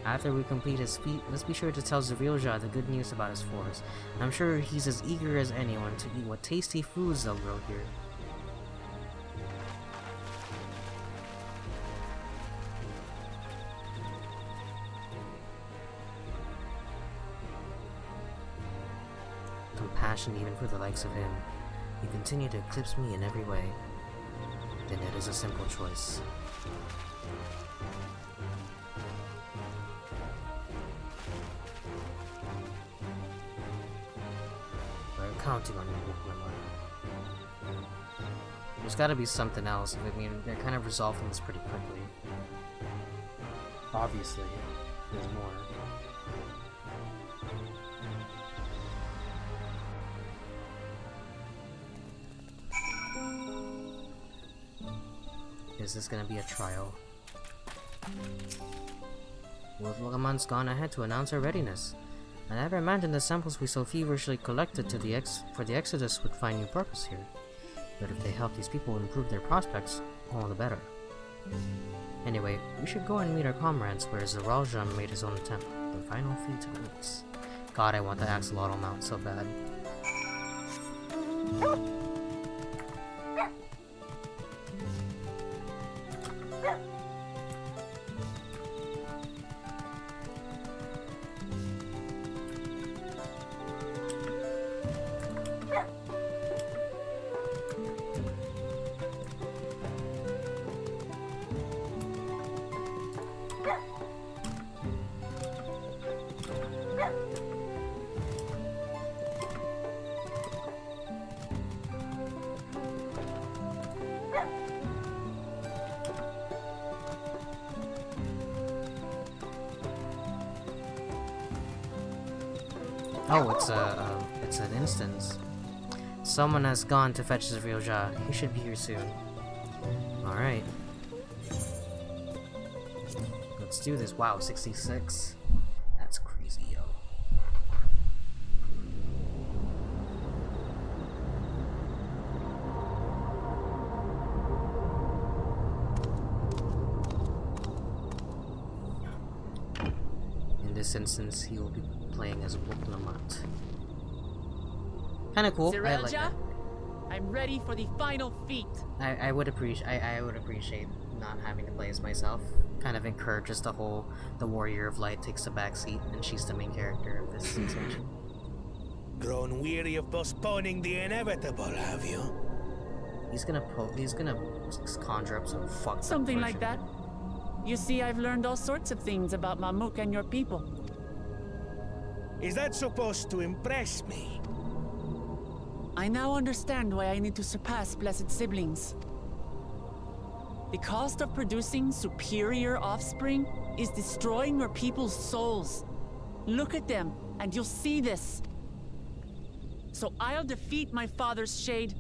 After we complete his feat, let's be sure to tell Zarilja the good news about his forest. I'm sure he's as eager as anyone to eat what tasty foods they'll grow here. Compassion even for the likes of him. You continue to eclipse me in every way. Then it is a simple choice. We're counting on you, Mama. There's gotta be something else. I mean, they're kind of resolving this pretty quickly. Obviously, there's more. Is this gonna be a trial? Wolfgamon's gone ahead to announce our readiness. I never imagined the samples we so feverishly collected for the Exodus would find new purpose here. But if they help these people improve their prospects, all the better. Anyway, we should go and meet our comrades where Zeraljan made his own attempt. The final feat awaits. God, I want the axolotl mount so bad. Oh, it's an instance. Someone has gone to fetch Zeraljan. He should be here soon. Alright. Let's do this. Wow, 66? That's crazy, yo. In this instance, he will be playing as Wuklamut. Kinda cool. I like that. I'm ready for the final feat. I would appreciate not having to play as myself. Kind of encourages the Warrior of Light takes the backseat and she's the main character of this expansion. Grown weary of postponing the inevitable, have you? He's gonna conjure up some fucked Something up like that. You see, I've learned all sorts of things about Mamuk and your people. Is that supposed to impress me? I now understand why I need to surpass blessed siblings. The cost of producing superior offspring is destroying your people's souls. Look at them, and you'll see this. So I'll defeat my father's shade,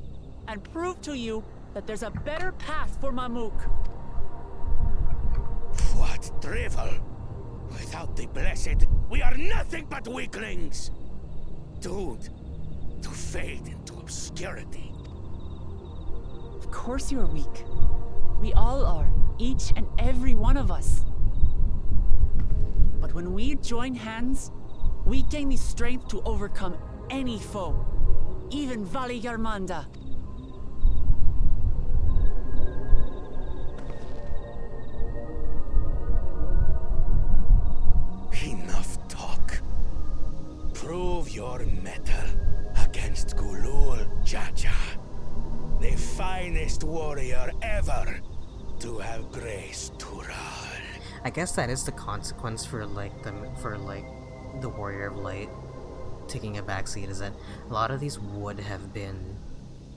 and prove to you that there's a better path for Mamuk. What drivel! Without the blessed, we are nothing but weaklings! Doomed to fade into obscurity. Of course you're weak. We all are, each and every one of us. But when we join hands, we gain the strength to overcome any foe, even Vali Garmanda. Enough talk. Prove your mettle against Gulul Jaja, the finest warrior ever to have graced Tural. I guess that is the consequence for the Warrior of Light taking a backseat, is that a lot of these would have been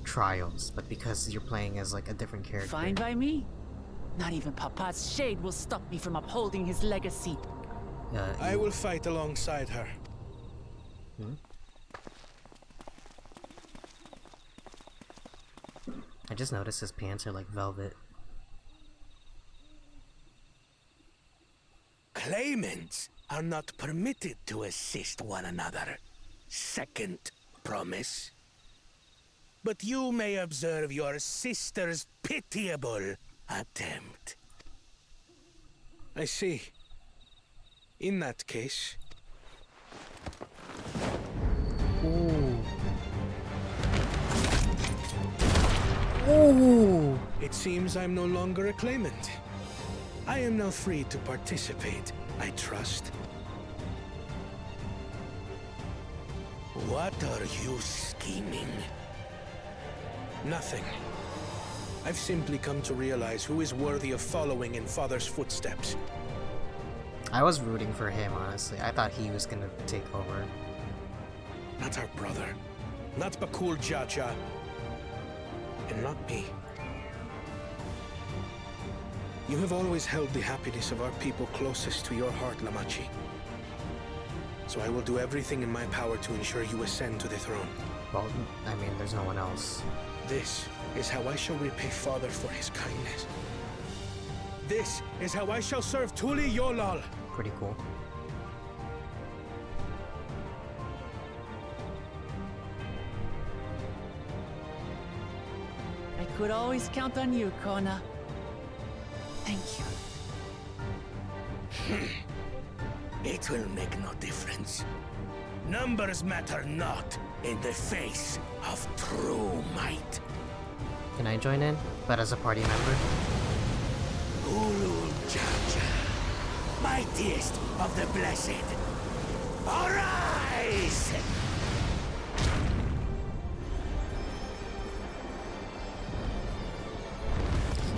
trials, but because you're playing as like a different character. Fine by me. Not even Papa's shade will stop me from upholding his legacy. I will fight alongside her. I just noticed his pants are like velvet. Claimants are not permitted to assist one another. Second promise. But you may observe your sister's pitiable attempt. I see. In that case... Ooh. Ooh. It seems I'm no longer a claimant. I am now free to participate, I trust. What are you scheming? Nothing. I've simply come to realize who is worthy of following in Father's footsteps. I was rooting for him, honestly. I thought he was gonna take over. Not our brother. Not Bakul Jaja. And not me. You have always held the happiness of our people closest to your heart, Lamachi. So I will do everything in my power to ensure you ascend to the throne. Well, I mean, there's no one else. This is how I shall repay Father for his kindness. This is how I shall serve Tuli Yolal. Pretty cool. I could always count on you, Kona. It will make no difference. Numbers matter not in the face of true might. Can I join in? But as a party member? Ulul Jaja, mightiest of the blessed, arise!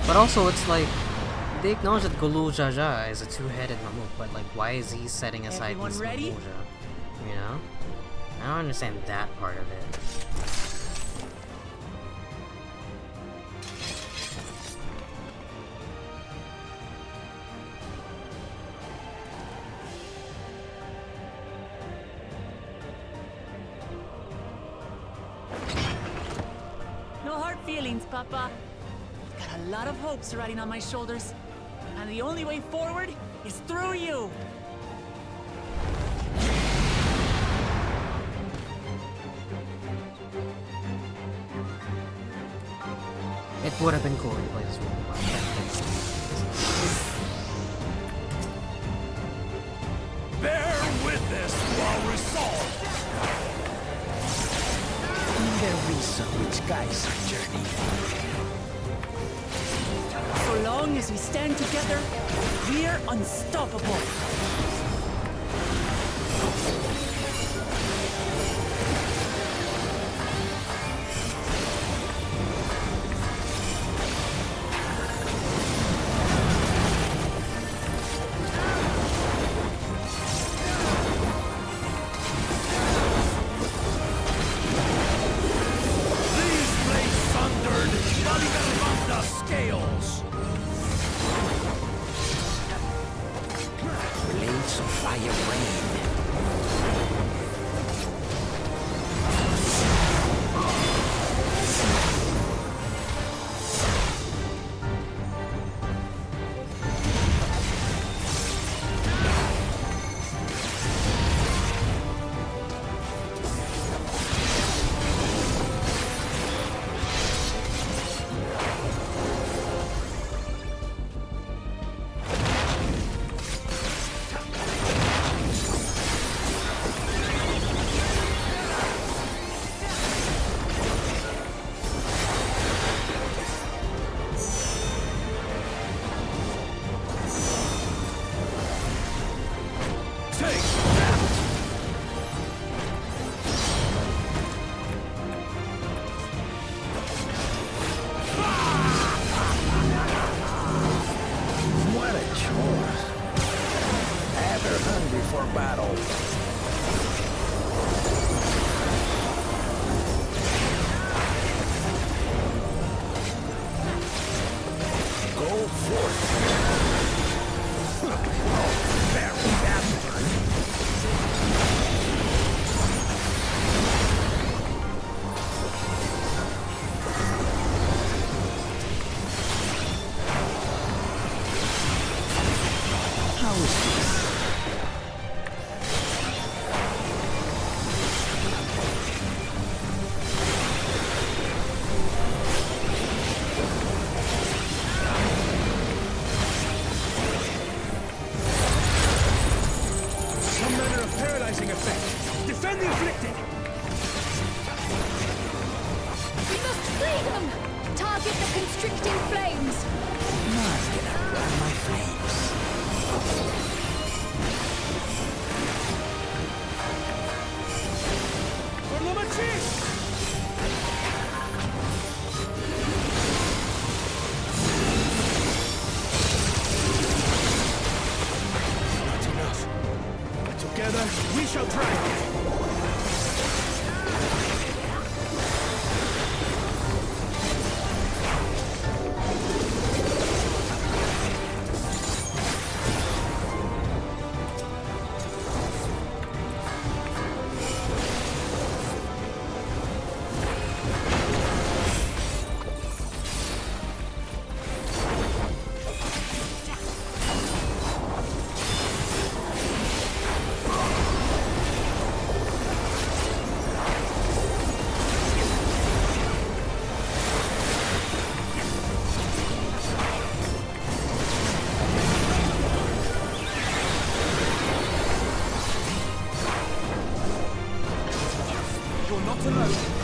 But also, it's like, they acknowledge that Gulul Jaja is a two-headed Mamuk, but like, why is he setting aside Everyone these ready? Mamuja? You know? I don't understand that part of it. No hard feelings, Papa. I've got a lot of hopes riding on my shoulders. And the only way forward is through you. It would have been cool to play this one. Bear witness while resolved. There is some which guides our journey. So long as we stand together, we're unstoppable. These blades thundered, not even among the scales. Blades of fire rain. Take that! What a chore. Ever hungry for battle. Go forth. Very bastard. How is this? Some manner of paralyzing effect. Defend the afflicted! We must free them! Target the constricting flames! Not gonna burn my flames. For the machine! Not enough. Together, we shall triumph. Sentinel!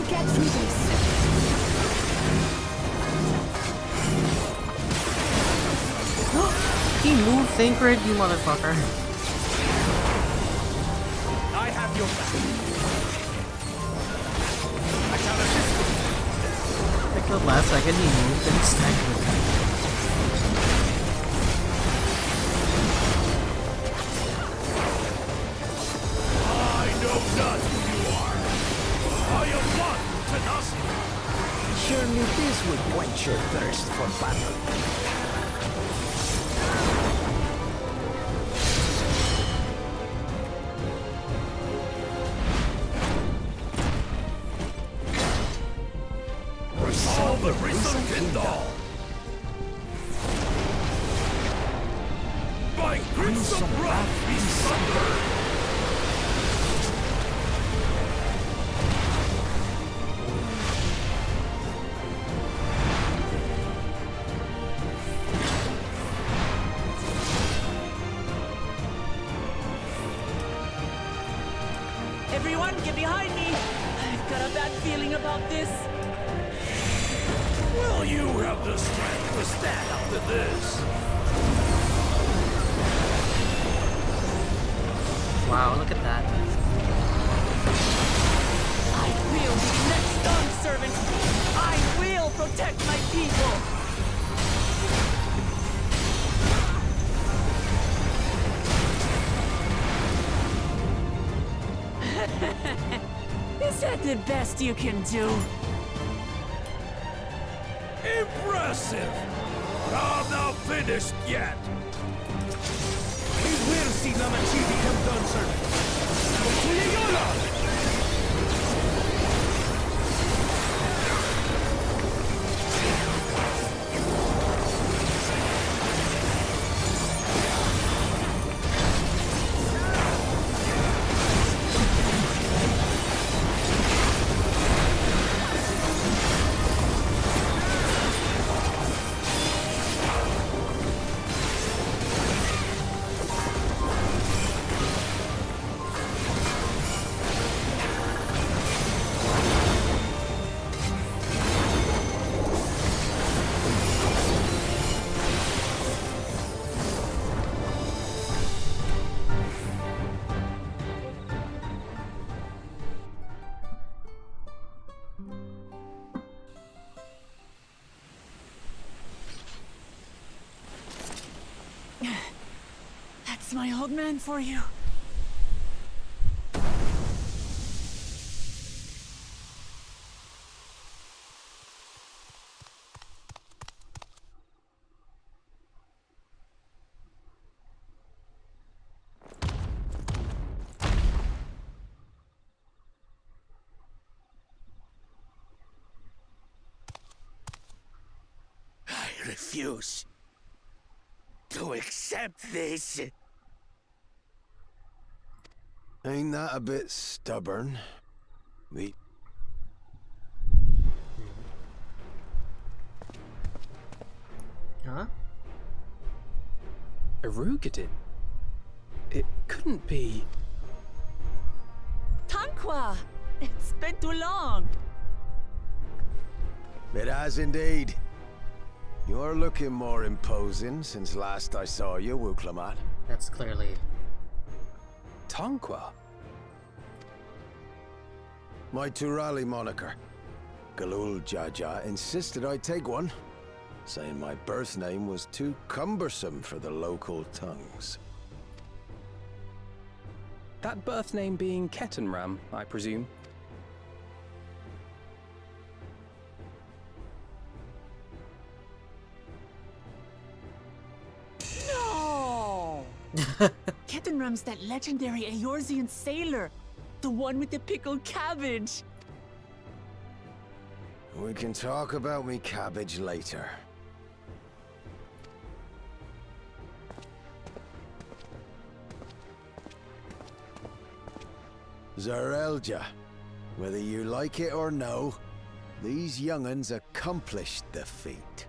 Get through this. He moved Thancred, you motherfucker. I have your back. Like the last second he moved and stacked with him. I know not who you are. I am one to nothing. Surely this would quench your thirst for battle. All the recent Kindle. By crimson wrath be sundered. Everyone, get behind me! I've got a bad feeling about this. Will you have the strength to stand up to this? Wow, look at that. I will be the next Dawn servant! I will protect my people! Is that the best you can do? Impressive! But I'm not finished yet. We will see Namachi become Dawn servant. That's my old man for you. I refuse to accept this. Ain't that a bit stubborn? Huh? Erugadin? It couldn't be... Tanqua! It's been too long. It has indeed. You're looking more imposing since last I saw you, Wuklamat. That's clearly... Tanqua? My Turali moniker. Galul Jaja insisted I take one, saying my birth name was too cumbersome for the local tongues. That birth name being Kettenram, I presume? No! Kettenram's that legendary Eorzean sailor. The one with the pickled cabbage. We can talk about me cabbage later. Zarelja, whether you like it or no, these young'uns accomplished the feat.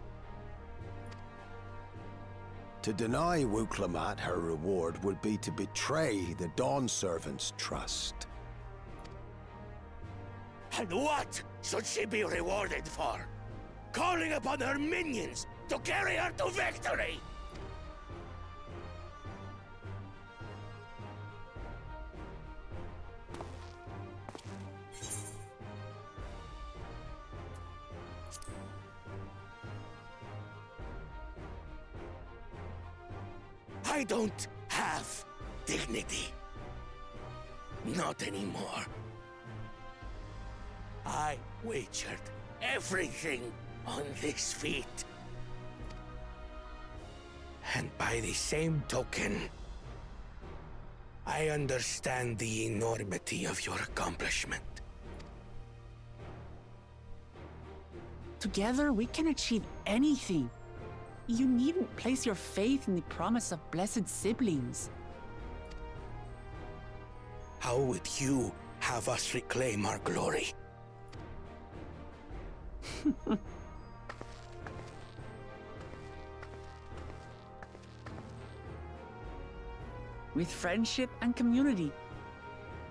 To deny Wuklamat her reward would be to betray the Dawn Servant's trust. And what should she be rewarded for? Calling upon her minions to carry her to victory! I don't have dignity. Not anymore. I wagered everything on this feat. And by the same token, I understand the enormity of your accomplishment. Together, we can achieve anything. You needn't place your faith in the promise of blessed siblings. How would you have us reclaim our glory? With friendship and community.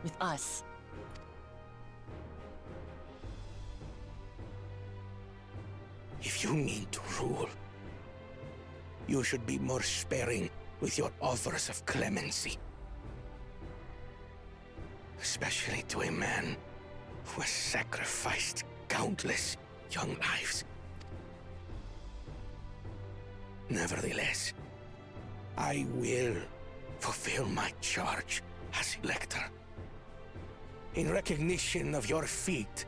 With us. If you mean to rule, you should be more sparing with your offers of clemency. Especially to a man who has sacrificed countless young lives. Nevertheless, I will fulfill my charge as Elector. In recognition of your feat,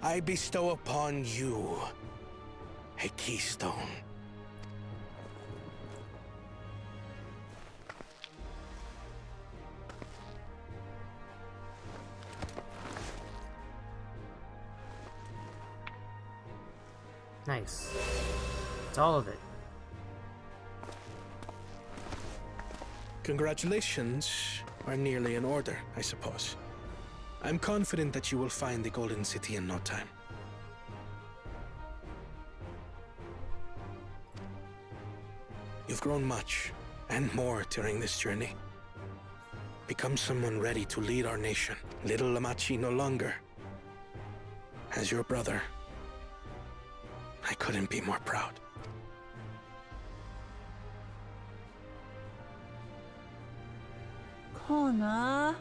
I bestow upon you a keystone. Nice. It's all of it. Congratulations are nearly in order, I suppose. I'm confident that you will find the Golden City in no time. You've grown much, and more during this journey. Become someone ready to lead our nation. Little Lamachi no longer. As your brother, I couldn't be more proud. Kona.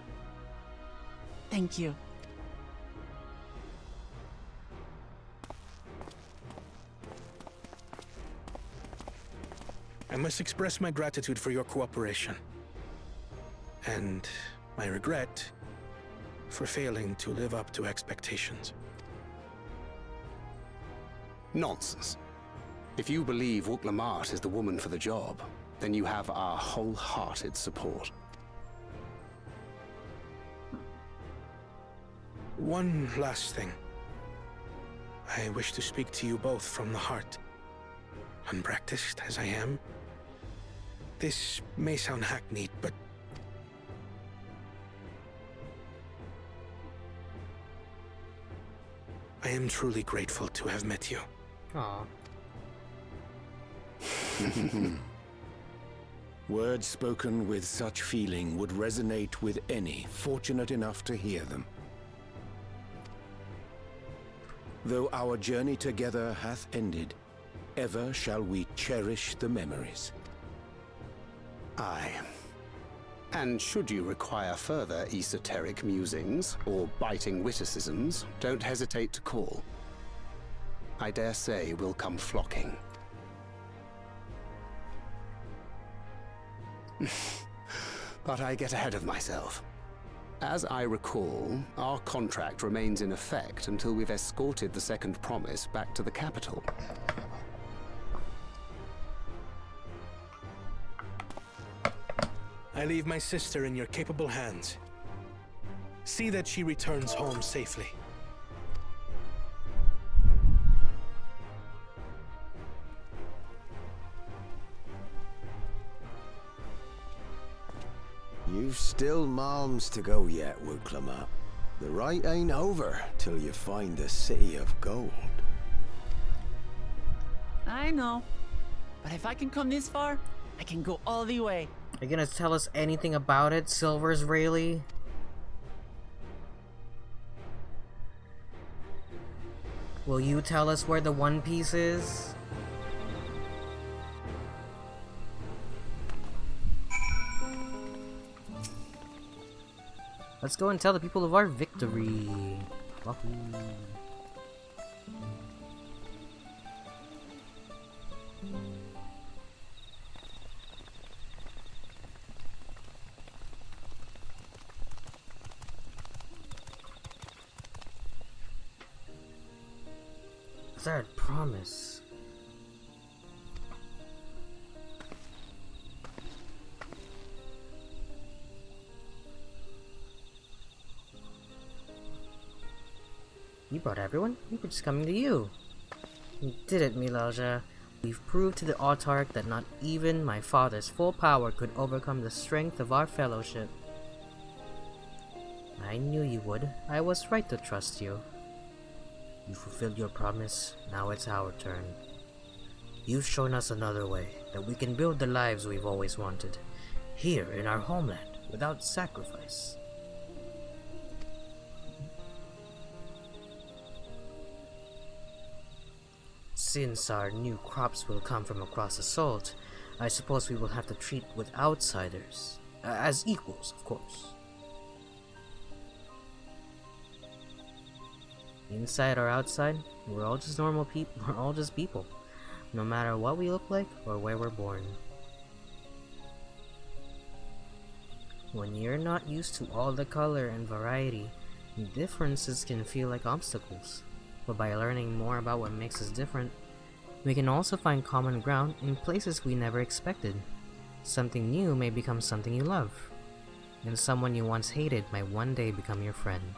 Thank you. I must express my gratitude for your cooperation. And my regret for failing to live up to expectations. Nonsense. If you believe Wuklamat is the woman for the job, then you have our wholehearted support. One last thing. I wish to speak to you both from the heart. Unpracticed as I am, this may sound hackneyed, but I am truly grateful to have met you. Aww. Words spoken with such feeling would resonate with any fortunate enough to hear them. Though our journey together hath ended, ever shall we cherish the memories. Aye. And should you require further esoteric musings or biting witticisms, don't hesitate to call. I dare say we'll come flocking. But I get ahead of myself. As I recall, our contract remains in effect until we've escorted the second promise back to the capital. I leave my sister in your capable hands. See that she returns home safely. You've still malms to go yet, Wuklamap. The rite ain't over till you find the city of gold. I know. But if I can come this far, I can go all the way. Are you gonna tell us anything about it, Silver's Rayleigh? Will you tell us where the One Piece is? Let's go and tell the people of our victory. Wahoo. Third promise. You brought everyone? We were just coming to you. You did it, Milaja. We've proved to the Autarch that not even my father's full power could overcome the strength of our fellowship. I knew you would. I was right to trust you. You fulfilled your promise, now it's our turn. You've shown us another way, that we can build the lives we've always wanted, here in our homeland, without sacrifice. Since our new crops will come from across the salt, I suppose we will have to treat with outsiders, as equals, of course. Inside or outside, we're all just normal people. We're all just people, no matter what we look like or where we're born. When you're not used to all the color and variety, differences can feel like obstacles. But by learning more about what makes us different, we can also find common ground in places we never expected. Something new may become something you love, and someone you once hated might one day become your friend.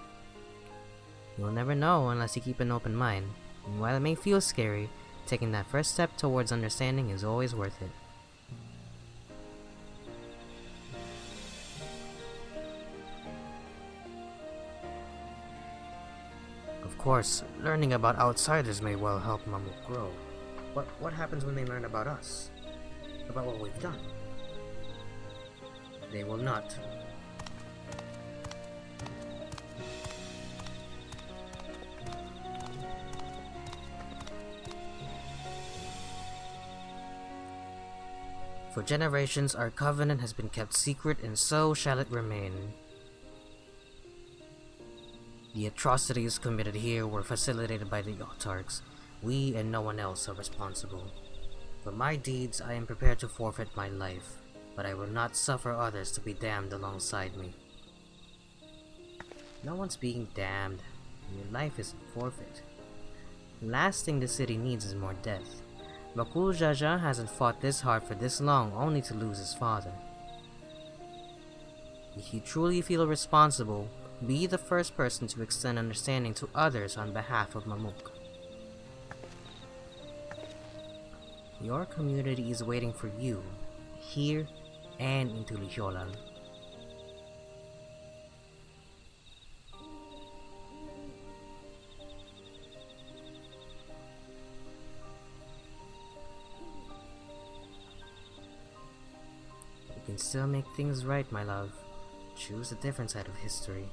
You'll never know unless you keep an open mind, and while it may feel scary, taking that first step towards understanding is always worth it. Of course, learning about outsiders may well help Mamuk grow. But what happens when they learn about us? About what we've done? They will not. For generations, our covenant has been kept secret, and so shall it remain. The atrocities committed here were facilitated by the Autarchs. We and no one else are responsible. For my deeds, I am prepared to forfeit my life, but I will not suffer others to be damned alongside me. No one's being damned. Your life is forfeit. The last thing the city needs is more death. Bakul Jaja hasn't fought this hard for this long only to lose his father. If you truly feel responsible, be the first person to extend understanding to others on behalf of Mamuk. Your community is waiting for you, here and in Tulihiolan. You can still make things right, my love. Choose a different side of history.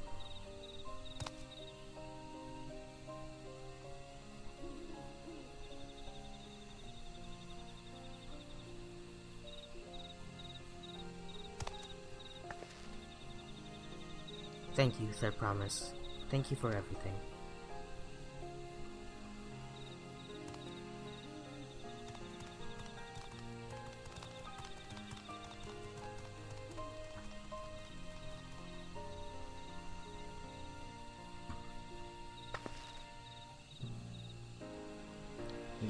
thank you, Third Promise. Thank you for everything.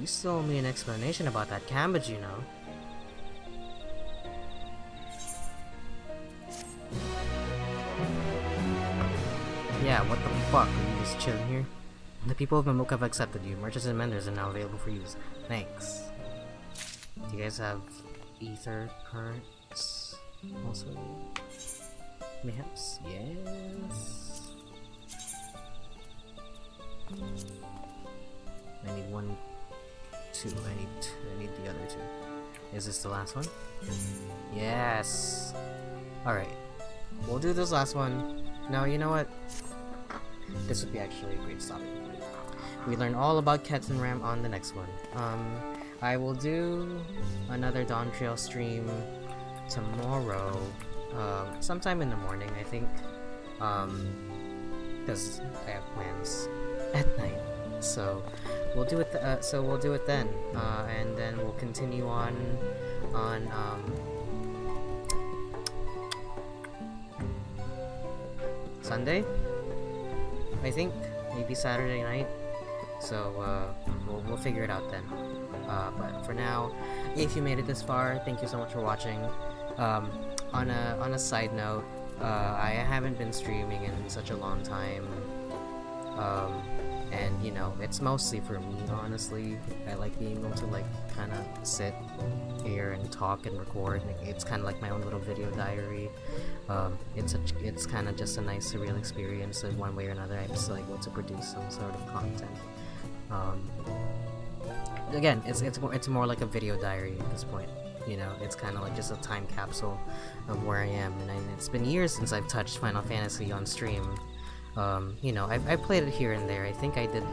You still owe me an explanation about that cabbage, you know. Yeah, what the fuck? Are you just chilling here? The people of Mamook have accepted you. Merchants and vendors are now available for use. Thanks. Do you guys have ether currents? Also? Perhaps? Yes. I need one, two. I need the other two. Is this the last one? Yes. Alright. We'll do this last one. No, you know what? This would be actually a great stopping point. We learn all about Ketan Ram on the next one. I will do another Dawntrail stream tomorrow. Sometime in the morning, I think. Because I have plans at night. So we'll do it. We'll do it then, and then we'll continue on Sunday. I think maybe Saturday night. So we'll figure it out then. But for now, if you made it this far, thank you so much for watching. On a side note, I haven't been streaming in such a long time. And you know, it's mostly for me, honestly. I like being able to like kind of sit here and talk and record. It's kind of like my own little video diary. It's kind of just a nice surreal experience in one way or another. I'm still able to produce some sort of content. Again, it's more like a video diary at this point. You know, it's kind of like just a time capsule of where I am. And it's been years since I've touched Final Fantasy on stream. You know, I played it here and there. I think I did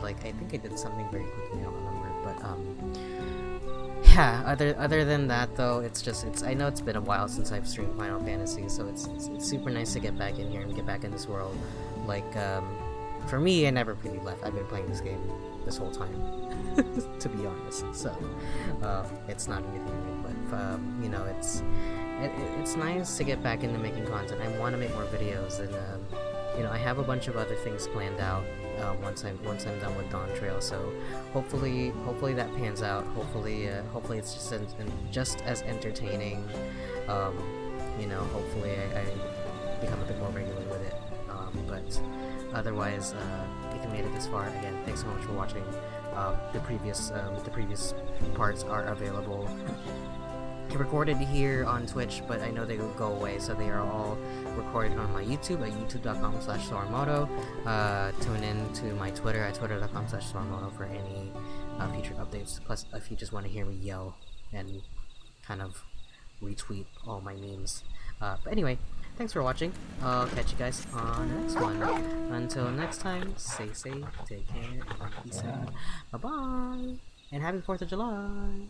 something very quickly, I don't remember, but yeah, other than that though, I know it's been a while since I've streamed Final Fantasy, so it's super nice to get back in here and get back in this world. Like, for me, I never really left. I've been playing this game this whole time, to be honest, so it's not anything new, but you know, it's nice to get back into making content. I want to make more videos, and you know, I have a bunch of other things planned out once I'm done with Dawntrail. So hopefully that pans out. Hopefully it's just as entertaining. You know, hopefully I become a bit more regular with it. But otherwise, if you made it this far, again, thanks so much for watching. The previous parts are available. Recorded here on Twitch, but I know they will go away, so they are all recorded on my YouTube at youtube.com/Soramoto. Tune in to my Twitter at twitter.com/Soramoto for any future updates. Plus, if you just want to hear me yell and kind of retweet all my memes. But anyway, thanks for watching. I'll catch you guys on the next one. Until next time, stay safe, take care, and peace out. Bye bye, and happy 4th of July.